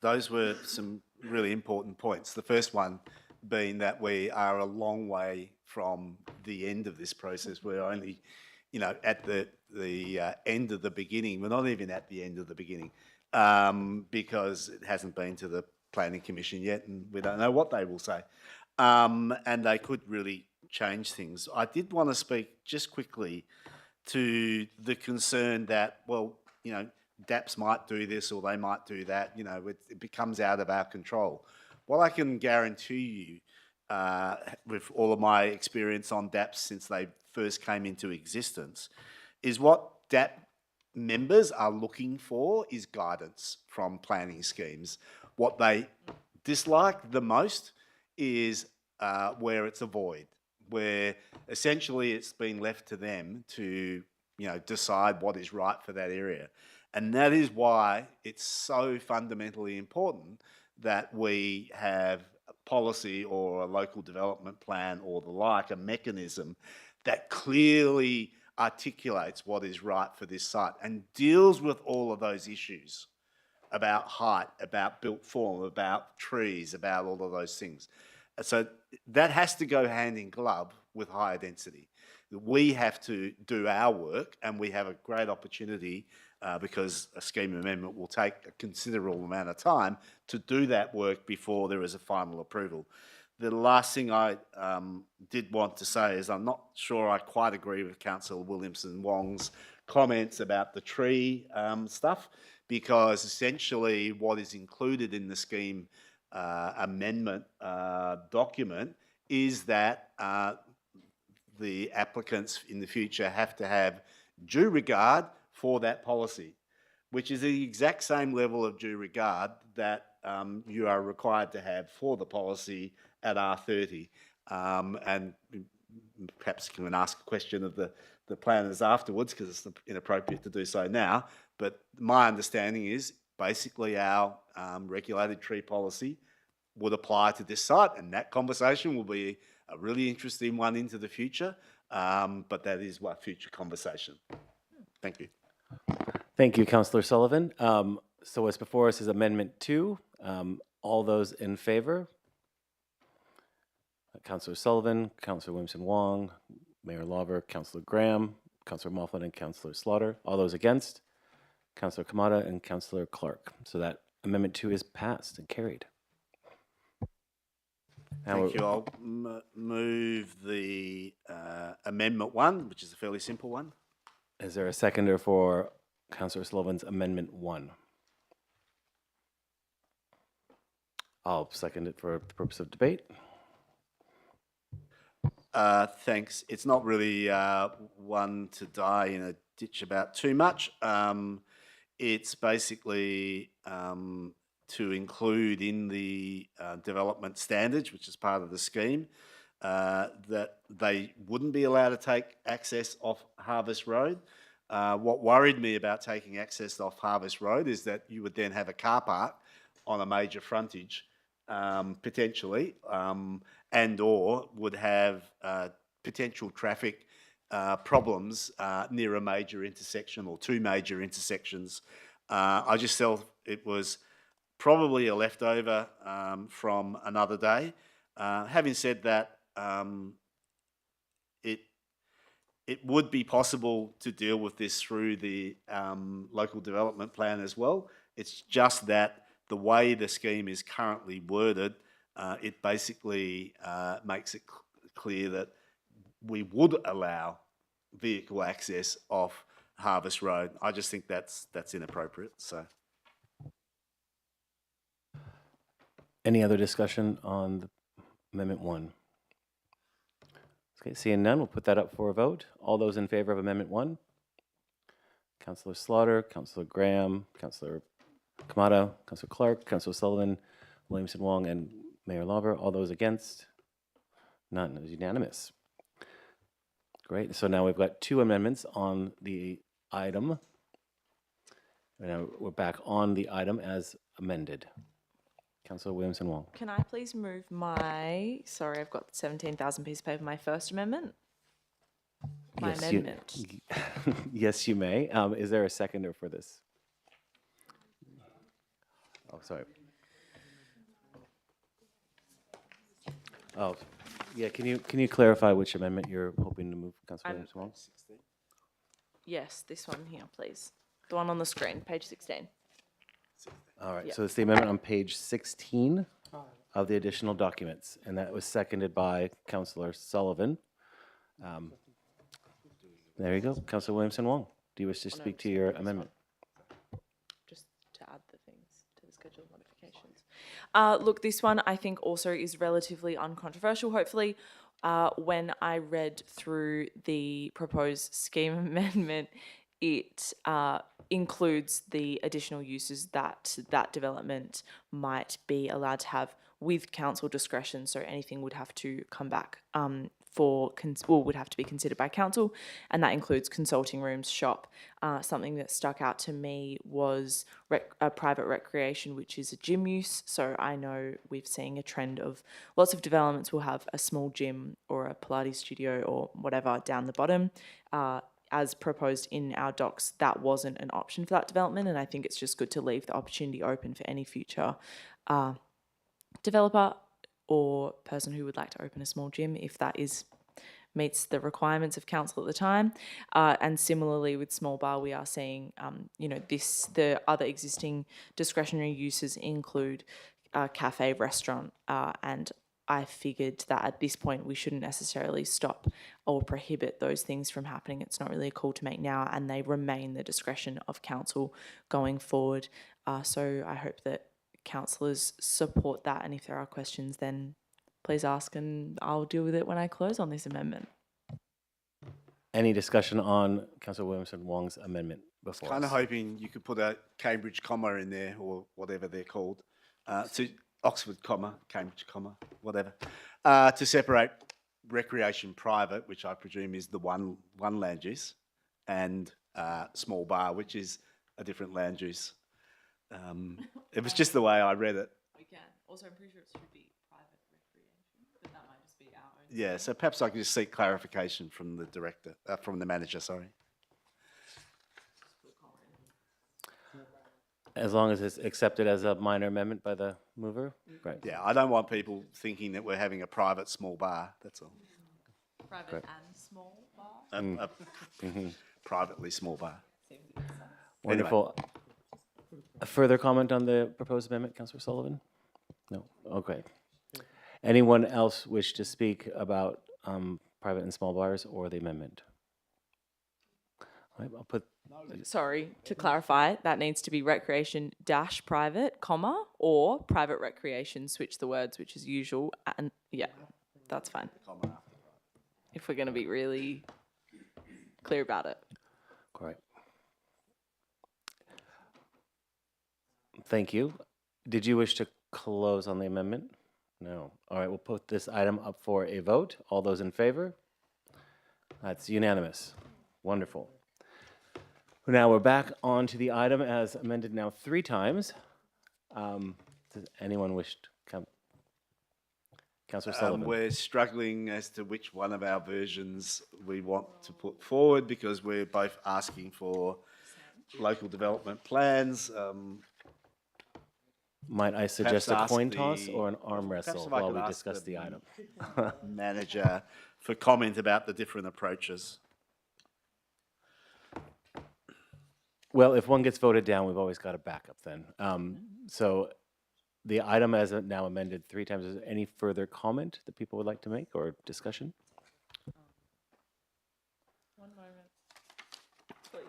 those were some really important points. The first one being that we are a long way from the end of this process. We're only, at the end of the beginning. We're not even at the end of the beginning because it hasn't been to the Planning Commission yet, and we don't know what they will say. And they could really change things. I did want to speak just quickly to the concern that, DAPS might do this or they might do that, it becomes out of our control. What I can guarantee you, with all of my experience on DAPS since they first came into existence, is what DAP members are looking for is guidance from planning schemes. What they dislike the most is where it's a void, where essentially it's been left to them to, decide what is right for that area. And that is why it's so fundamentally important that we have a policy or a local development plan or the like, a mechanism that clearly articulates what is right for this site and deals with all of those issues about height, about built form, about trees, about all of those things. So that has to go hand in glove with higher density. We have to do our work, and we have a great opportunity because a scheme amendment will take a considerable amount of time to do that work before there is a final approval. The last thing I did want to say is I'm not sure I quite agree with Councillor Williamson Wong's comments about the tree stuff, because essentially what is included in the scheme amendment document is that the applicants in the future have to have due regard for that policy, which is the exact same level of due regard that you are required to have for the policy at R30. And perhaps can ask a question of the planners afterwards, because it's inappropriate to do so now. But my understanding is basically our regulated tree policy would apply to this site, and that conversation will be a really interesting one into the future. But that is what future conversation. Thank you. Thank you, Councillor Sullivan. So what's before us is Amendment 2. All those in favour? Councillor Sullivan, Councillor Williamson Wong, Mayor Lawver, Councillor Graham, Councillor Mofflin, and Councillor Slaughter. All those against? Councillor Kamada and Councillor Clark. So that Amendment 2 is passed and carried. Now Thank you. I'll move the Amendment 1, which is a fairly simple one. Is there a seconder for Councillor Sullivan's Amendment 1? I'll second it for the purpose of debate. Thanks. It's not really one to die in a ditch about too much. It's basically to include in the development standards, which is part of the scheme, that they wouldn't be allowed to take access off Harvest Road. What worried me about taking access off Harvest Road is that you would then have a car park on a major frontage, potentially, and or would have potential traffic problems near a major intersection or two major intersections. I just felt it was probably a leftover from another day. Having said that, it would be possible to deal with this through the local development plan as well. It's just that the way the scheme is currently worded, it basically makes it clear that we would allow vehicle access off Harvest Road. I just think that's inappropriate. So, Any other discussion on the Amendment 1? Okay, seeing none, we'll put that up for a vote. All those in favour of Amendment 1? Councillor Slaughter, Councillor Graham, Councillor Kamada, Councillor Clark, Councillor Sullivan, Williamson Wong, and Mayor Lawver. All those against? None. It was unanimous. Great. So now we've got 2 amendments on the item. Now we're back on the item as amended. Councillor Williamson Wong. Can I please move my, sorry, I've got 17,000 piece of paper, my first amendment? My Yes, amendment. Yes, you may. Is there a seconder for this? Oh, sorry. Oh, yeah, can you clarify which amendment you're hoping to move, Councillor Williamson Wong? Yes, this one here, please. The one on the screen, page 16. All right, Yep. so it's the amendment on page 16 of the additional documents, and that was seconded by Councillor Sullivan. There you go. Councillor Williamson Wong, do you wish to speak to your amendment? Just to add the things to the schedule modifications. Look, this one I think also is relatively uncontroversial, hopefully. When I read through the proposed scheme amendment, it includes the additional uses that that development might be allowed to have with council discretion. So anything would have to come back would have to be considered by council, and that includes consulting rooms, shop. Something that stuck out to me was a private recreation, which is a gym use. So I know we've seen a trend of lots of developments will have a small gym or a Pilates studio or whatever down the bottom. As proposed in our docs, that wasn't an option for that development, and I think it's just good to leave the opportunity open for any future developer or person who would like to open a small gym if that meets the requirements of council at the time. And similarly with small bar, we are seeing, the other existing discretionary uses include cafe, restaurant, and I figured that at this point we shouldn't necessarily stop or prohibit those things from happening. It's not really a call to make now, and they remain the discretion of council going forward. So I hope that councillors support that, and if there are questions, then please ask and I'll deal with it when I close on this amendment. Any discussion on Councillor Williamson Wong's amendment I was before kind of us? hoping you could put a Cambridge comma in there or whatever they're called, to Oxford, comma, Cambridge, comma, whatever, to separate recreation private, which I presume is the one land use, and small bar, which is a different land use. It was just the way I read it. We can. Also, I'm pretty sure it should be private recreation, but that might just be our own. Yeah, so perhaps I could just seek clarification from the director, from the manager, sorry. As long as it's accepted as a minor amendment by the mover? Great. Yeah, I don't want people thinking that we're having a private small bar, that's all. Private Great. and small bar? Mhm. Privately small bar. Wonderful. A further comment on the proposed amendment, Councillor Sullivan? No? Okay. Anyone else wish to speak about private and small bars or the amendment? All right, I'll put, Sorry, to clarify, that needs to be recreation dash private, comma, or private recreation, switch the words, which is usual, and yeah, that's fine. If we're going to be really clear about it. great. Thank you. Did you wish to close on the amendment? No. All right, we'll put this item up for a vote. All those in favor? That's unanimous. Wonderful. Now we're back on to the item as amended now 3 times. Does anyone wish to come? Councillor Sullivan. We're struggling as to which one of our versions we want to put forward because we're both asking for local development plans. Might I suggest a perhaps coin ask toss the- or an arm perhaps wrestle if I while could we ask discuss the item? Manager for comment about the different approaches. Well, if one gets voted down, we've always got a backup then. So the item as now amended 3 times, is there any further comment that people would like to make or discussion? One moment, please.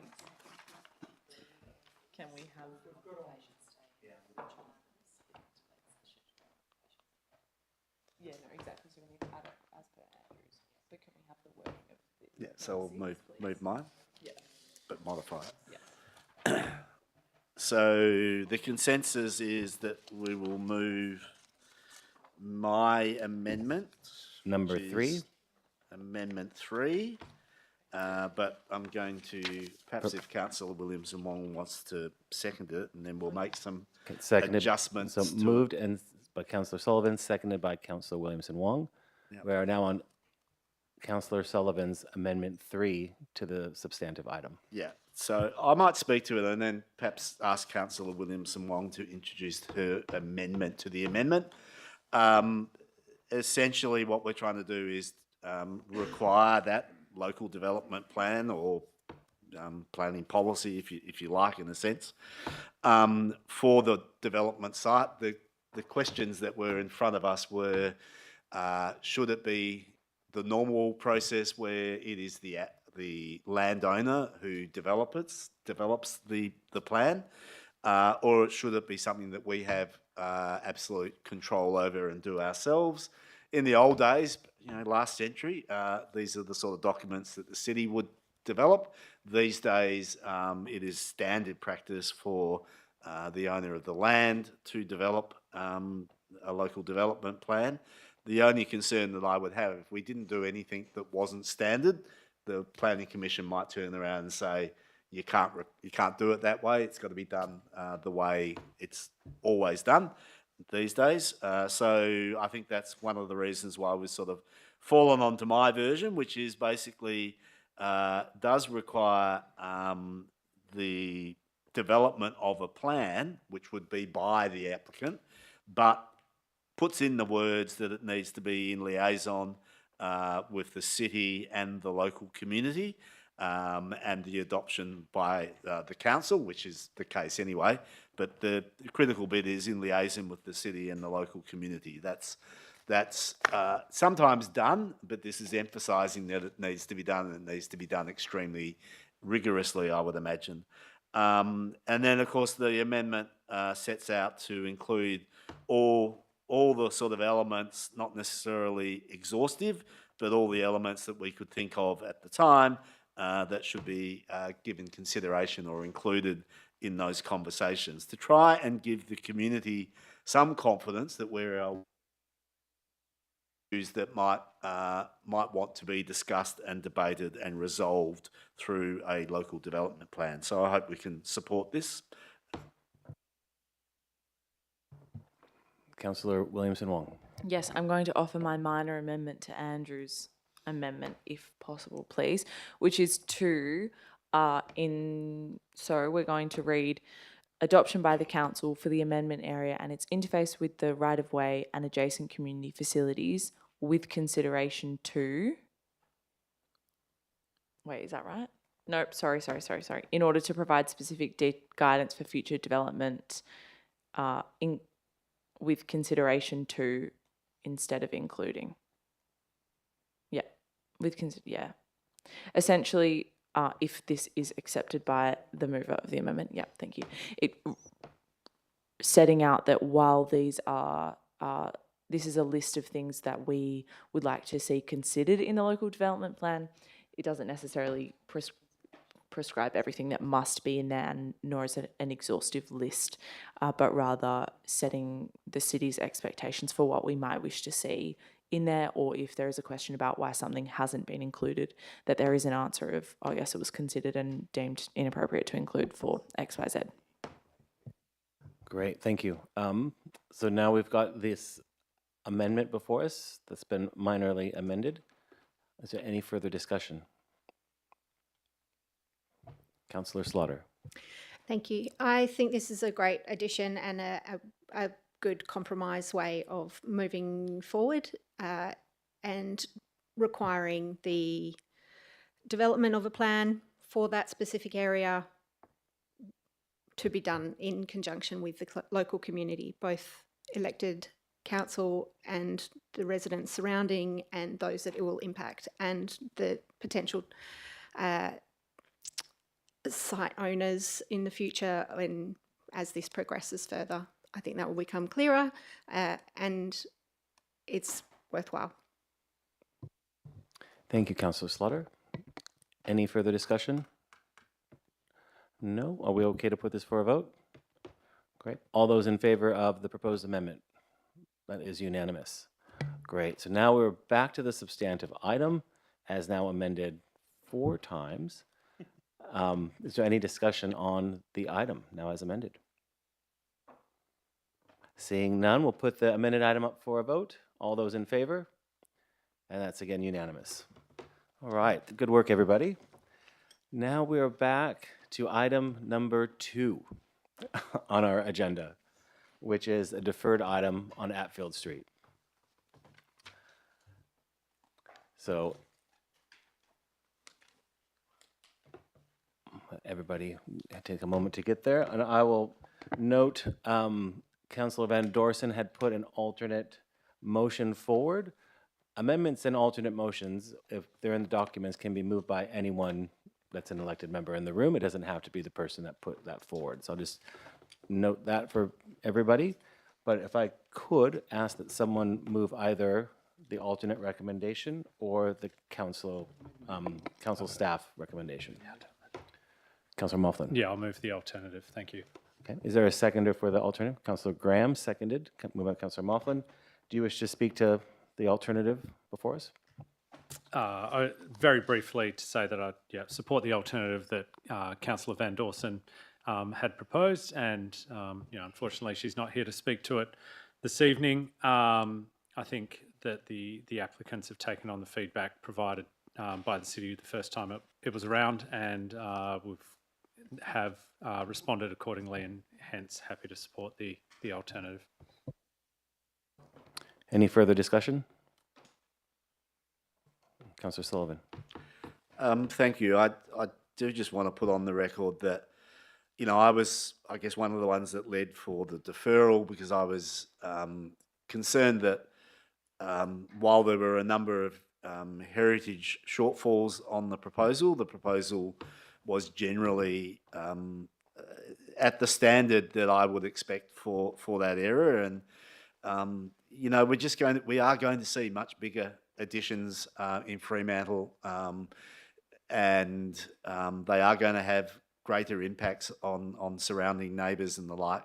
Can we have... Yeah, no, exactly. So we need to add it as per Andrews. But can we have the wording of the... Yeah, so we'll move mine, Yeah. but modify it. So the consensus is that we will move my amendment. Number which is 3. Amendment 3. But I'm going to, perhaps if Councillor Williamson Wong wants to second it, and then we'll make some Seconded. adjustments. So to moved and by Councillor Sullivan, seconded by Councillor Williamson Wong. Yep. We are now on Councillor Sullivan's amendment 3 to the substantive item. Yeah, so I might speak to it and then perhaps ask Councillor Williamson Wong to introduce her amendment to the amendment. Essentially, what we're trying to do is require that local development plan or planning policy, if you like, in a sense, for the development site. The questions that were in front of us were, should it be the normal process where it is the landowner who develops the plan, or should it be something that we have absolute control over and do ourselves? In the old days, last century, these are the sort of documents that the city would develop. These days, it is standard practice for the owner of the land to develop a local development plan. The only concern that I would have, if we didn't do anything that wasn't standard, the Planning Commission might turn around and say, you can't do it that way. It's got to be done the way it's always done these days. So I think that's one of the reasons why we've sort of fallen onto my version, which is basically does require the development of a plan, which would be by the applicant, but puts in the words that it needs to be in liaison with the city and the local community, and the adoption by the council, which is the case anyway. But the critical bit is in liaison with the city and the local community. That's sometimes done, but this is emphasising that it needs to be done, and it needs to be done extremely rigorously, I would imagine. And then, of course, the amendment sets out to include all the sort of elements, not necessarily exhaustive, but all the elements that we could think of at the time that should be given consideration or included in those conversations to try and give the community some confidence that where our issues that might want to be discussed and debated and resolved through a local development plan. So I hope we can support this. Councillor Williamson-Wong. Yes, I'm going to offer my minor amendment to Andrew's amendment, if possible, please, which is to, we're going to read adoption by the council for the amendment area and its interface with the right-of-way and adjacent community facilities with consideration to, wait, is that right? Nope, sorry. In order to provide specific guidance for future development with consideration to instead of including. Yeah, Essentially, if this is accepted by the mover of the amendment, yeah, thank you. Setting out that while these are, this is a list of things that we would like to see considered in the local development plan, it doesn't necessarily prescribe everything that must be in there, and nor is it an exhaustive list, but rather setting the city's expectations for what we might wish to see in there, or if there is a question about why something hasn't been included, that there is an answer of, oh yes, it was considered and deemed inappropriate to include for X, Y, Z. Great, thank you. So now we've got this amendment before us that's been minorly amended. Is there any further discussion? Councillor Slaughter. Thank you. I think this is a great addition and a good compromise way of moving forward and requiring the development of a plan for that specific area to be done in conjunction with the local community, both elected council and the residents surrounding and those that it will impact, and the potential site owners in the future and as this progresses further. I think that will become clearer and it's worthwhile. Thank you, Councillor Slaughter. Any further discussion? No? Are we okay to put this for a vote? Great. All those in favor of the proposed amendment? That is unanimous. Great. So now we're back to the substantive item as now amended 4 times. Is there any discussion on the item now as amended? Seeing none, we'll put the amended item up for a vote. All those in favor? And that's again unanimous. All right, good work, everybody. Now we are back to item number 2 on our agenda, which is a deferred item on Attfield Street. So everybody take a moment to get there, and I will note Councillor Van Dorsen had put an alternate motion forward. Amendments and alternate motions, if they're in the documents, can be moved by anyone that's an elected member in the room. It doesn't have to be the person that put that forward. So I'll just note that for everybody. But if I could ask that someone move either the alternate recommendation or the council staff recommendation. Councillor Moughlin. Yeah, I'll move the alternative. Thank you. Okay. Is there a seconder for the alternative? Councillor Graham seconded. Move on, Councillor Moughlin. Do you wish to speak to the alternative before us? Very briefly to say that I support the alternative that Councillor Van Dorsen had proposed, and unfortunately she's not here to speak to it this evening. I think that the applicants have taken on the feedback provided by the city the first time it was around, and have responded accordingly, and hence happy to support the alternative. Any further discussion? Councillor Sullivan. Thank you. I do just want to put on the record that, I was, I guess, one of the ones that led for the deferral because I was concerned that while there were a number of heritage shortfalls on the proposal was generally at the standard that I would expect for that area, and we are going to see much bigger additions in Fremantle, and they are going to have greater impacts on surrounding neighbours and the like.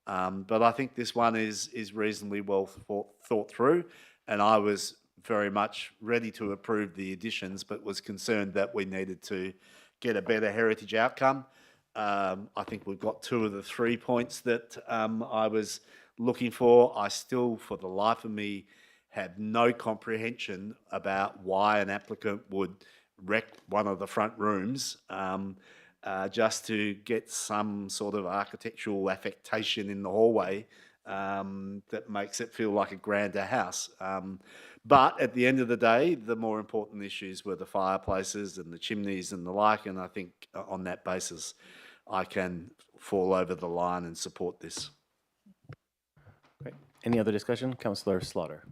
But I think this one is reasonably well thought through, and I was very much ready to approve the additions, but was concerned that we needed to get a better heritage outcome. I think we've got 2 of the 3 points that I was looking for. I still, for the life of me, have no comprehension about why an applicant would wreck one of the front rooms just to get some sort of architectural affectation in the hallway that makes it feel like a grander house. But at the end of the day, the more important issues were the fireplaces and the chimneys and the like, and I think on that basis, I can fall over the line and support this. Great. Any other discussion? Councillor Slaughter.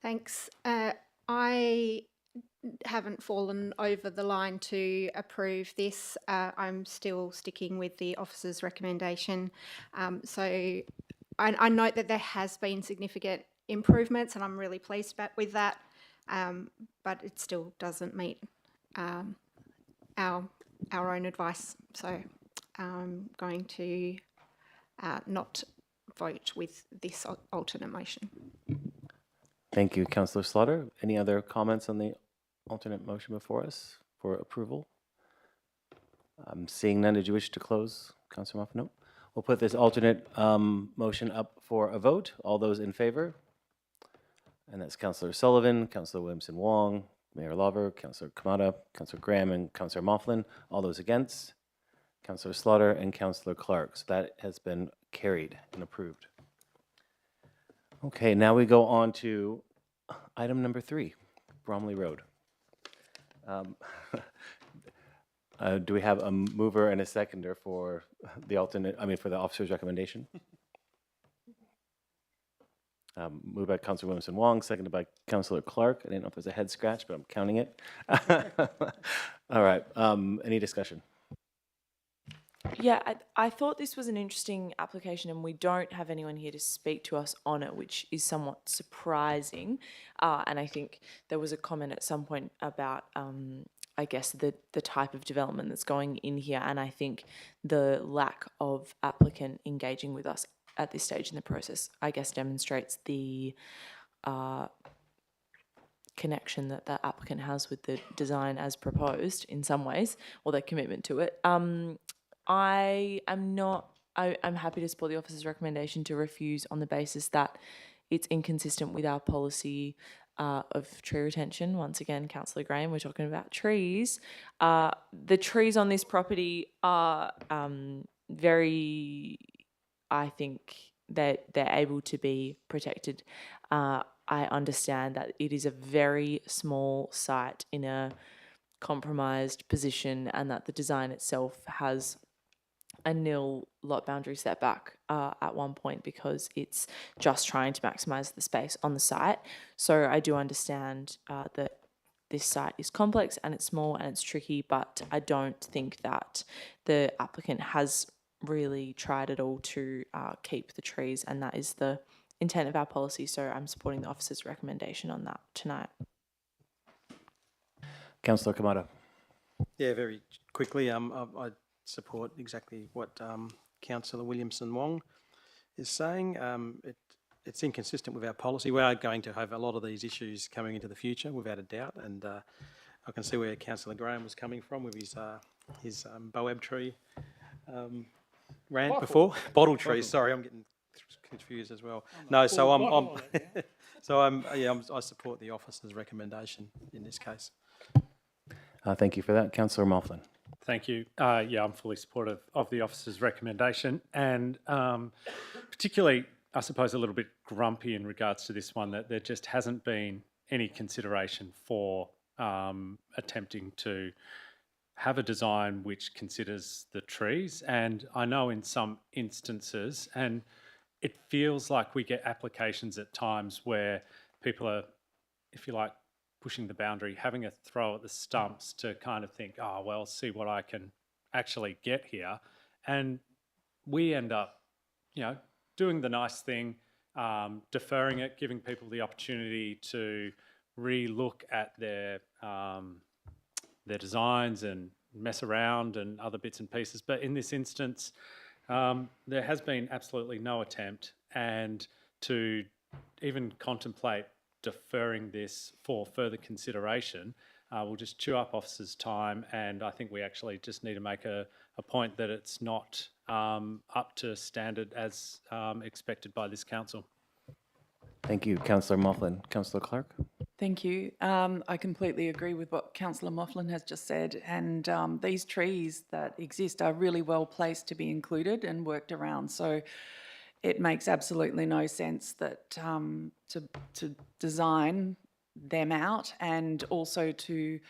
Thanks. I haven't fallen over the line to approve this. I'm still sticking with the officer's recommendation. So I note that there has been significant improvements, and I'm really pleased with that. But it still doesn't meet our own advice. So I'm going to not vote with this alternate motion. Thank you, Councillor Slaughter. Any other comments on the alternate motion before us for approval? I'm seeing none. Did you wish to close, Councillor Moffat? No. We'll put this alternate motion up for a vote. All those in favour? And that's Councillor Sullivan, Councillor Williamson Wong, Mayor Lover, Councillor Kamada, Councillor Graham, and Councillor Mofflin. All those against? Councillor Slaughter and Councillor Clark. So that has been carried and approved. Okay, now we go on to item number 3, Bromley Road. Do we have a mover and a seconder for the for the officer's recommendation? Moved by Councillor Williamson Wong, seconded by Councillor Clark. I didn't know if there's a head scratch, but I'm counting it. All right, any discussion? Yeah, I thought this was an interesting application, and we don't have anyone here to speak to us on it, which is somewhat surprising. And I think there was a comment at some point about, I guess, the type of development that's going in here, and I think the lack of applicant engaging with us at this stage in the process, I guess, demonstrates the connection that the applicant has with the design as proposed in some ways, or their commitment to it. I'm happy to support the officer's recommendation to refuse on the basis that it's inconsistent with our policy of tree retention. Once again, Councillor Graham, we're talking about trees. The trees on this property are very, I think that they're able to be protected. I understand that it is a very small site in a compromised position, and that the design itself has a nil lot boundary setback at one point because it's just trying to maximise the space on the site. So I do understand that this site is complex and it's small and it's tricky, but I don't think that the applicant has really tried at all to keep the trees, and that is the intent of our policy. So I'm supporting the officer's recommendation on that tonight. Councillor Kamada. Yeah, very quickly. I support exactly what Councillor Williamson Wong is saying. It's inconsistent with our policy. We are going to have a lot of these issues coming into the future, without a doubt, and I can see where Councillor Graham was coming from with his boab tree rant before. Bottle trees. Sorry, I'm getting confused as well. No, so I support the officer's recommendation in this case. Thank you for that. Councillor Mofflin. Thank you. Yeah, I'm fully supportive of the officer's recommendation, and particularly, I suppose, a little bit grumpy in regards to this one, that there just hasn't been any consideration for attempting to have a design which considers the trees. And I know in some instances, and it feels like we get applications at times where people are, if you like, pushing the boundary, having a throw at the stumps to kind of think, oh, well, see what I can actually get here. And we end up, doing the nice thing, deferring it, giving people the opportunity to re-look at their designs and mess around and other bits and pieces. But in this instance, There has been absolutely no attempt, and to even contemplate deferring this for further consideration will just chew up officers' time, and I think we actually just need to make a point that it's not up to standard as expected by this council. Thank you, Councillor Moughlin. Councillor Clark? Thank you. I completely agree with what Councillor Moughlin has just said, and these trees that exist are really well placed to be included and worked around. So it makes absolutely no sense that to design them out, and also to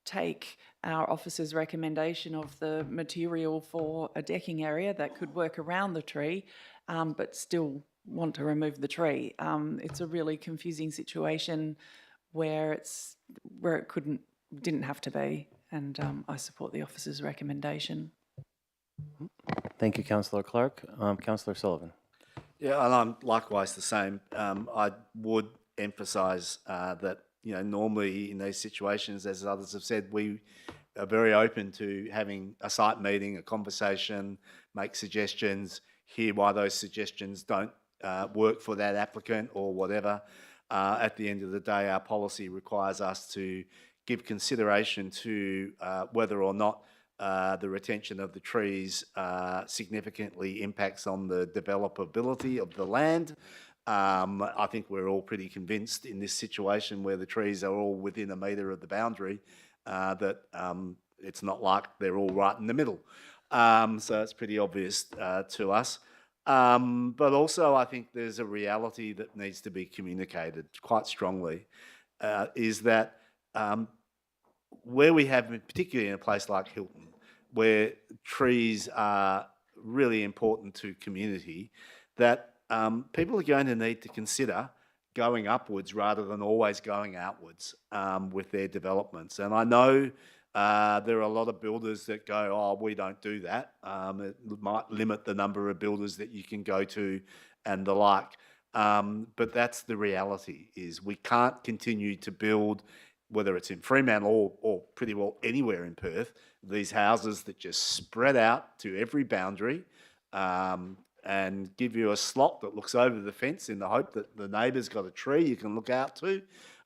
take our officer's recommendation of the material for a decking area that could work around the tree, but still want to remove the tree. It's a really confusing situation where it didn't have to be, and I support the officer's recommendation. Thank you, Councillor Clark. Councillor Sullivan? Yeah, and I'm likewise the same. I would emphasise that, you know, normally in these situations, as others have said, we are very open to having a site meeting, a conversation, make suggestions, hear why those suggestions don't work for that applicant or whatever. At the end of the day, our policy requires us to give consideration to whether or not the retention of the trees significantly impacts on the developability of the land. I think we're all pretty convinced in this situation where the trees are all within a metre of the boundary that it's not like they're all right in the middle. So it's pretty obvious to us. But also I think there's a reality that needs to be communicated quite strongly, is that where we have, particularly in a place like Hilton, where trees are really important to community, that people are going to need to consider going upwards rather than always going outwards with their developments. And I know there are a lot of builders that go, oh, we don't do that. It might limit the number of builders that you can go to and the like. But that's the reality, is we can't continue to build, whether it's in Fremantle or pretty well anywhere in Perth, these houses that just spread out to every boundary and give you a slot that looks over the fence in the hope that the neighbour's got a tree you can look out to.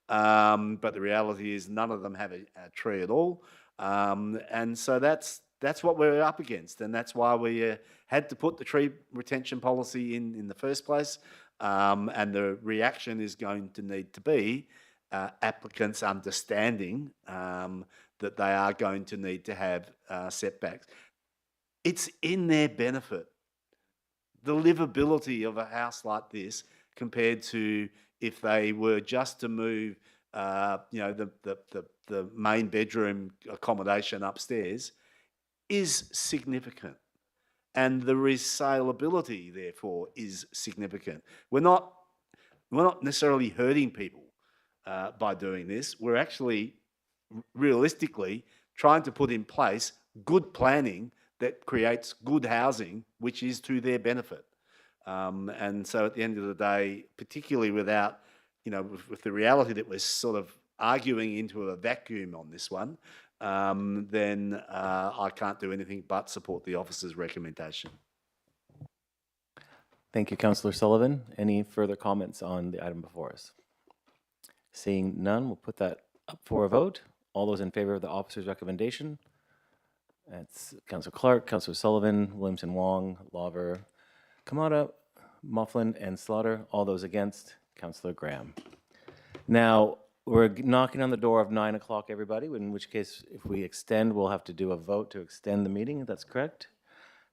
But the reality is none of them have a tree at all. And so that's what we're up against. And that's why we had to put the tree retention policy in the first place. And the reaction is going to need to be applicants understanding that they are going to need to have setbacks. It's in their benefit. The livability of a house like this compared to if they were just to move, you know, the main bedroom accommodation upstairs is significant. And the resaleability, therefore, is significant. We're not necessarily hurting people by doing this. We're actually, realistically, trying to put in place good planning that creates good housing, which is to their benefit. And so at the end of the day, particularly without, you know, with the reality that we're sort of arguing into a vacuum on this one, then I can't do anything but support the officer's recommendation. Thank you, Councillor Sullivan. Any further comments on the item before us? Seeing none, we'll put that up for a vote. All those in favour of the officer's recommendation? That's Councillor Clark, Councillor Sullivan, Williamson Wong, Lawver, Kamada, Moughlin, and Slaughter. All those against? Councillor Graham. Now, we're knocking on the door of 9 o'clock, everybody, in which case, if we extend, we'll have to do a vote to extend the meeting, if that's correct.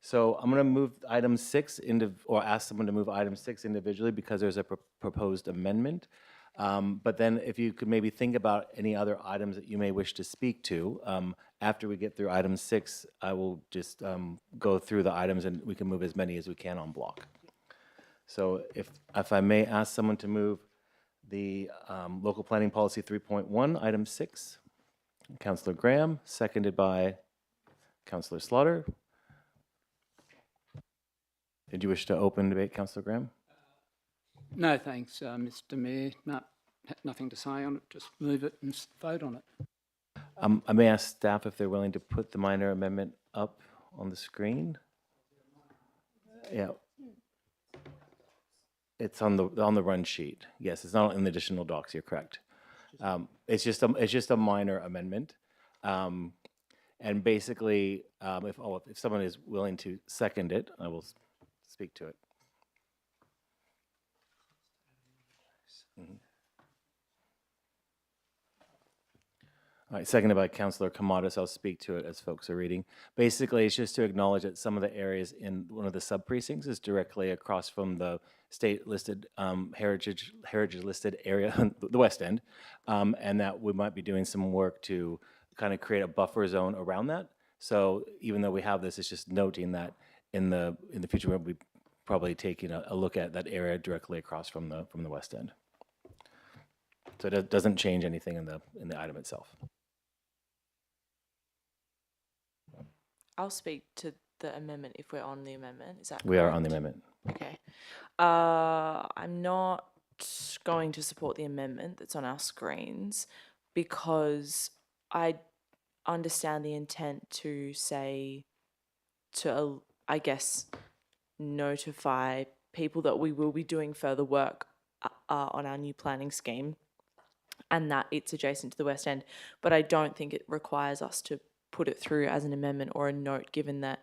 So I'm going to move item 6, or ask someone to move item 6 individually because there's a proposed amendment. But then if you could maybe think about any other items that you may wish to speak to. After we get through item 6, I will just go through the items and we can move as many as we can on block. So if I may ask someone to move the Local Planning Policy 3.1, item 6. Councillor Graham, seconded by Councillor Slaughter. Did you wish to open debate, Councillor Graham? No, thanks, Mr. Mayor. Nothing to say on it. Just move it and vote on it. I may ask staff if they're willing to put the minor amendment up on the screen. Yeah. It's on the run sheet. Yes, it's not in the additional docs. You're correct. It's just a minor amendment. And basically, if someone is willing to second it, I will speak to it. All right, seconded by Councillor Kamadas. I'll speak to it as folks are reading. Basically, it's just to acknowledge that some of the areas in one of the sub-precincts is directly across from the state-listed heritage listed area, the West End, and that we might be doing some work to kind of create a buffer zone around that. So even though we have this, it's just noting that in the future we'll be probably taking a look at that area directly across from the West End. So it doesn't change anything in the item itself. I'll speak to the amendment if we're on the amendment. Is that correct? We are on the amendment. Okay. I'm not going to support the amendment that's on our screens because I understand the intent to say, I guess, notify people that we will be doing further work on our new planning scheme and that it's adjacent to the West End. But I don't think it requires us to put it through as an amendment or a note, given that,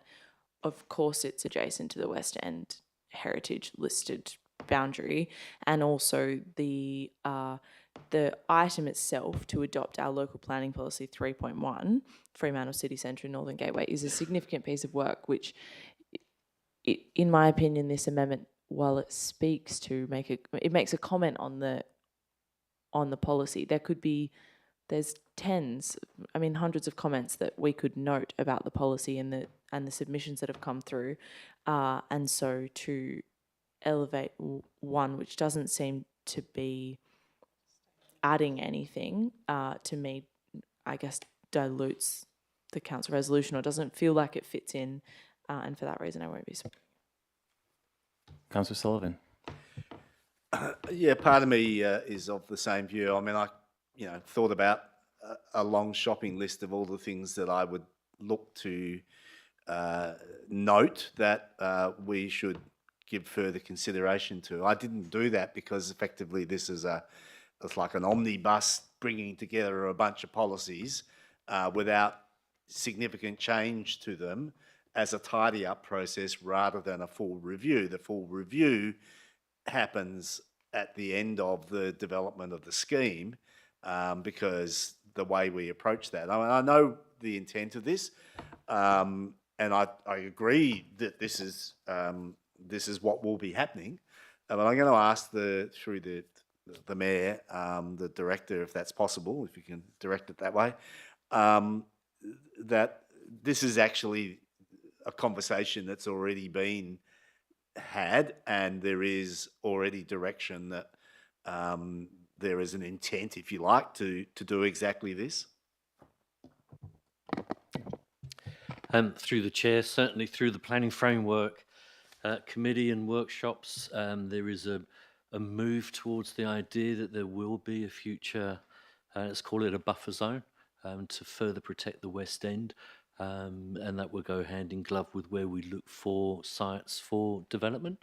of course, it's adjacent to the West End heritage listed boundary, and also the item itself to adopt our local planning policy 3.1, Fremantle City Centre and Northern Gateway, is a significant piece of work which, in my opinion, this amendment, while it speaks to it makes a comment on the policy, there's hundreds of comments that we could note about the policy and the submissions that have come through, and so to elevate one which doesn't seem to be adding anything, to me, I guess, dilutes the council resolution or doesn't feel like it fits in, and for that reason I won't be supporting. Councillor Sullivan. Yeah, part of me is of the same view. I mean, I thought about a long shopping list of all the things that I would look to note that we should give further consideration to. I didn't do that because effectively this is it's like an omnibus bringing together a bunch of policies without significant change to them as a tidy-up process rather than a full review. The full review happens at the end of the development of the scheme because the way we approach that. I know the intent of this, and I agree that this is what will be happening. But I'm going to ask through the mayor, the director, if that's possible, if you can direct it that way, that this is actually a conversation that's already been had, and there is already direction that there is an intent, if you like, to do exactly this. Through the chair, certainly through the planning framework committee and workshops, there is a move towards the idea that there will be a future, let's call it a buffer zone, to further protect the West End, and that will go hand in glove with where we look for sites for development.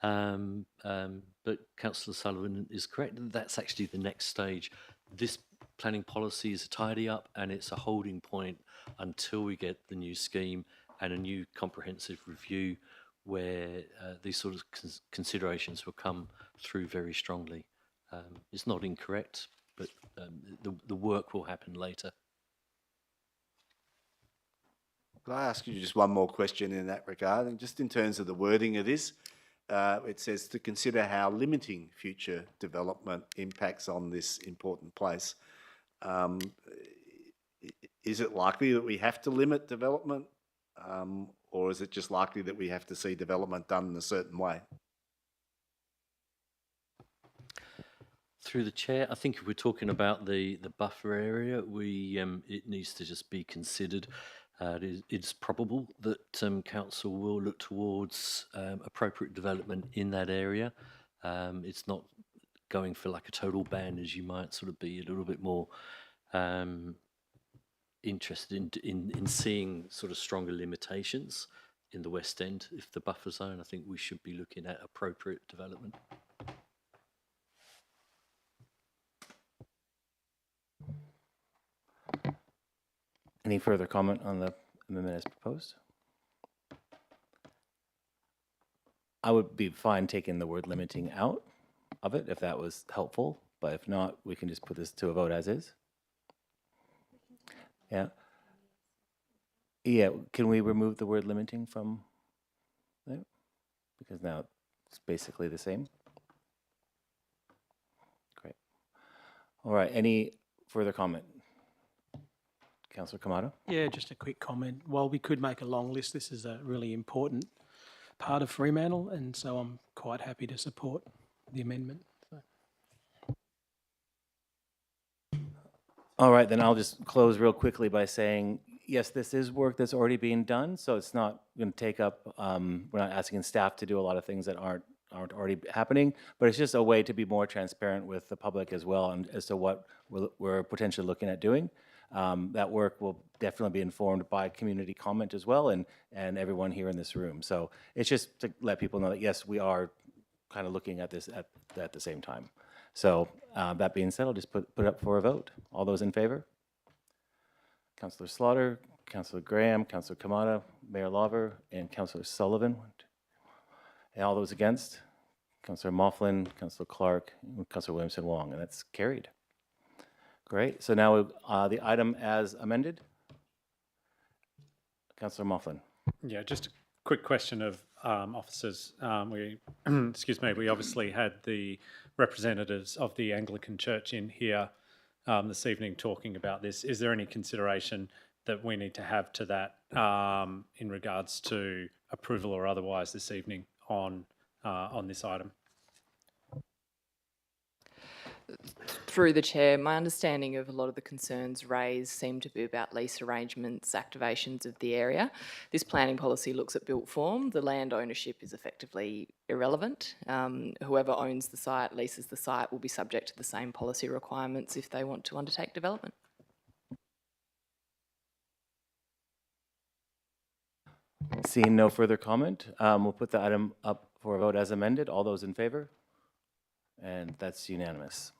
But Councillor Sullivan is correct, that's actually the next stage. This planning policy is a tidy up and it's a holding point until we get the new scheme and a new comprehensive review where these sort of considerations will come through very strongly. It's not incorrect, but the work will happen later. Could I ask you just one more question in that regard? And just in terms of the wording of this, it says to consider how limiting future development impacts on this important place. Is it likely that we have to limit development, or is it just likely that we have to see development done in a certain way? Through the chair, I think if we're talking about the buffer area, it needs to just be considered. It's probable that council will look towards appropriate development in that area. It's not going for like a total ban, as you might sort of be a little bit more interested in seeing sort of stronger limitations in the West End. If the buffer zone, I think we should be looking at appropriate development. Any further comment on the amendment as proposed? I would be fine taking the word limiting out of it if that was helpful, but if not, we can just put this to a vote as is. Yeah. Yeah, can we remove the word limiting from there? Because now it's basically the same. Great. All right, any further comment? Councillor Kamado? Yeah, just a quick comment. While we could make a long list, this is a really important part of Fremantle, and so I'm quite happy to support the amendment. So. All right, then I'll just close real quickly by saying, yes, this is work that's already being done, so it's not going to take up, we're not asking staff to do a lot of things that aren't already happening, but it's just a way to be more transparent with the public as well and as to what we're potentially looking at doing. That work will definitely be informed by community comment as well and everyone here in this room. So it's just to let people know that, yes, we are kind of looking at this at the same time. So that being said, I'll just put it up for a vote. All those in favor? Councillor Slaughter, Councillor Graham, Councillor Kamada, Mayor Lawver, and Councillor Sullivan. And all those against? Councillor Moughlin, Councillor Clark, and Councillor Williamson Wong, and that's carried. Great. So now the item as amended. Councillor Moughlin. Yeah, just a quick question of officers. We, excuse me, we obviously had the representatives of the Anglican Church in here this evening talking about this. Is there any consideration that we need to have to that in regards to approval or otherwise this evening on this item? Through the chair, my understanding of a lot of the concerns raised seem to be about lease arrangements, activations of the area. This planning policy looks at built form. The land ownership is effectively irrelevant. Whoever owns the site, leases the site, will be subject to the same policy requirements if they want to undertake development. Seeing no further comment, we'll put the item up for a vote as amended. All those in favor? And that's unanimous.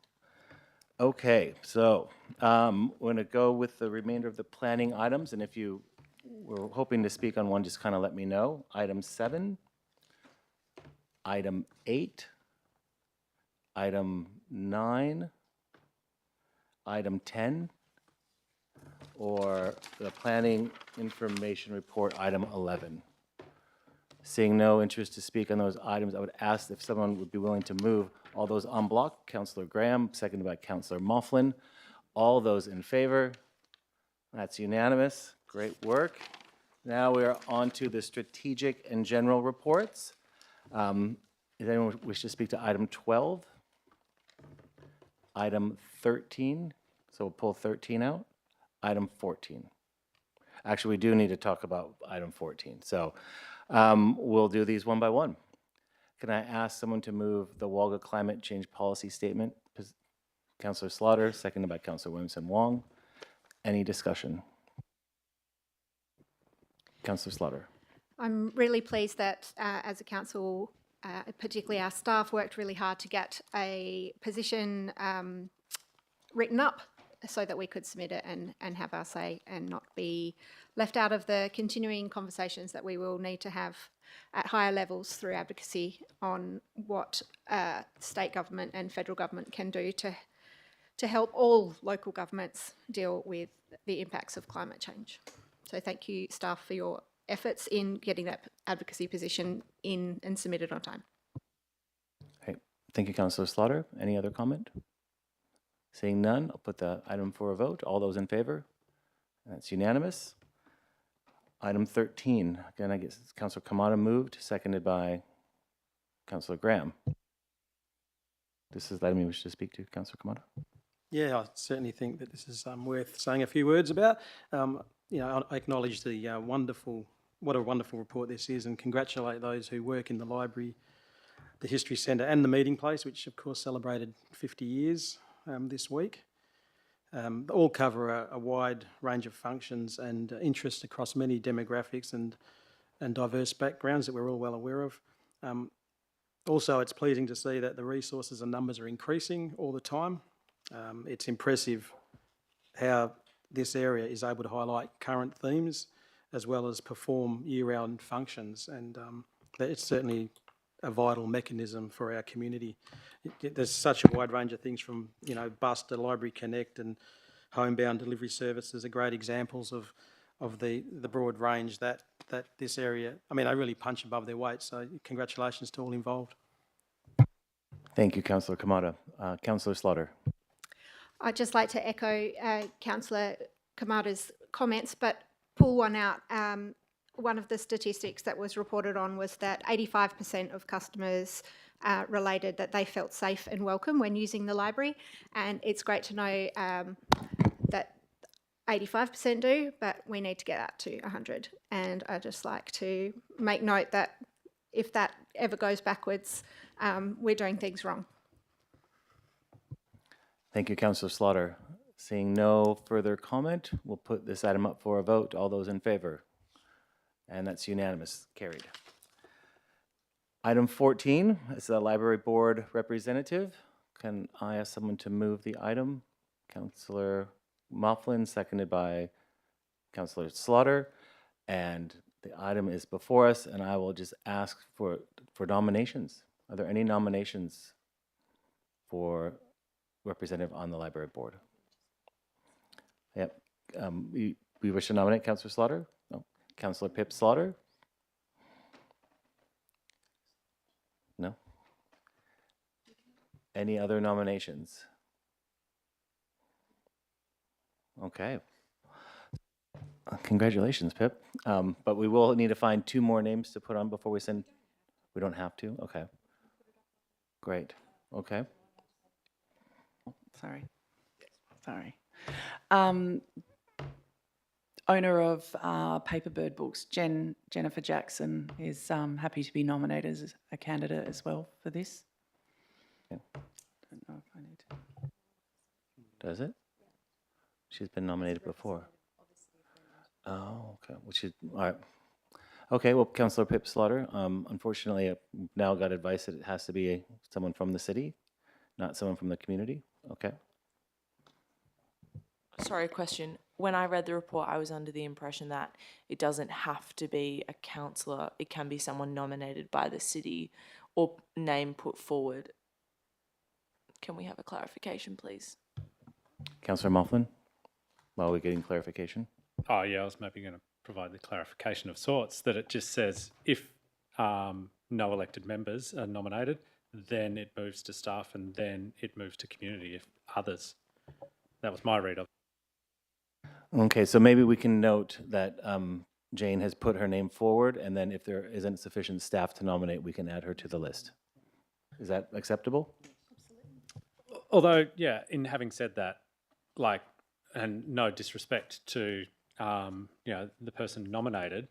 Okay, so we're going to go with the remainder of the planning items, and if you were hoping to speak on one, just kind of let me know. Item 7, item 8, item 9, item 10, or the planning information report, item 11. Seeing no interest to speak on those items, I would ask if someone would be willing to move all those en bloc. Councillor Graham, seconded by Councillor Moughlin. All those in favor? That's unanimous. Great work. Now we are on to the strategic and general reports. Does anyone wish to speak to item 12? Item 13, so we'll pull 13 out. Item 14. Actually, we do need to talk about item 14. So we'll do these one by one. Can I ask someone to move the Wagga Climate Change Policy Statement? Councillor Slaughter, seconded by Councillor Williamson Wong. Any discussion? Councillor Slaughter. I'm really pleased that as a council, particularly our staff, worked really hard to get a position written up so that we could submit it and have our say and not be left out of the continuing conversations that we will need to have at higher levels through advocacy on what state government and federal government can do to help all local governments deal with the impacts of climate change. So thank you, staff, for your efforts in getting that advocacy position in and submitted on time. Okay. Thank you, Councillor Slaughter. Any other comment? Seeing none, I'll put the item for a vote. All those in favor? That's unanimous. Item 13, again, I guess Councillor Kamada moved, seconded by Councillor Graham. This is the item you wish to speak to, Councillor Kamada? Yeah, I certainly think that this is worth saying a few words about. You know, I acknowledge the what a wonderful report this is, and congratulate those who work in the library, the History Centre and the Meeting Place, which of course celebrated 50 years this week. All cover a wide range of functions and interests across many demographics, and and diverse backgrounds that we're all well aware of. Also, it's pleasing to see that the resources and numbers are increasing all the time. It's impressive how this area is able to highlight current themes as well as perform year-round functions, and that it's certainly a vital mechanism for our community. There's such a wide range of things from, you know, bus to Library Connect and homebound delivery services are great examples of the broad range that this area, I mean, they really punch above their weight, so congratulations to all involved. Thank you, Councillor Kamada. Councillor Slaughter. I'd just like to echo Councillor Kamada's comments, but pull one out. One of the statistics that was reported on was that 85% of customers related that they felt safe and welcome when using the library, and it's great to know that 85% do, but we need to get that to 100. And I'd just like to make note that if that ever goes backwards, we're doing things wrong. Thank you, Councillor Slaughter. Seeing no further comment, we'll put this item up for a vote. All those in favour? And that's unanimous, carried. Item 14 is the Library Board representative. Can I ask someone to move the item? Councillor Moughlin, seconded by Councillor Slaughter. And the item is before us, and I will just ask for nominations. Are there any nominations for representative on the Library Board? Yep. We wish to nominate Councillor Slaughter? No. Councillor Pip Slaughter? No. Any other nominations? Okay. Congratulations, Pip. But we will need to find 2 more names to put on before we send. We don't have to? Okay. Great. Okay. Sorry. Owner of Paperbird Books, Jennifer Jackson, is happy to be nominated as a candidate as well for this. Yeah. Don't know if I need to. Does it? She's been nominated before. Oh, okay. All right. Okay, well, Councillor Pip Slaughter, unfortunately, I've now got advice that it has to be someone from the city, not someone from the community. Okay. Sorry, question. When I read the report, I was under the impression that it doesn't have to be a councillor. It can be someone nominated by the city or name put forward. Can we have a clarification, please? Councillor Moughlin, while we're getting clarification. Oh, yeah, I was maybe going to provide the clarification of sorts that it just says if no elected members are nominated, then it moves to staff and then it moves to community if others. That was my read of it. Okay, so maybe we can note that Jane has put her name forward, and then if there isn't sufficient staff to nominate, we can add her to the list. Is that acceptable? Although, yeah, in having said that, like, and no disrespect to, the person nominated,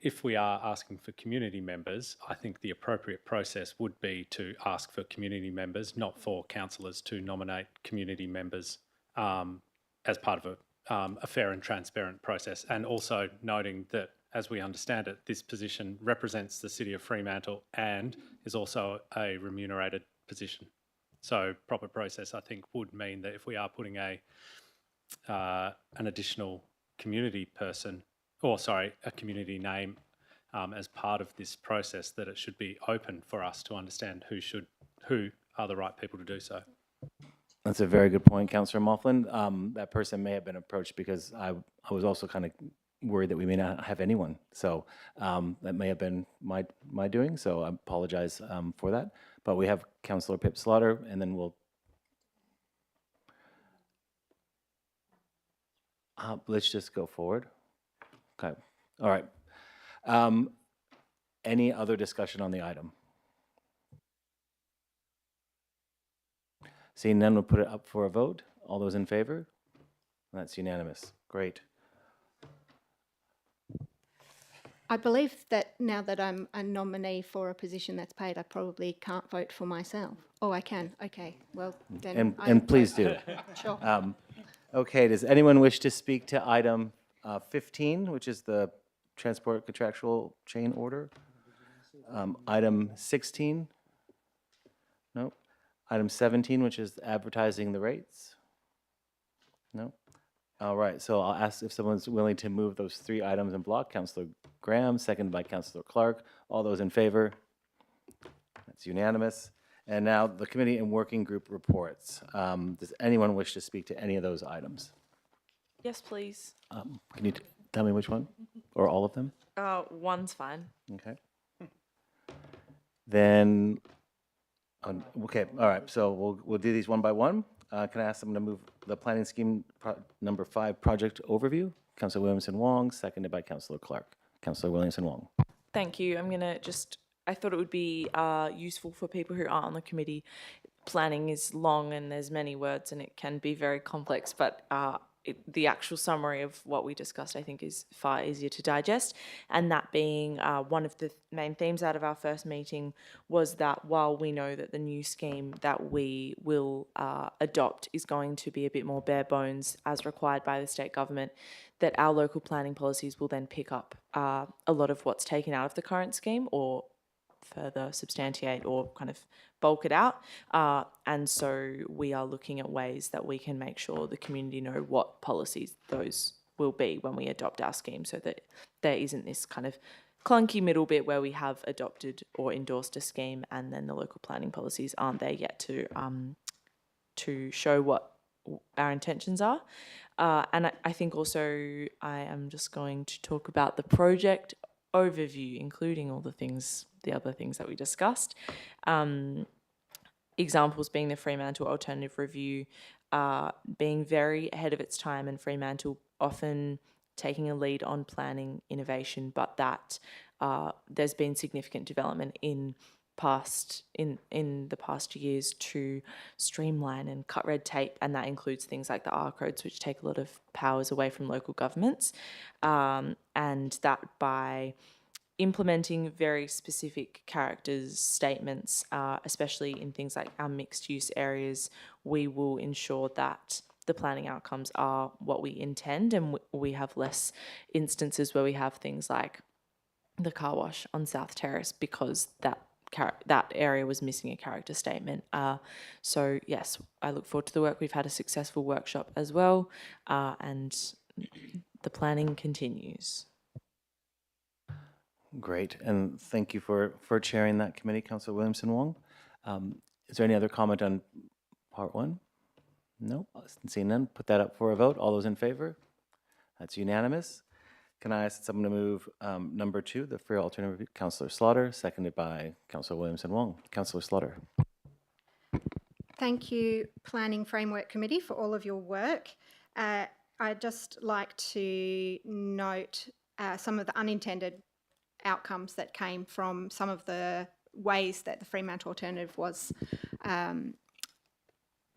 if we are asking for community members, I think the appropriate process would be to ask for community members, not for councillors to nominate community members as part of a fair and transparent process. And also noting that, as we understand it, this position represents the City of Fremantle and is also a remunerated position. So proper process, I think, would mean that if we are putting an additional community person, a community name as part of this process, that it should be open for us to understand who are the right people to do so. That's a very good point, Councillor Moughlin. That person may have been approached because I was also kind of worried that we may not have anyone. So that may have been my doing, so I apologize for that. But we have Councillor Pip Slaughter, and then we'll... let's just go forward. Okay. All right. Any other discussion on the item? Seeing none, we'll put it up for a vote. All those in favor? That's unanimous. Great. I believe that now that I'm a nominee for a position that's paid, I probably can't vote for myself. Oh, I can. Okay. Well, then. And please do. Sure. Okay. Does anyone wish to speak to item 15, which is the transport contractual chain order. Item 16? No. Item 17, which is advertising the rates? No. All right, so I'll ask if someone's willing to move those 3 items in block. Councillor Graham, seconded by Councillor Clark. All those in favor? That's unanimous. And now the committee and working group reports. Does anyone wish to speak to any of those items? Yes, please. Can you tell me which one? Or all of them? One's fine. Okay. Then, okay, all right, so we'll do these one by one. Can I ask someone to move the planning scheme number 5 project overview? Councillor Williamson Wong, seconded by Councillor Clark. Councillor Williamson Wong. Thank you. I'm going to I thought it would be useful for people who aren't on the committee. Planning is long and there's many words and it can be very complex, but the actual summary of what we discussed, I think, is far easier to digest. And that being one of the main themes out of our first meeting was that while we know that the new scheme that we will adopt is going to be a bit more bare bones as required by the state government, that our local planning policies will then pick up a lot of what's taken out of the current scheme or further substantiate or kind of bulk it out. And so we are looking at ways that we can make sure the community know what policies those will be when we adopt our scheme, so that there isn't this kind of clunky middle bit where we have adopted or endorsed a scheme and then the local planning policies aren't there yet to show what our intentions are. And I think also I am just going to talk about the project overview, including all the other things that we discussed. Examples being the Fremantle Alternative Review being very ahead of its time, and Fremantle often taking a lead on planning innovation, but that there's been significant development in the past years to streamline and cut red tape, and that includes things like the R codes, which take a lot of powers away from local governments, and that by implementing very specific characters, statements, especially in things like our mixed use areas, we will ensure that the planning outcomes are what we intend, and we have less instances where we have things like the car wash on South Terrace because that area was missing a character statement. So yes, I look forward to the work. We've had a successful workshop as well, and the planning continues. Great, and thank you for chairing that committee, Councillor Williamson Wong. Is there any other comment on part 1? No, seeing none, put that up for a vote. All those in favor? That's unanimous. Can I ask someone to move number 2, the free alternative, Councillor Slaughter, seconded by Councillor Williamson Wong. Councillor Slaughter. Thank you, Planning Framework Committee, for all of your work. I'd just like to note some of the unintended outcomes that came from some of the ways that the Fremantle Alternative was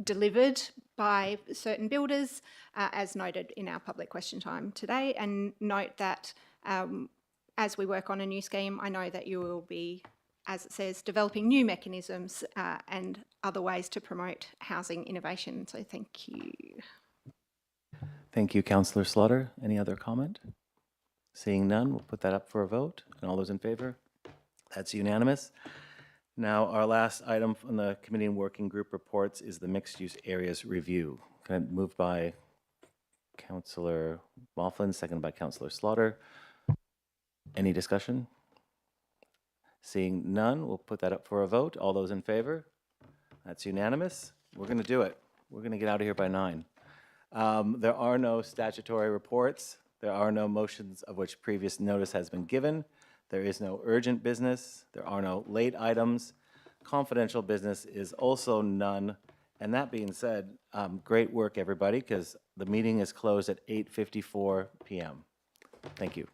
delivered by certain builders, as noted in our public question time today, and note that as we work on a new scheme, I know that you will be, as it says, developing new mechanisms and other ways to promote housing innovation. So thank you. Thank you, Councillor Slaughter. Any other comment? Seeing none, we'll put that up for a vote. And all those in favor? That's unanimous. Now, our last item on the committee and working group reports is the mixed-use areas review. Can I move by Councillor Moughlin, seconded by Councillor Slaughter. Any discussion? Seeing none, we'll put that up for a vote. All those in favor? That's unanimous. We're going to do it. We're going to get out of here by 9. There are no statutory reports. There are no motions of which previous notice has been given. There is no urgent business. There are no late items. Confidential business is also none. And that being said, great work, everybody, because the meeting is closed at 8:54 p.m. Thank you.